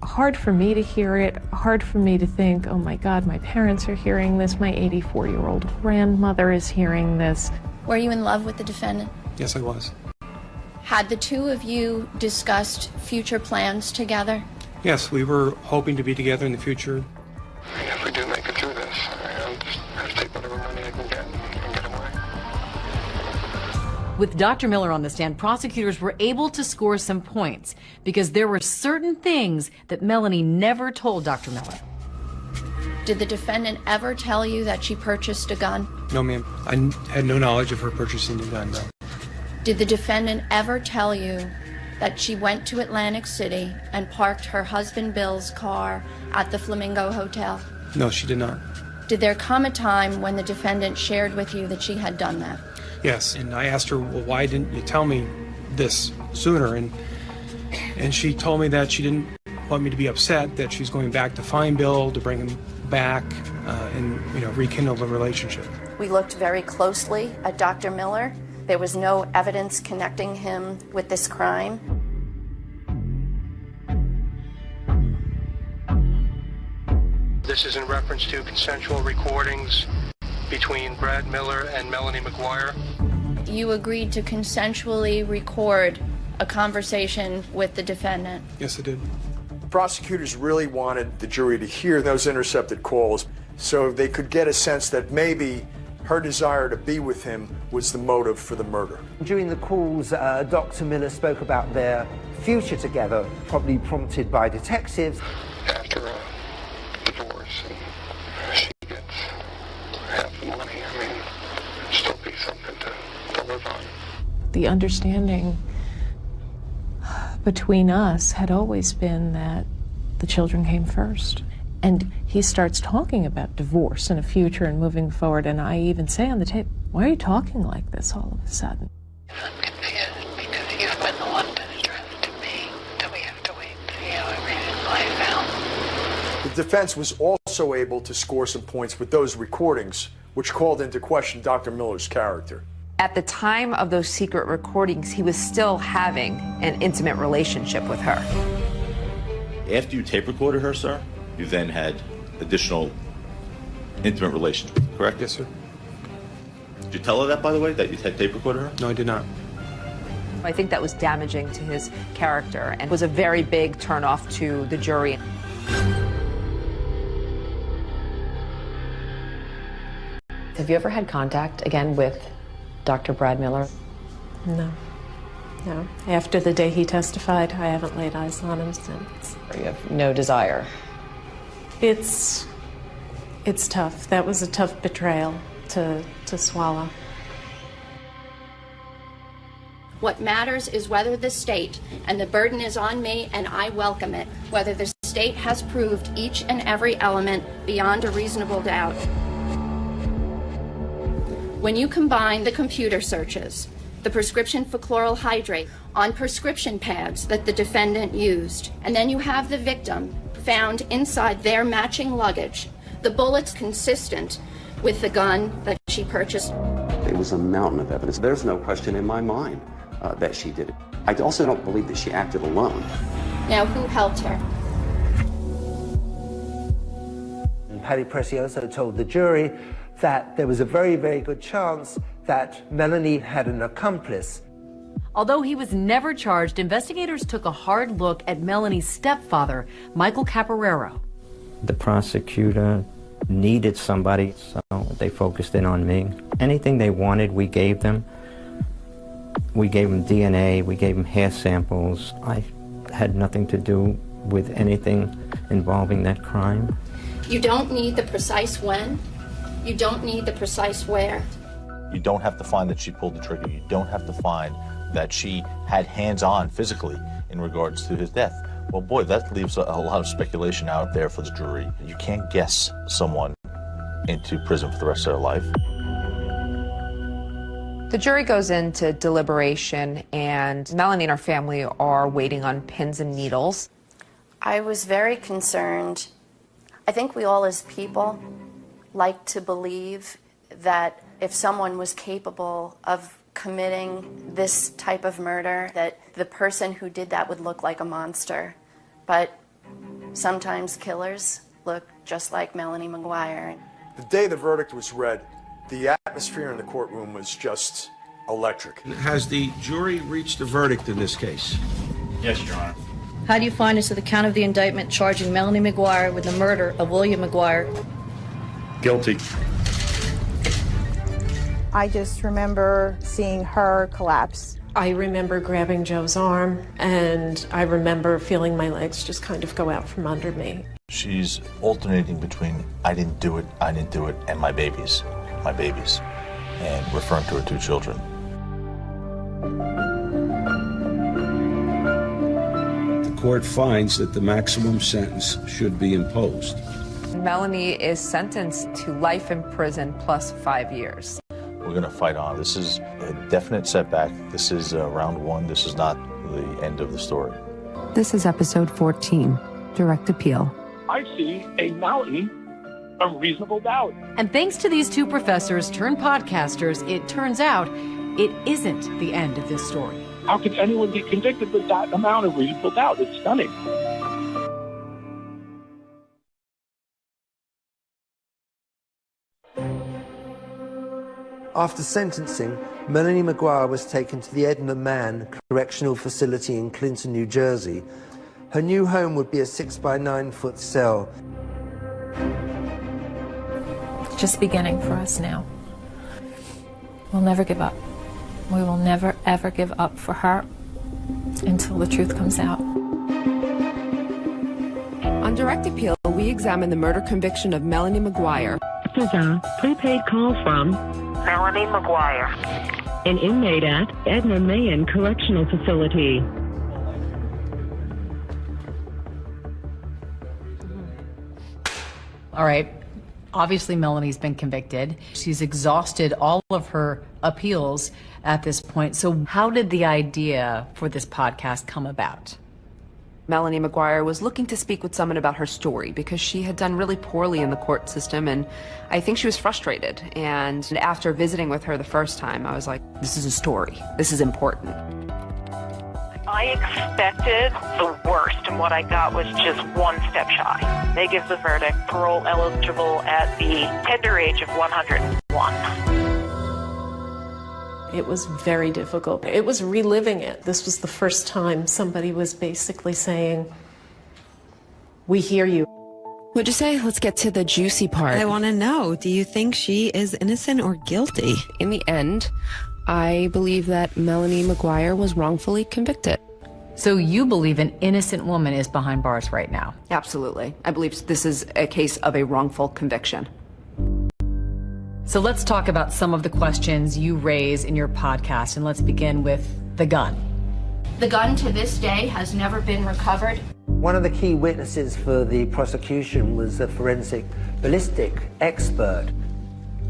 Hard for me to hear it, hard for me to think, oh my God, my parents are hearing this, my 84-year-old grandmother is hearing this. Were you in love with the defendant? Yes, I was. Had the two of you discussed future plans together? Yes, we were hoping to be together in the future. If we do make it through this, I'll just have to take whatever money I can get and get away. With Dr. Miller on the stand, prosecutors were able to score some points because there were certain things that Melanie never told Dr. Miller. Did the defendant ever tell you that she purchased a gun? No, ma'am. I had no knowledge of her purchasing a gun, no. Did the defendant ever tell you that she went to Atlantic City and parked her husband Bill's car at the Flamingo Hotel? No, she did not. Did there come a time when the defendant shared with you that she had done that? Yes, and I asked her, well, why didn't you tell me this sooner? And she told me that she didn't want me to be upset, that she's going back to find Bill, to bring him back, and rekindle the relationship. We looked very closely at Dr. Miller. There was no evidence connecting him with this crime. This is in reference to consensual recordings between Brad Miller and Melanie McGuire. You agreed to consensually record a conversation with the defendant. Yes, I did. Prosecutors really wanted the jury to hear those intercepted calls so they could get a sense that maybe her desire to be with him was the motive for the murder. During the calls, Dr. Miller spoke about their future together, probably prompted by detectives. After a divorce, and she gets half the money, I mean, it'd still be something to live on. The understanding between us had always been that the children came first. And he starts talking about divorce and a future and moving forward, and I even say on the tape, why are you talking like this all of a sudden? I'm confused because you've been the one to stress to me that we have to wait and see how everything plays out. The defense was also able to score some points with those recordings, which called into question Dr. Miller's character. At the time of those secret recordings, he was still having an intimate relationship with her. After you tape recorded her, sir, you then had additional intimate relations with her, correct? Yes, sir. Did you tell her that, by the way, that you had tape recorded her? No, I did not. I think that was damaging to his character and was a very big turnoff to the jury. Have you ever had contact again with Dr. Brad Miller? No. No. After the day he testified, I haven't laid eyes on him since. You have no desire? It's tough. That was a tough betrayal to swallow. What matters is whether the state, and the burden is on me and I welcome it, whether the state has proved each and every element beyond a reasonable doubt. When you combine the computer searches, the prescription for chloral hydrate on prescription pads that the defendant used, and then you have the victim found inside their matching luggage, the bullets consistent with the gun that she purchased. It was a mountain of evidence. There's no question in my mind that she did it. I also don't believe that she acted alone. Now, who helped her? And Paddy Precioso told the jury that there was a very, very good chance that Melanie had an accomplice. Although he was never charged, investigators took a hard look at Melanie's stepfather, Michael Caporero. The prosecutor needed somebody, so they focused in on me. Anything they wanted, we gave them. We gave them DNA, we gave them hair samples. I had nothing to do with anything involving that crime. You don't need the precise when. You don't need the precise where. You don't have to find that she pulled the trigger. You don't have to find that she had hands-on physically in regards to his death. Well, boy, that leaves a lot of speculation out there for the jury. You can't guess someone into prison for the rest of their life. The jury goes into deliberation, and Melanie and her family are waiting on pins and needles. I was very concerned. I think we all as people like to believe that if someone was capable of committing this type of murder, that the person who did that would look like a monster. But sometimes killers look just like Melanie McGuire. The day the verdict was read, the atmosphere in the courtroom was just electric. Has the jury reached a verdict in this case? Yes, Your Honor. How do you find as to the count of the indictment charging Melanie McGuire with the murder of William McGuire? Guilty. I just remember seeing her collapse. I remember grabbing Joe's arm, and I remember feeling my legs just kind of go out from under me. She's alternating between I didn't do it, and my babies, and referring to her two children. The court finds that the maximum sentence should be imposed. Melanie is sentenced to life in prison plus 5 years. We're going to fight on. This is a definite setback. This is round one. This is not the end of the story. This is episode 14, Direct Appeal. I see a mountain of reasonable doubt. And thanks to these two professors turned podcasters, it turns out it isn't the end of this story. How could anyone be convicted with that amount of reasonable doubt? It's stunning. After sentencing, Melanie McGuire was taken to the Edna Mann Correctional Facility in Clinton, New Jersey. Her new home would be a 6 by 9 foot cell. Just beginning for us now. We'll never give up. We will never, ever give up for her until the truth comes out. On Direct Appeal, we examine the murder conviction of Melanie McGuire. This is a prepaid call from Melanie McGuire, an inmate at Edna Mann Correctional Facility. All right. Obviously, Melanie's been convicted. She's exhausted all of her appeals at this point. So how did the idea for this podcast come about? Melanie McGuire was looking to speak with someone about her story because she had done really poorly in the court system, and I think she was frustrated. And after visiting with her the first time, I was like, this is a story. This is important. I expected the worst, and what I got was just one step shy. They give the verdict parole eligible at the tender age of 101. It was very difficult. It was reliving it. This was the first time somebody was basically saying, we hear you. What'd you say? Let's get to the juicy part. I want to know, do you think she is innocent or guilty? In the end, I believe that Melanie McGuire was wrongfully convicted. So you believe an innocent woman is behind bars right now? Absolutely. I believe this is a case of a wrongful conviction. So let's talk about some of the questions you raise in your podcast, and let's begin with the gun. The gun to this day has never been recovered. One of the key witnesses for the prosecution was a forensic ballistic expert.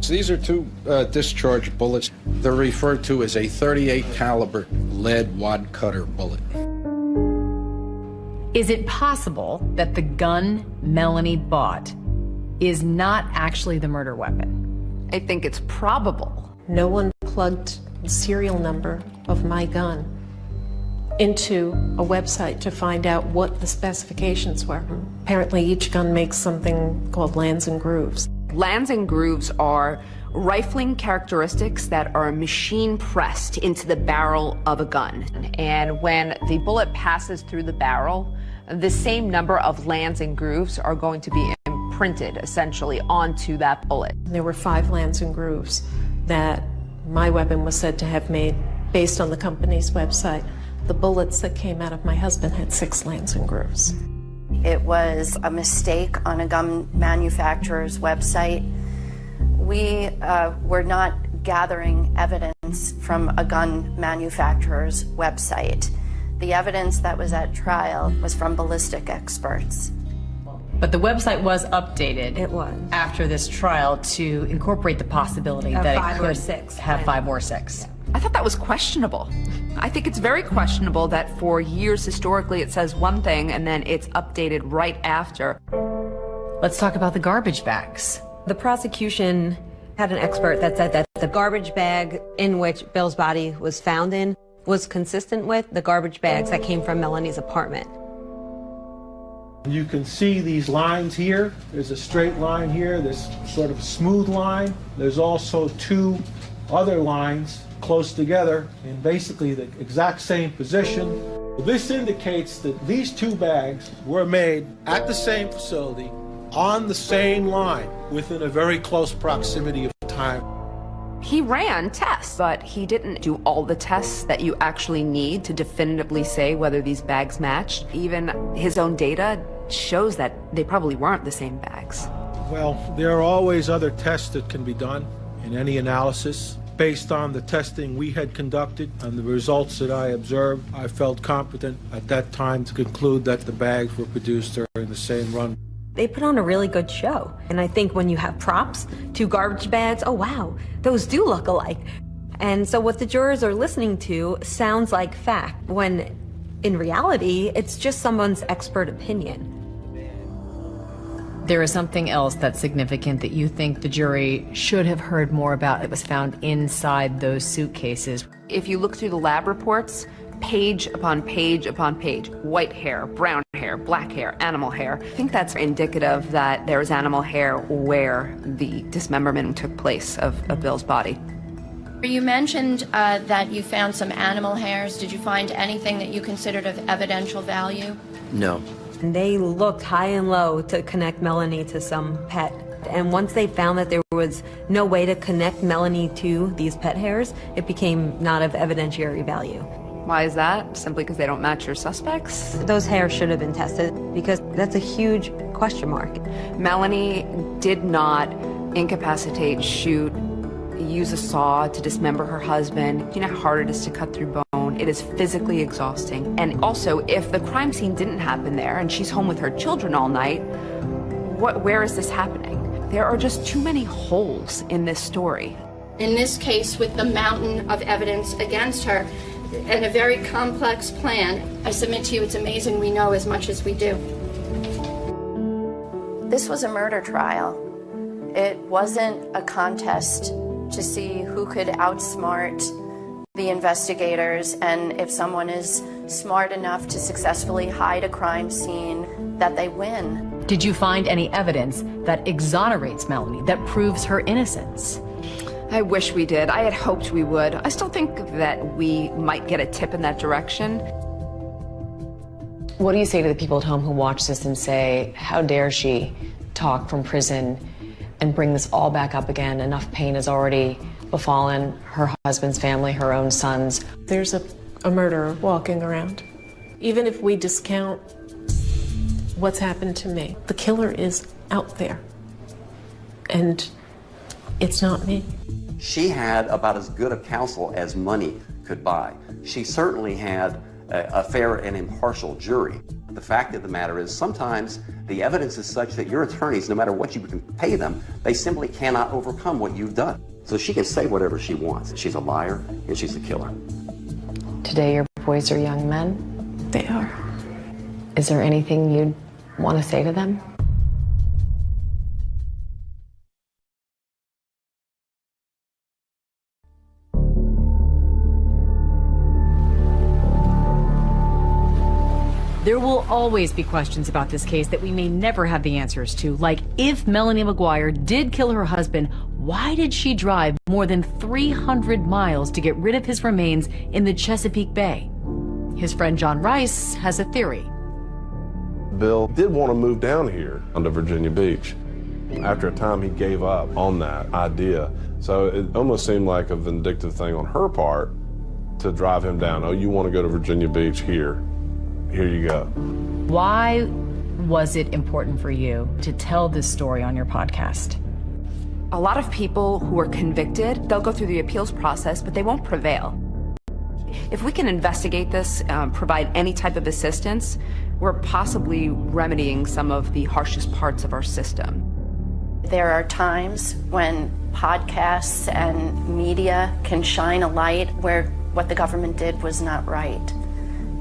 So these are two discharge bullets. They're referred to as a .38 caliber lead wad cutter bullet. Is it possible that the gun Melanie bought is not actually the murder weapon? I think it's probable. No one plugged the serial number of my gun into a website to find out what the specifications were. Apparently each gun makes something called lands and grooves. Lands and grooves are rifling characteristics that are machine pressed into the barrel of a gun. And when the bullet passes through the barrel, the same number of lands and grooves are going to be imprinted essentially onto that bullet. There were 5 lands and grooves that my weapon was said to have made based on the company's website. The bullets that came out of my husband had 6 lands and grooves. It was a mistake on a gun manufacturer's website. We were not gathering evidence from a gun manufacturer's website. The evidence that was at trial was from ballistic experts. But the website was updated. It was. After this trial to incorporate the possibility Of that 5 it or could 6. have 5 or 6. I thought that was questionable. I think it's very questionable that for years historically it says one thing and then it's updated right after. Let's talk about the garbage bags. The prosecution had an expert that said that the garbage bag in which Bill's body was found in was consistent with the garbage bags that came from Melanie's apartment. You can see these lines here. There's a straight line here, this sort of smooth line. There's also 2 other lines close together in basically the exact same position. This indicates that these 2 bags were made at the same facility on the same line within a very close proximity of time. He ran tests, but he didn't do all the tests that you actually need to definitively say whether these bags matched. Even his own data shows that they probably weren't the same bags. Well, there are always other tests that can be done in any analysis. Based on the testing we had conducted and the results that I observed, I felt competent at that time to conclude that the bags were produced during the same run. They put on a really good show. And I think when you have props, 2 garbage bags, oh wow, those do look alike. And so what the jurors are listening to sounds like fact, when in reality, it's just someone's expert opinion. There is something else that's significant that you think the jury should have heard more about that was found inside those suitcases. If you look through the lab reports, page upon page upon page, white hair, brown hair, black hair, animal hair. I think that's indicative that there was animal hair where the dismemberment took place of Bill's body. You mentioned that you found some animal hairs. Did you find anything that you considered of evidential value? No. And they looked high and low to connect Melanie to some pet. And once they found that there was no way to connect Melanie to these pet hairs, it became not of evidentiary value. Why is that? Simply because they don't match your suspects? Those hairs should have been tested because that's a huge question mark. Melanie did not incapacitate, shoot, use a saw to dismember her husband. You know how hard it is to cut through bone. It is physically exhausting. And also, if the crime scene didn't happen there and she's home with her children all night, where is this happening? There are just too many holes in this story. In this case, with the mountain of evidence against her and a very complex plan, I submit to you it's amazing we know as much as we do. This was a murder trial. It wasn't a contest to see who could outsmart the investigators, and if someone is smart enough to successfully hide a crime scene, that they win. Did you find any evidence that exonerates Melanie, that proves her innocence? I wish we did. I had hoped we would. I still think that we might get a tip in that direction. What do you say to the people at home who watch this and say, how dare she talk from prison and bring this all back up again? Enough pain has already befallen her husband's family, her own sons. There's a murderer walking around. Even if we discount what's happened to me, the killer is out there. And it's not me. She had about as good a counsel as money could buy. She certainly had a fair and impartial jury. The fact of the matter is sometimes the evidence is such that your attorneys, no matter what you can pay them, they simply cannot overcome what you've done. So she can say whatever she wants. She's a liar and she's a killer. Today your boys are young men? They are. Is there anything you'd want to say to them? There will always be questions about this case that we may never have the answers to, like if Melanie McGuire did kill her husband, why did she drive more than 300 miles to get rid of his remains in the Chesapeake Bay? His friend John Rice has a theory. Bill did want to move down here onto Virginia Beach. After a time, he gave up on that idea. So it almost seemed like a vindictive thing on her part to drive him down. Oh, you want to go to Virginia Beach? Here you go. Why was it important for you to tell this story on your podcast? A lot of people who are convicted, they'll go through the appeals process, but they won't prevail. If we can investigate this, provide any type of assistance, we're possibly remedying some of the harshest parts of our system. There are times when podcasts and media can shine a light where what the government did was not right.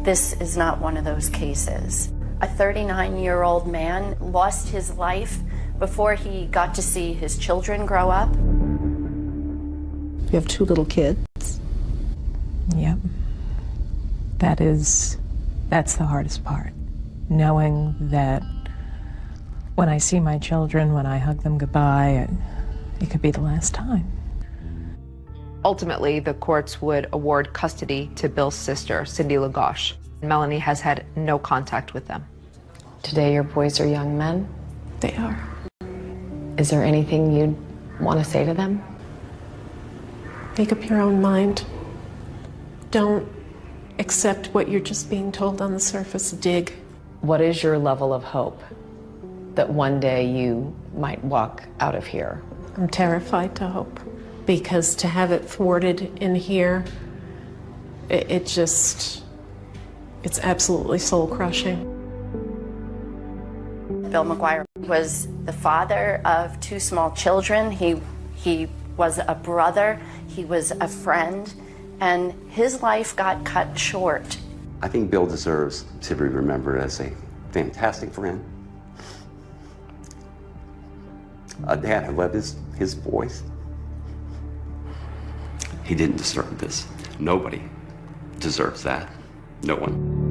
This is not one of those cases. A 39-year-old man lost his life before he got to see his children grow up. You have 2 little kids. Yep. That's the hardest part. Knowing that when I see my children, when I hug them goodbye, it could be the last time. Ultimately, the courts would award custody to Bill's sister, Cindy Lagoche. Melanie has had no contact with them. Today your boys are young men? They are. Is there anything you'd want to say to them? Make up your own mind. Don't accept what you're just being told on the surface. Dig. What is your level of hope that one day you might walk out of here? I'm terrified to hope, because to have it thwarted in here, it's absolutely soul-crushing. Bill McGuire was the father of 2 small children. He was a brother, he was a friend, and his life got cut short. I think Bill deserves to be remembered as a fantastic friend, a dad who loved his boys. He didn't deserve this. Nobody deserves that. No one.